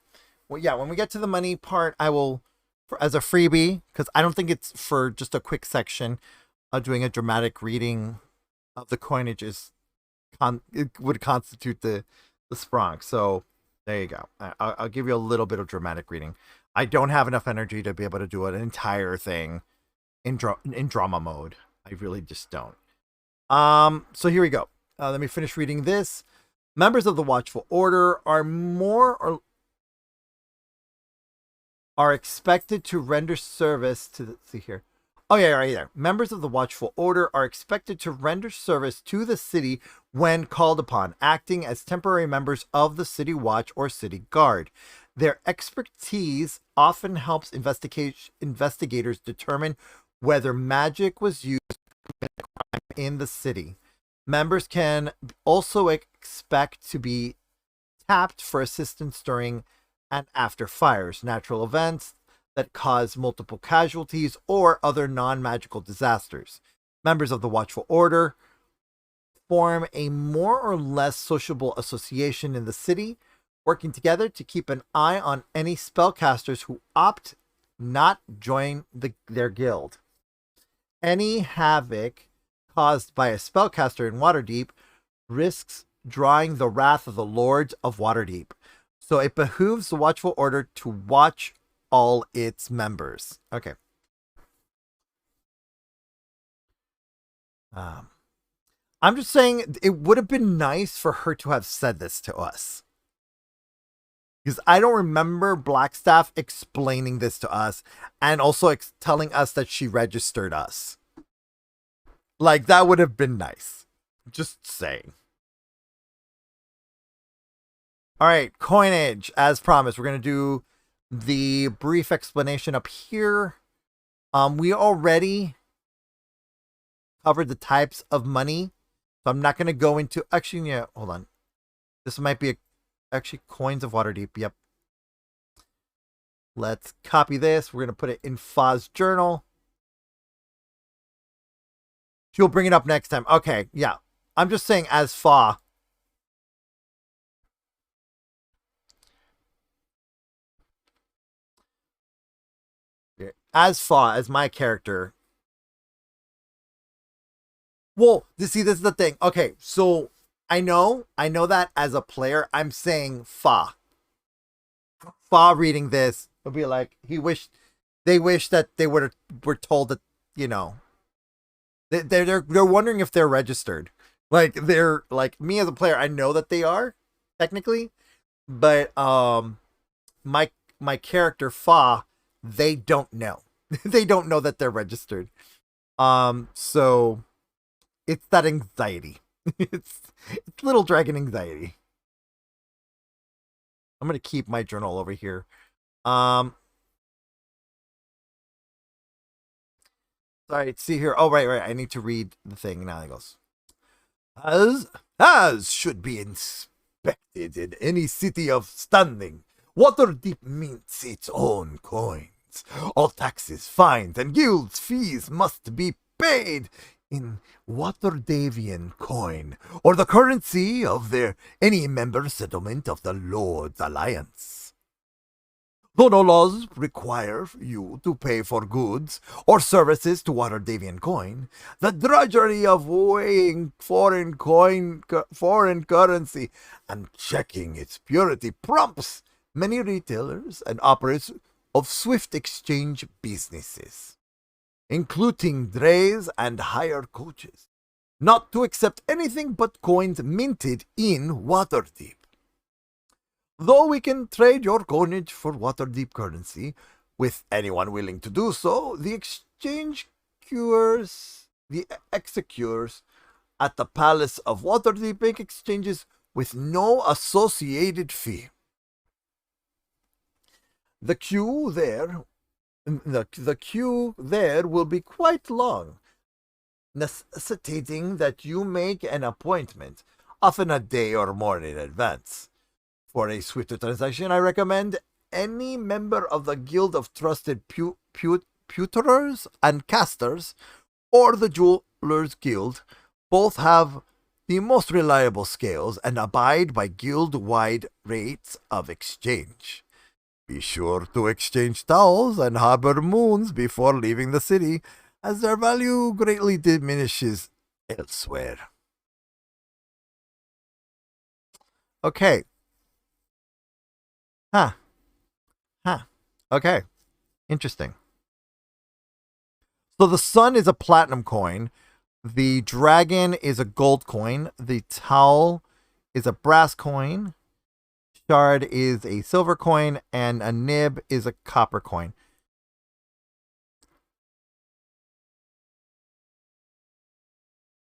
well, yeah, when we get to the money part, I will, as a freebie, because I don't think it's for just a quick section, doing a dramatic reading of the coinage it would constitute the sprung. So there you go. I'll give you a little bit of dramatic reading. I don't have enough energy to be able to do an entire thing in drama mode. I really just don't. So here we go. Let me finish reading this. Members of the Watchful Order are expected to render service to the, see here. Oh yeah, right there. Members of the Watchful Order are expected to render service to the city when called upon, acting as temporary members of the City Watch or City Guard. Their expertise often helps investigators determine whether magic was used in the city. Members can also expect to be tapped for assistance during and after fires, natural events that cause multiple casualties, or other non-magical disasters. Members of the Watchful Order form a more or less sociable association in the city, working together to keep an eye on any spellcasters who opt not join their guild. Any havoc caused by a spellcaster in Waterdeep risks drawing the wrath of the Lords of Waterdeep. So it behooves the Watchful Order to watch all its members. Okay. I'm just saying it would have been nice for her to have said this to us. Because I don't remember Blackstaff explaining this to us and also telling us that she registered us. Like, that would have been nice. Just saying. All right, coinage. As promised, we're going to do the brief explanation up here. We already covered the types of money, so I'm not going to go into... Actually, yeah, hold on. This might be actually coins of Waterdeep. Yep. Let's copy this. We're going to put it in Fahd's journal. She'll bring it up next time. Okay, yeah. I'm just saying as Fahd. As Fahd, as my character. Well, see, this is the thing. Okay, so I know that as a player, I'm saying Fahd. Fahd reading this would be like, they wish that they were told that, you know, they're wondering if they're registered. Like, they're like, me as a player, I know that they are technically, but my character Fahd, they don't know. They don't know that they're registered. So it's that anxiety. it's little dragon anxiety. I'm gonna keep my journal over here. Sorry, see here. Oh, right. I need to read the thing. Now it goes. As should be inspected in any city of standing, Waterdeep mints its own coins. All taxes, fines, and guilds fees must be paid in Waterdevian coin, or the currency of any member settlement of the Lord's Alliance. Though no laws require you to pay for goods or services to Waterdevian coin, the drudgery of weighing foreign currency and checking its purity prompts many retailers and operators of swift exchange businesses, including drays and hire coaches, not to accept anything but coins minted in Waterdeep. Though we can trade your coinage for Waterdeep currency with anyone willing to do so, the executors at the Palace of Waterdeep make exchanges with no associated fee. The queue there will be quite long, necessitating that you make an appointment, often a day or more in advance. For a swifter transaction, I recommend any member of the Guild of Trusted Pewterers and Casters, or the Jewelers Guild. Both have the most reliable scales and abide by guild-wide rates of exchange. Be sure to exchange towels and harbor moons before leaving the city, as their value greatly diminishes elsewhere. Okay. Okay. Interesting. So the sun is a platinum coin. The dragon is a gold coin. The towel is a brass coin. Shard is a silver coin. And a nib is a copper coin.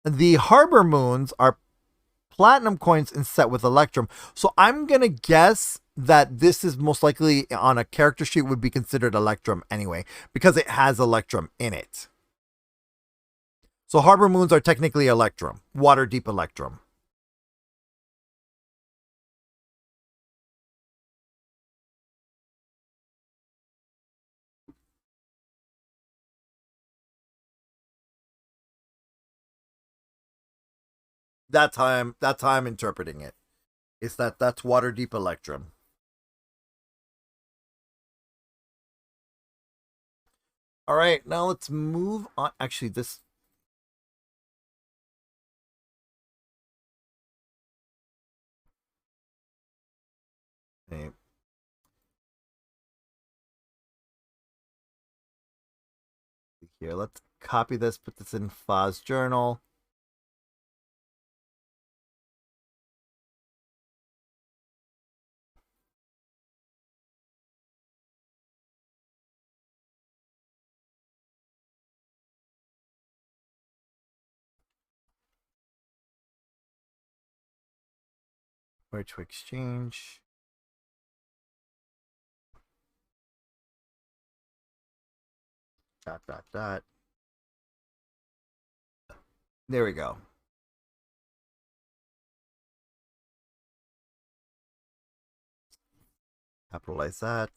The harbor moons are platinum coins and set with electrum. So I'm going to guess that this is most likely on a character sheet would be considered electrum anyway, because it has electrum in it. So harbor moons are technically electrum, Waterdeep electrum. That's how I'm interpreting it. Is that's Waterdeep electrum. All right, now let's move on. Actually, this. Okay. Here, let's copy this, put this in Fahd's journal. Where to exchange. Dot. There we go. Capitalize that.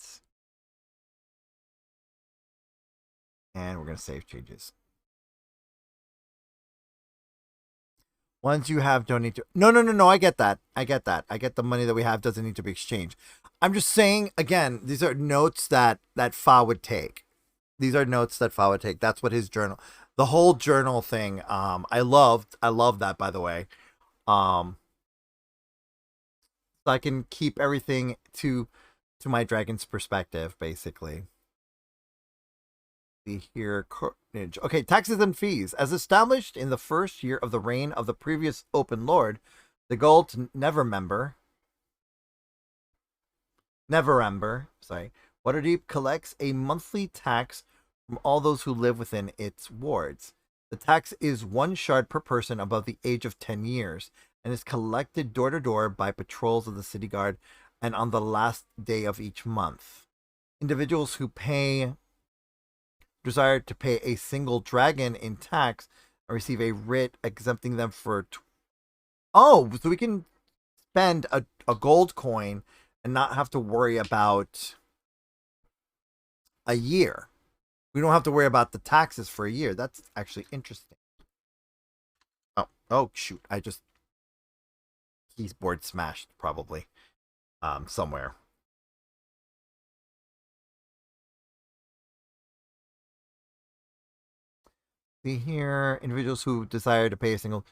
And we're going to save changes. Once you have, don't need to. No. I get that. I get the money that we have doesn't need to be exchanged. I'm just saying, again, these are notes that Fahd would take. That's what his journal, the whole journal thing. I love that, by the way. So I can keep everything to my dragon's perspective, basically. See here, okay, taxes and fees. As established in the first year of the reign of the previous open lord, the gold Neverember, Waterdeep collects a monthly tax from all those who live within its wards. The tax is 1 shard per person above the age of 10 years and is collected door to door by patrols of the city guard and on the last day of each month. Individuals who desire to pay a single dragon in tax and receive a writ exempting them for so we can spend a gold coin and not have to worry about a year. We don't have to worry about the taxes for a year. That's actually interesting. Oh shoot, I just keyboard smashed probably somewhere. See here, individuals who desire to pay a single,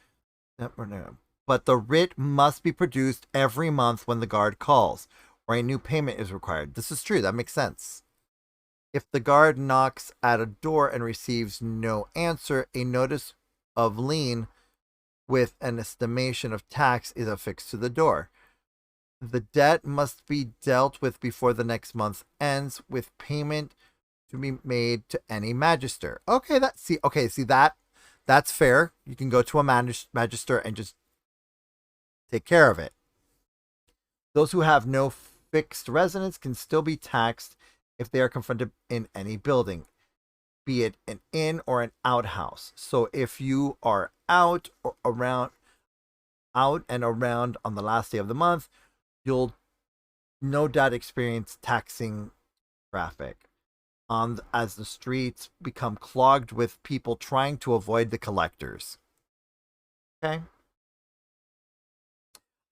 but the writ must be produced every month when the guard calls, or a new payment is required. This is true. That makes sense. If the guard knocks at a door and receives no answer, a notice of lien with an estimation of tax is affixed to the door. The debt must be dealt with before the next month ends, with payment to be made to any magister. Okay, that's fair. You can go to a magister and just take care of it. Those who have no fixed residence can still be taxed if they are confronted in any building, be it an inn or an outhouse. So if you are out and around on the last day of the month, you'll no doubt experience taxing traffic as the streets become clogged with people trying to avoid the collectors. Okay.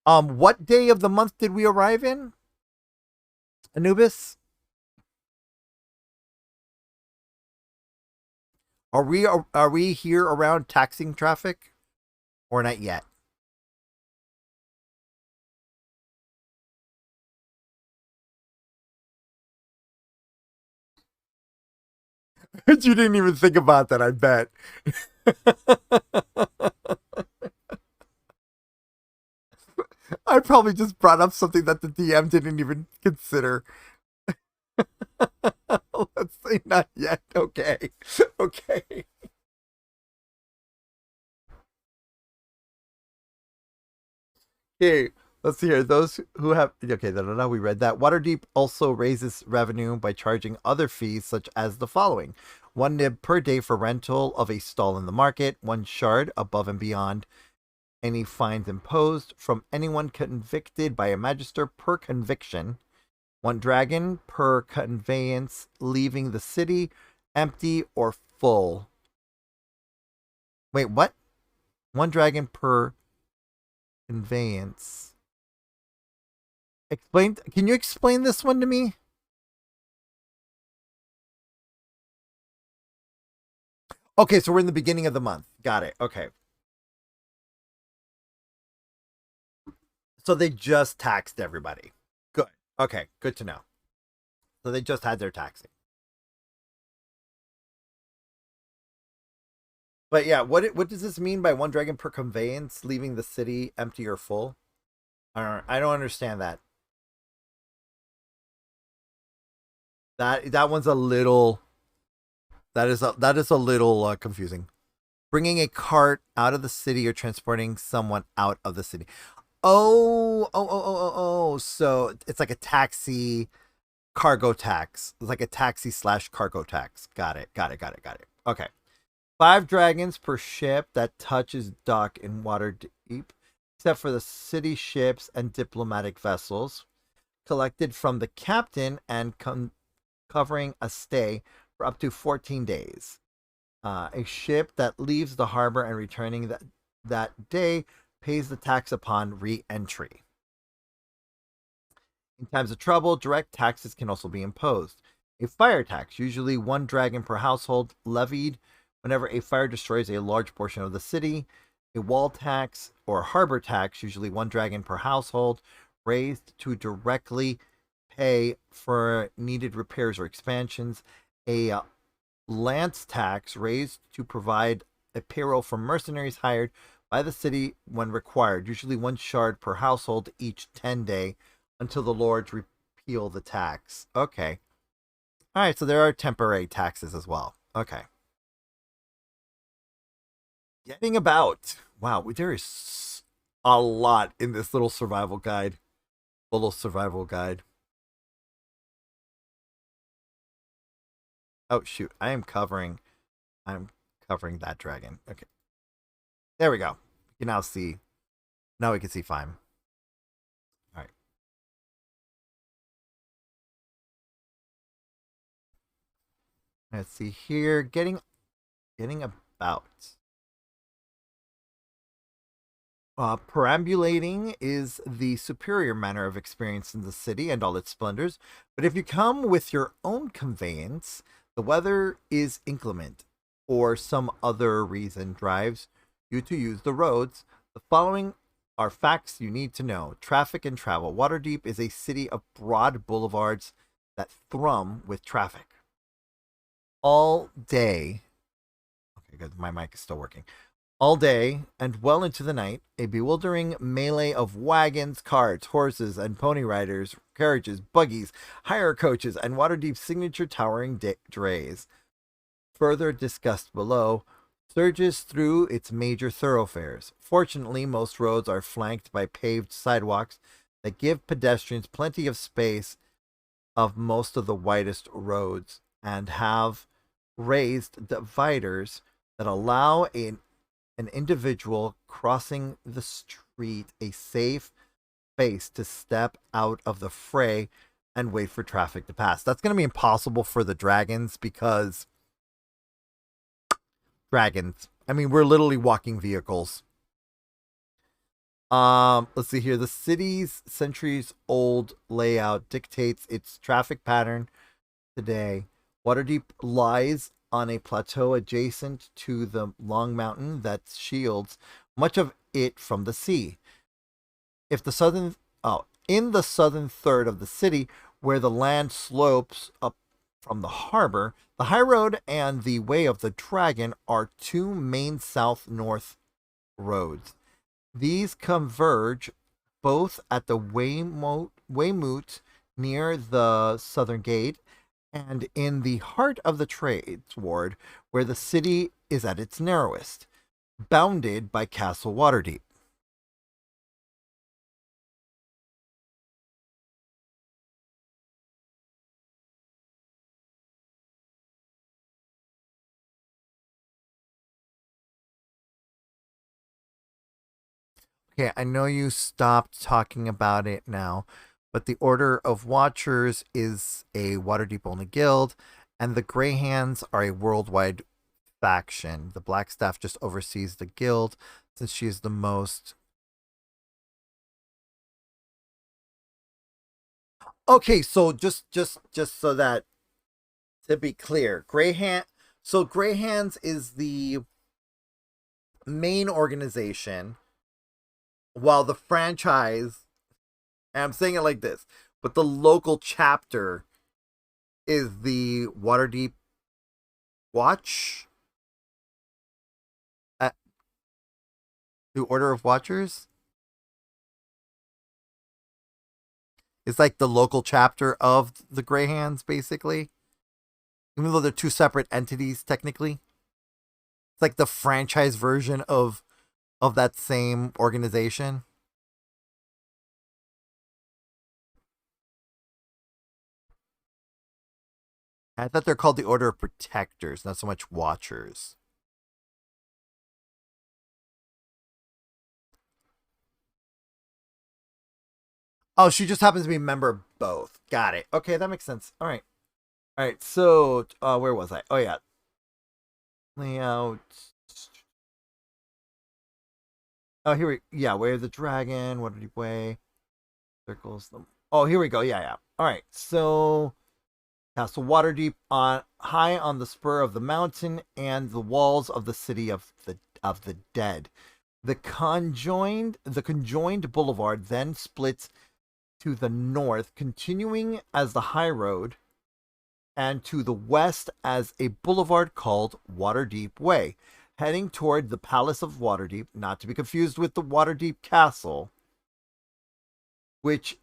What day of the month did we arrive in? Anubis? Are we here around taxing traffic? Or not yet? You didn't even think about that, I bet. I probably just brought up something that the DM didn't even consider. Let's say not yet. Okay. Okay. Okay. Let's see here. Those who have... Okay, no, we read that. Waterdeep also raises revenue by charging other fees, such as the following. 1 nib per day for rental of a stall in the market. 1 shard above and beyond any fines imposed from anyone convicted by a magister per conviction. 1 dragon per conveyance leaving the city, empty or full. Wait, what? 1 dragon per conveyance. Can you explain this one to me? Okay, so we're in the beginning of the month. Got it. Okay. So they just taxed everybody. Good. Okay, good to know. So they just had their taxing. But yeah, what does this mean by 1 dragon per conveyance leaving the city empty or full? I don't understand that. That one's a little... That is a little confusing. Bringing a cart out of the city or transporting someone out of the city. Oh. So it's like a taxi cargo tax. It's like a taxi / cargo tax. Got it. Okay. 5 dragons per ship that touches dock in Waterdeep, except for the city ships and diplomatic vessels, collected from the captain and covering a stay for up to 14 days. A ship that leaves the harbor and returning that day pays the tax upon re-entry. In times of trouble, direct taxes can also be imposed. A fire tax, usually 1 dragon per household, levied whenever a fire destroys a large portion of the city. A wall tax or harbor tax, usually 1 dragon per household, raised to directly pay for needed repairs or expansions. A lance tax raised to provide a payroll for mercenaries hired by the city when required, usually 1 shard per household each 10 day until the lords repeal the tax. Okay. All right, so there are temporary taxes as well. Okay. Getting about. Wow, there is a lot in this little survival guide. Little survival guide. Oh, shoot. I'm covering that dragon. Okay. There we go. You can now see. Now we can see Feim. All right. Let's see here. Getting about. Perambulating is the superior manner of experience in the city and all its splendors. But if you come with your own conveyance, the weather is inclement, or some other reason drives you to use the roads, the following are facts you need to know. Traffic and travel. Waterdeep is a city of broad boulevards that thrum with traffic. All day. Okay, good. My mic is still working. All day and well into the night, a bewildering melee of wagons, carts, horses, and pony riders, carriages, buggies, hire coaches, and Waterdeep's signature towering drays, further discussed below, surges through its major thoroughfares. Fortunately, most roads are flanked by paved sidewalks that give pedestrians plenty of space of most of the widest roads and have raised dividers that allow an individual crossing the street a safe space to step out of the fray and wait for traffic to pass. That's going to be impossible for the dragons because dragons. I mean, we're literally walking vehicles. Let's see here. The city's centuries-old layout dictates its traffic pattern today. Waterdeep lies on a plateau adjacent to the long mountain that shields much of it from the sea. In the southern third of the city, where the land slopes up from the harbor, the High Road and the Way of the Dragon are two main south-north roads. These converge both at the Weymouth near the southern gate and in the heart of the Trades Ward, where the city is at its narrowest, bounded by Castle Waterdeep. Okay, I know you stopped talking about it now, but the Order of Watchers is a Waterdeep only guild, and the Grey Hands are a worldwide faction. The Blackstaff just oversees the guild since she is the most. Okay, so just so that to be clear, Grey Hands is the main organization, while the franchise, and I'm saying it like this, but the local chapter is the Waterdeep Watch, the Order of Watchers. It's like the local chapter of the Grey Hands, basically. Even though they're two separate entities, technically, it's like the franchise version of that same organization. I thought they're called the Order of Protectors, not so much Watchers. Oh, she just happens to be a member of both. Got it. Okay, that makes sense. All right. All right. So, where was I? Oh, yeah. Layout. Oh, here we. Yeah, Way of the Dragon. Waterdeep Way. Circles. Oh, here we go. Yeah. All right. So, Castle Waterdeep on high on the spur of the mountain and the walls of the city of the dead. The conjoined boulevard then splits to the north, continuing as the high road, and to the west as a boulevard called Waterdeep Way, heading toward the Palace of Waterdeep, not to be confused with the Waterdeep Castle, which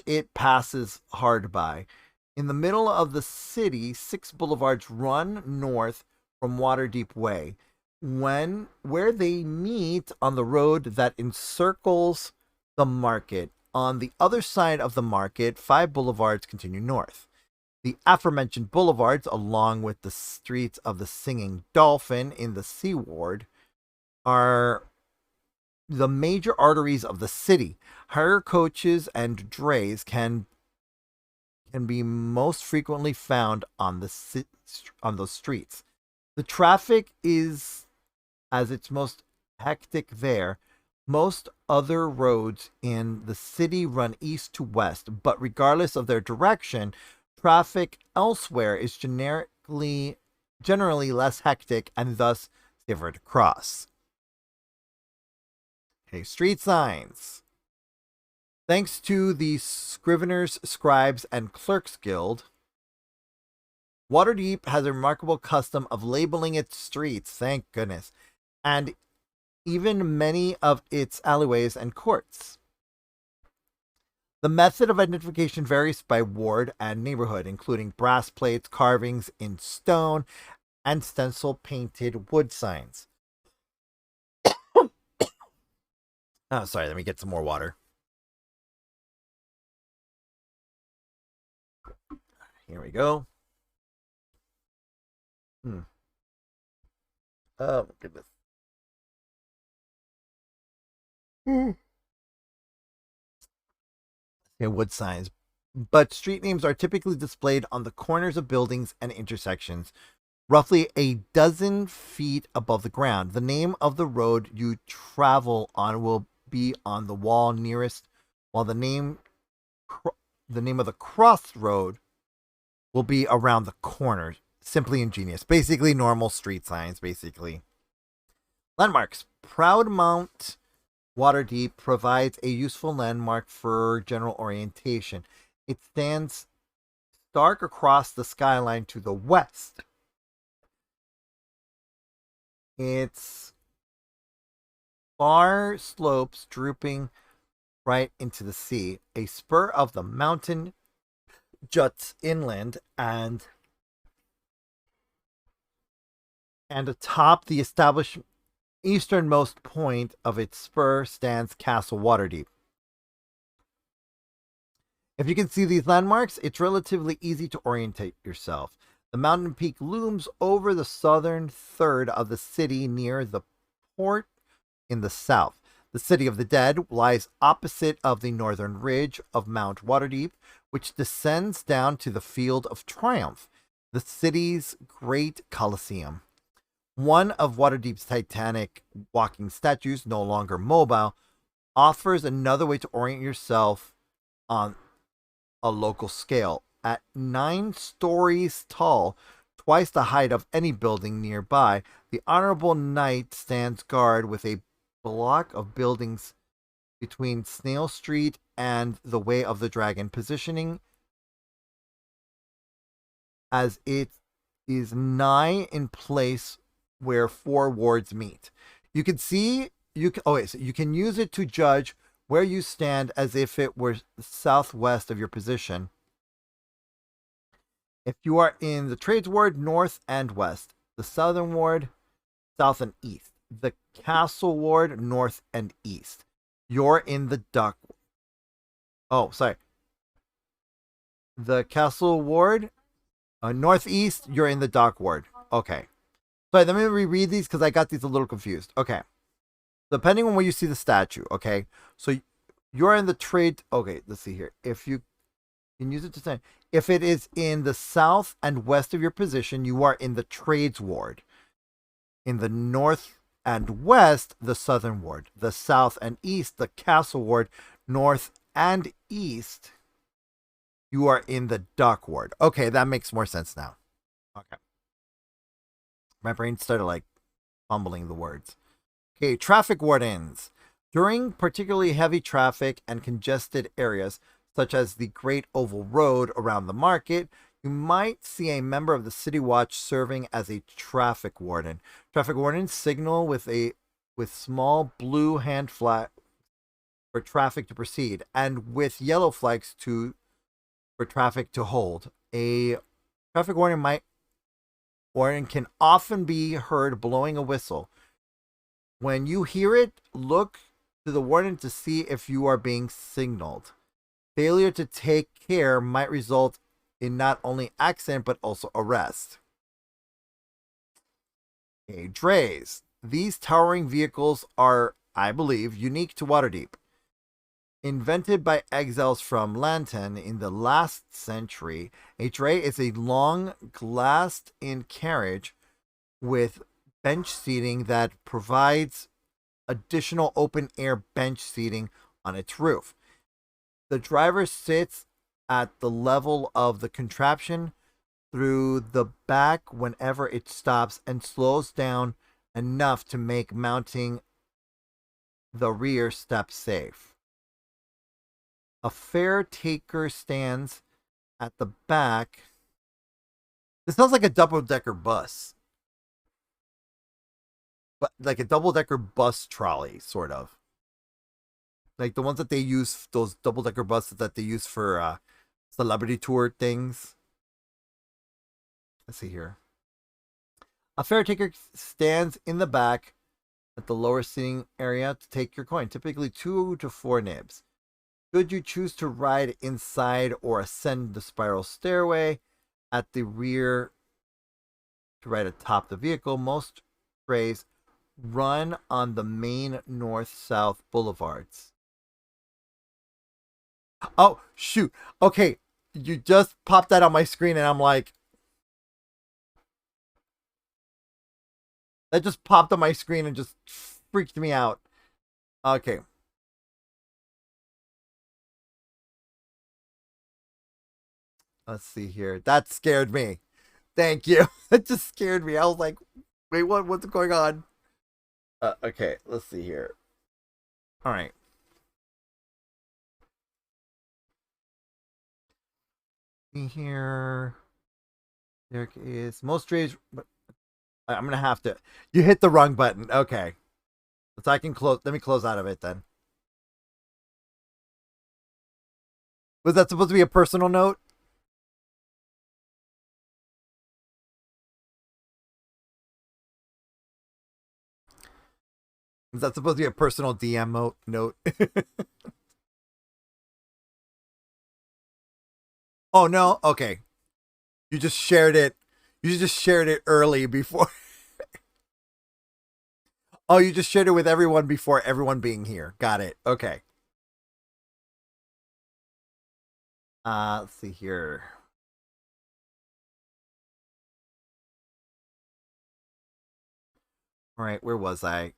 it passes hard by. In the middle of the city, 6 boulevards run north from Waterdeep Way, where they meet on the road that encircles the market. On the other side of the market, 5 boulevards continue north. The aforementioned boulevards, along with the streets of the Singing Dolphin in the Sea Ward, are the major arteries of the city. Hire coaches and drays can be most frequently found on those streets. The traffic is as its most hectic there. Most other roads in the city run east to west, but regardless of their direction, traffic elsewhere is generally less hectic and thus safer to cross. Okay, street signs. Thanks to the Scriveners, Scribes, and Clerks Guild, Waterdeep has a remarkable custom of labeling its streets, thank goodness, and even many of its alleyways and courts. The method of identification varies by ward and neighborhood, including brass plates, carvings in stone, and stencil painted wood signs. Oh, sorry, let me get some more water. Here we go. Oh, my goodness. Okay, wood signs. But street names are typically displayed on the corners of buildings and intersections, roughly a dozen feet above the ground. The name of the road you travel on will be on the wall nearest, while the name of the crossroad will be around the corner. Simply ingenious. Basically normal street signs, basically. Landmarks. Proudmount Waterdeep provides a useful landmark for general orientation. It stands stark across the skyline to the west. Its far slopes drooping right into the sea. A spur of the mountain juts inland, and atop the established easternmost point of its spur stands Castle Waterdeep. If you can see these landmarks, it's relatively easy to orientate yourself. The mountain peak looms over the southern third of the city near the port in the south. The City of the Dead lies opposite of the northern ridge of Mount Waterdeep, which descends down to the Field of Triumph, the city's great Colosseum. One of Waterdeep's titanic walking statues, no longer mobile, offers another way to orient yourself on a local scale. At 9 stories tall, twice the height of any building nearby, the Honorable Knight stands guard with a block of buildings between Snail Street and the Way of the Dragon, positioning as it is nigh in place where 4 wards meet. You can see you can use it to judge where you stand as if it were southwest of your position. If you are in the Trades Ward, north and west. The Southern Ward, south and east. The Castle Ward, north and east. You're in the Duck. Oh, sorry. The Castle Ward, northeast. You're in the Dock Ward. Okay. Sorry, let me reread these because I got these a little confused. Okay. Depending on where you see the statue, okay? So you're in the trade. Okay, let's see here. If you can use it to say, if it is in the south and west of your position, you are in the Trades Ward. In the north and west, the Southern Ward. The south and east, the Castle Ward. North and east, you are in the Dock Ward. Okay, that makes more sense now. Okay. My brain started like fumbling the words. Okay, traffic wardens. During particularly heavy traffic and congested areas, such as the Great Oval Road around the market, you might see a member of the City Watch serving as a traffic warden. Traffic wardens signal with small blue hand flag for traffic to proceed, and with yellow flags for traffic to hold. A traffic warden can often be heard blowing a whistle. When you hear it, look to the warden to see if you are being signaled. Failure to take care might result in not only accident but also arrest. Okay, drays. These towering vehicles are, I believe, unique to Waterdeep. Invented by exiles from Lantan in the last century, a dray is a long, glassed-in carriage with bench seating that provides additional open-air bench seating on its roof. The driver sits at the level of the contraption through the back whenever it stops and slows down enough to make mounting the rear step safe. A fare taker stands at the back This sounds like a double-decker bus. But like a double-decker bus trolley, sort of. Like the ones that they use, those double-decker buses that they use for celebrity tour things. Let's see here. A fare taker stands in the back at the lower seating area to take your coin, typically 2 to 4 nibs. Should you choose to ride inside or ascend the spiral stairway at the rear to ride atop the vehicle, most trays run on the main north-south boulevards. Oh, shoot. Okay, you just popped that on my screen and I'm like, that just popped on my screen and just freaked me out. Okay. Let's see here. That scared me. Thank you. That just scared me. I was like, wait, what's going on? Okay, let's see here. All right. Here. There is most trays. I'm gonna have to. You hit the wrong button. Okay. So I can close. Let me close out of it then. Was that supposed to be a personal note? Is that supposed to be a personal DM note? Oh no. Okay. You just shared it. You just shared it early before. Oh, you just shared it with everyone before everyone being here. Got it. Okay. Let's see here. All right, where was I?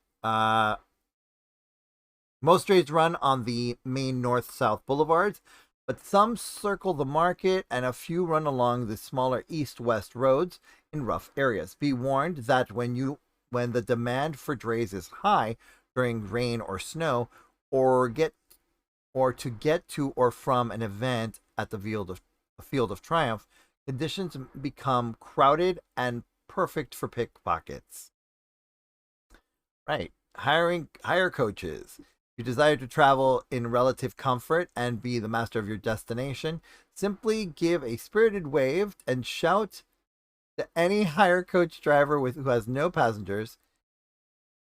Most trains run on the main north-south boulevards, but some circle the market and a few run along the smaller east-west roads in rough areas. Be warned that when the demand for drays is high during rain or snow, or to get to or from an event at the Field of Triumph, conditions become crowded and perfect for pickpockets. Right. Hire coaches. If you desire to travel in relative comfort and be the master of your destination, simply give a spirited wave and shout to any hire coach driver who has no passengers.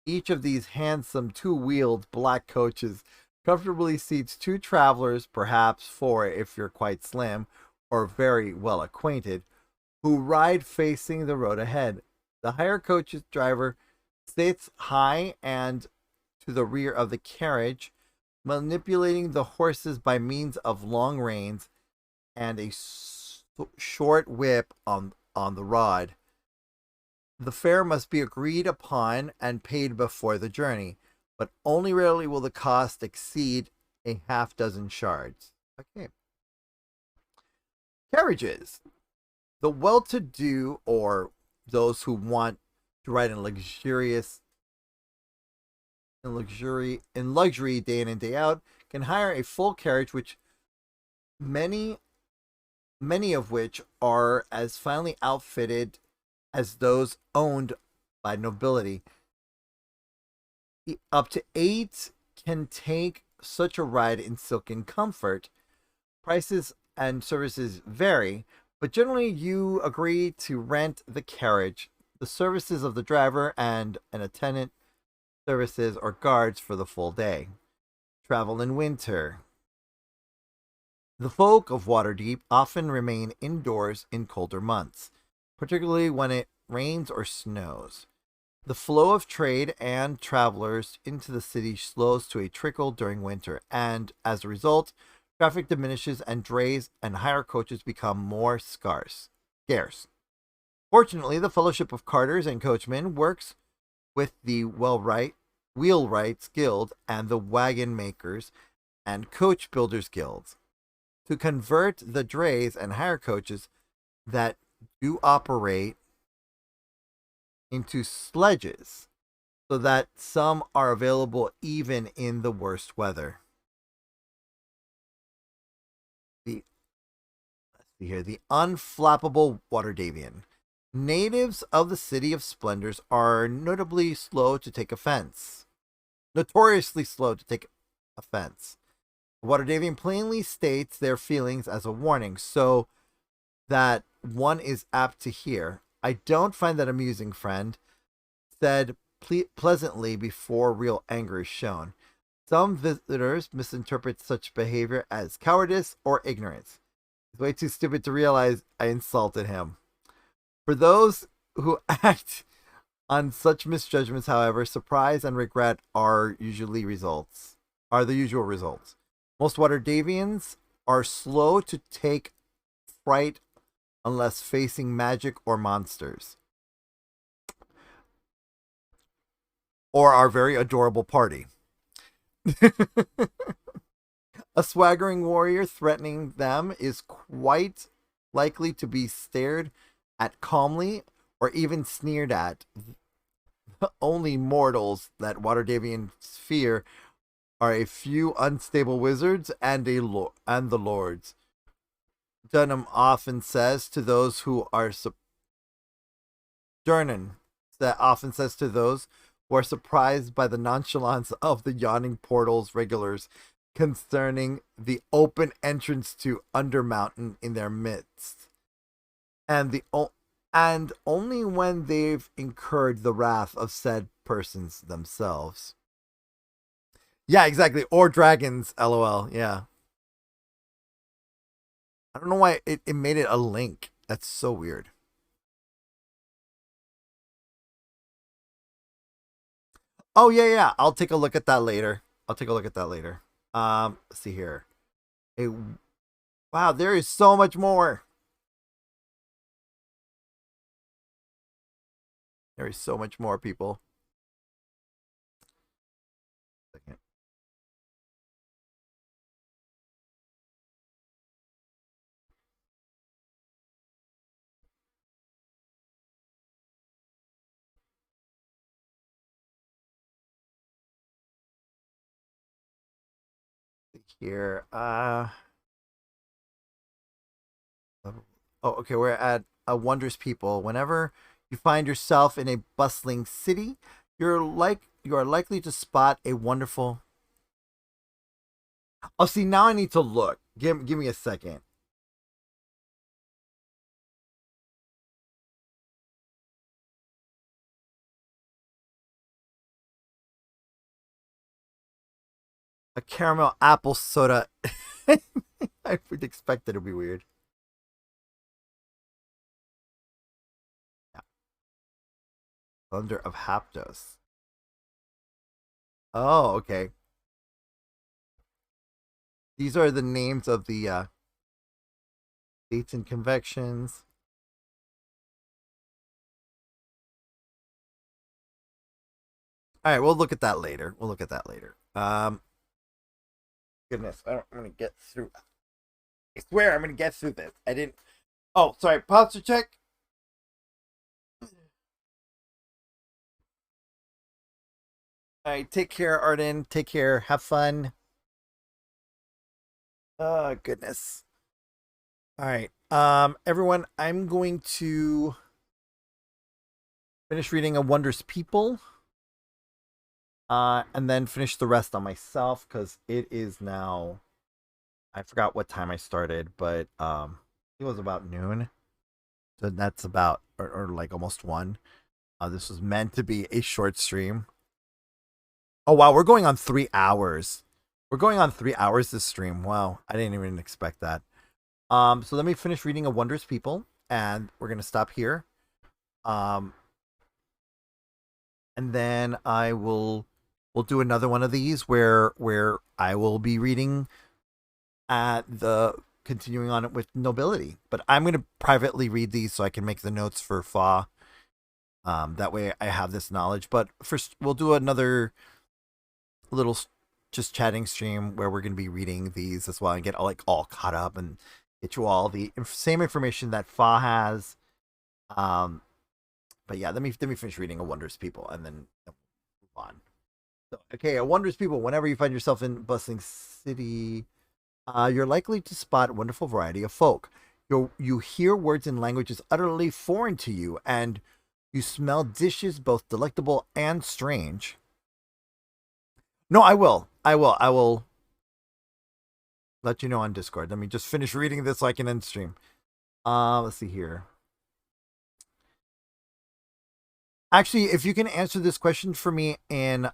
Each of these handsome two-wheeled black coaches comfortably seats 2 travelers, perhaps 4 if you're quite slim or very well acquainted, who ride facing the road ahead. The hire coach's driver sits high and to the rear of the carriage, manipulating the horses by means of long reins and a short whip on the rod. The fare must be agreed upon and paid before the journey, but only rarely will the cost exceed a half dozen shards. Okay. Carriages. The well-to-do or those who want to ride in luxury day in and day out can hire a full carriage, which many of which are as finely outfitted as those owned by nobility. Up to 8 can take such a ride in silken comfort. Prices and services vary, but generally you agree to rent the carriage, the services of the driver and an attendant, services or guards for the full day. Travel in winter. The folk of Waterdeep often remain indoors in colder months, particularly when it rains or snows. The flow of trade and travelers into the city slows to a trickle during winter, and as a result, traffic diminishes and drays and hire coaches become more scarce. Fortunately, the Fellowship of Carters and Coachmen works with the Wheelwrights Guild and the Wagon Makers and Coach Builders Guilds to convert the drays and hire coaches that do operate into sledges, so that some are available even in the worst weather. Let's see here, the unflappable Waterdevian. Natives of the City of Splendors are notably slow to take offense. Notoriously slow to take offense. Waterdevian plainly states their feelings as a warning, so that one is apt to hear. I don't find that amusing, friend, said pleasantly before real anger is shown. Some visitors misinterpret such behavior as cowardice or ignorance. He's way too stupid to realize I insulted him. For those who act on such misjudgments, however, surprise and regret are the usual results. Most Waterdevians are slow to take fright unless facing magic or monsters, or our very adorable party. A swaggering warrior threatening them is quite likely to be stared at calmly or even sneered at. The only mortals that Waterdevians fear are a few unstable wizards and the lords. Dunham often says to those who are surprised by the nonchalance of the yawning portal's regulars concerning the open entrance to Undermountain in their midst, and only when they've incurred the wrath of said persons themselves. Yeah, exactly. Or dragons, lol. Yeah. I don't know why it made it a link. That's so weird. Oh, yeah. I'll take a look at that later. Let's see here. Wow, there is so much more. There is so much more, people. Second. Here. Okay, we're at a wondrous people. Whenever you find yourself in a bustling city, you are likely to spot a wonderful. Oh, see, now I need to look. Give me a second. A caramel apple soda. I would expect it to be weird. Yeah. Thunder of Haptos. Oh, okay. These are the names of the dates and convections. All right, we'll look at that later. Goodness, I'm gonna get through. I swear I'm gonna get through this. I didn't. Oh, sorry. Posture check. All right, take care, Arden. Take care. Have fun. Oh, goodness. All right. Everyone, I'm going to finish reading A Wondrous People. And then finish the rest on myself because it is now. I forgot what time I started, but it was about noon. So that's about or like almost 1. This was meant to be a short stream. Oh wow, we're going on 3 hours. We're going on 3 hours this stream. Wow, I didn't even expect that. So let me finish reading A Wondrous People, and we're gonna stop here. And then we'll do another one of these where I will be reading continuing on it with nobility. But I'm gonna privately read these so I can make the notes for Fa. That way I have this knowledge. But first we'll do another little just chatting stream where we're gonna be reading these as well and get all caught up and get you all the same information that Fa has. But yeah, let me finish reading A Wondrous People and then move on. So, okay, A Wondrous People. Whenever you find yourself in bustling city, you're likely to spot a wonderful variety of folk. You hear words in languages utterly foreign to you, and you smell dishes both delectable and strange. No, I will. I will let you know on Discord. Let me just finish reading this so I can end stream. Let's see here. Actually, if you can answer this question for me in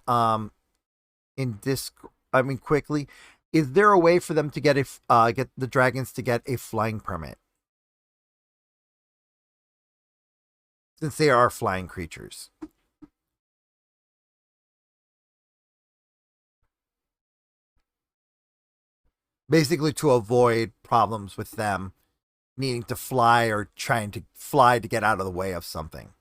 Discord, quickly, is there a way for them to get the dragons to get a flying permit? Since they are flying creatures. Basically to avoid problems with them needing to fly or trying to fly to get out of the way of something.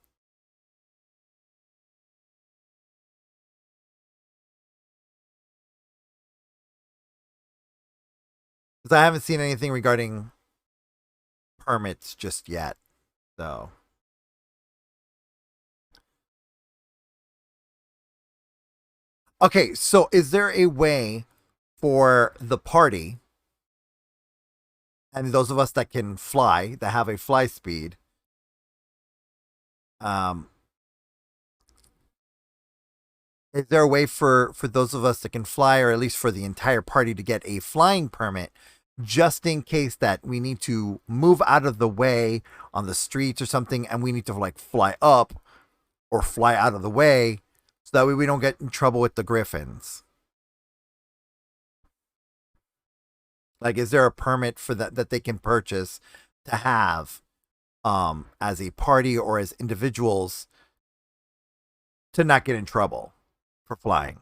Because I haven't seen anything regarding permits just yet. So. Okay, so is there a way for the party and those of us that can fly, that have a fly speed, is there a way for those of us that can fly, or at least for the entire party, to get a flying permit just in case that we need to move out of the way on the streets or something and we need to like fly up or fly out of the way so that way we don't get in trouble with the griffins? Like, is there a permit for that they can purchase to have as a party or as individuals to not get in trouble for flying?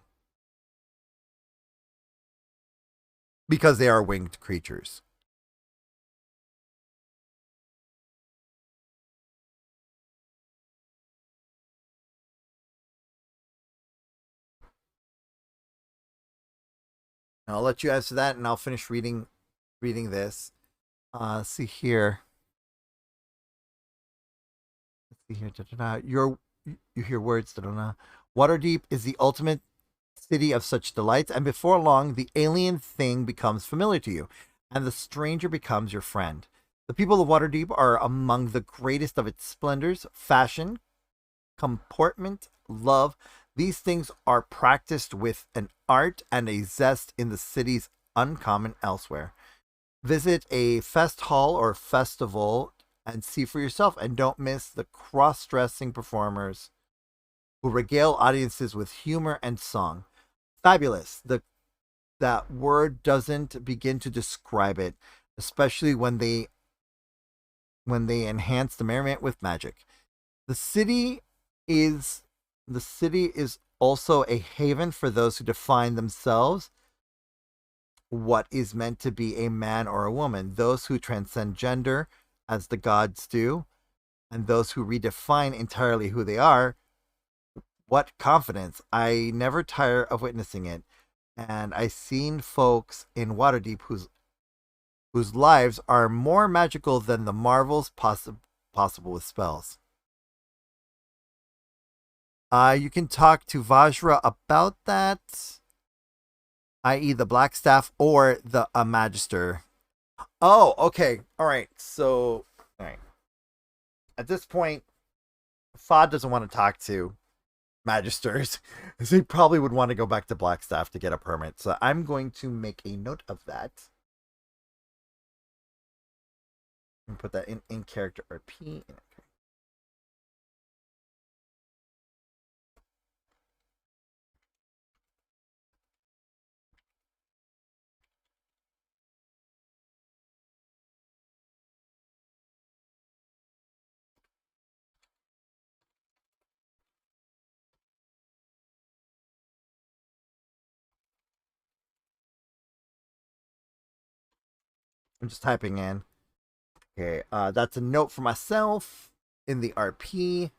Because they are winged creatures. And I'll let you answer that, and I'll finish reading this. See here. Let's see here. You hear words. Waterdeep is the ultimate city of such delights, and before long, the alien thing becomes familiar to you, and the stranger becomes your friend. The people of Waterdeep are among the greatest of its splendors: fashion, comportment, love. These things are practiced with an art and a zest in the cities uncommon elsewhere. Visit a fest hall or festival and see for yourself, and don't miss the cross-dressing performers who regale audiences with humor and song. Fabulous. That word doesn't begin to describe it, especially when they enhance the merriment with magic. The city is also a haven for those who define themselves what is meant to be a man or a woman, those who transcend gender as the gods do, and those who redefine entirely who they are. What confidence! I never tire of witnessing it, and I've seen folks in Waterdeep whose lives are more magical than the marvels possible with spells. You can talk to Vajra about that, i.e. the Blackstaff or the Magister. Oh, okay. All right. So, all right. At this point, Fahd doesn't want to talk to Magisters. So he probably would want to go back to Blackstaff to get a permit. So I'm going to make a note of that. And put that in character RP. I'm just typing in. Okay, that's a note for myself in the RP.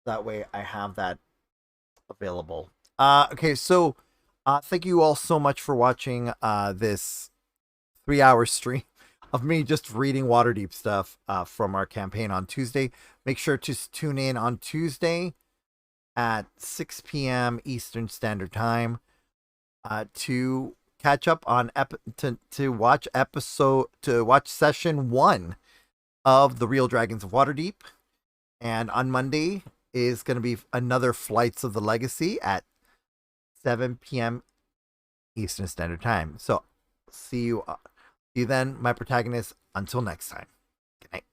That way I have that available. Okay, so thank you all so much for watching this 3-hour stream of me just reading Waterdeep stuff from our campaign on Tuesday. Make sure to tune in on Tuesday at 6 p.m. Eastern Standard Time to catch up on to watch session 1 of the Real Dragons of Waterdeep. And on Monday is going to be another Flights of the Legacy at 7 p.m. Eastern Standard Time. So see you then, my protagonists. Until next time. Good night.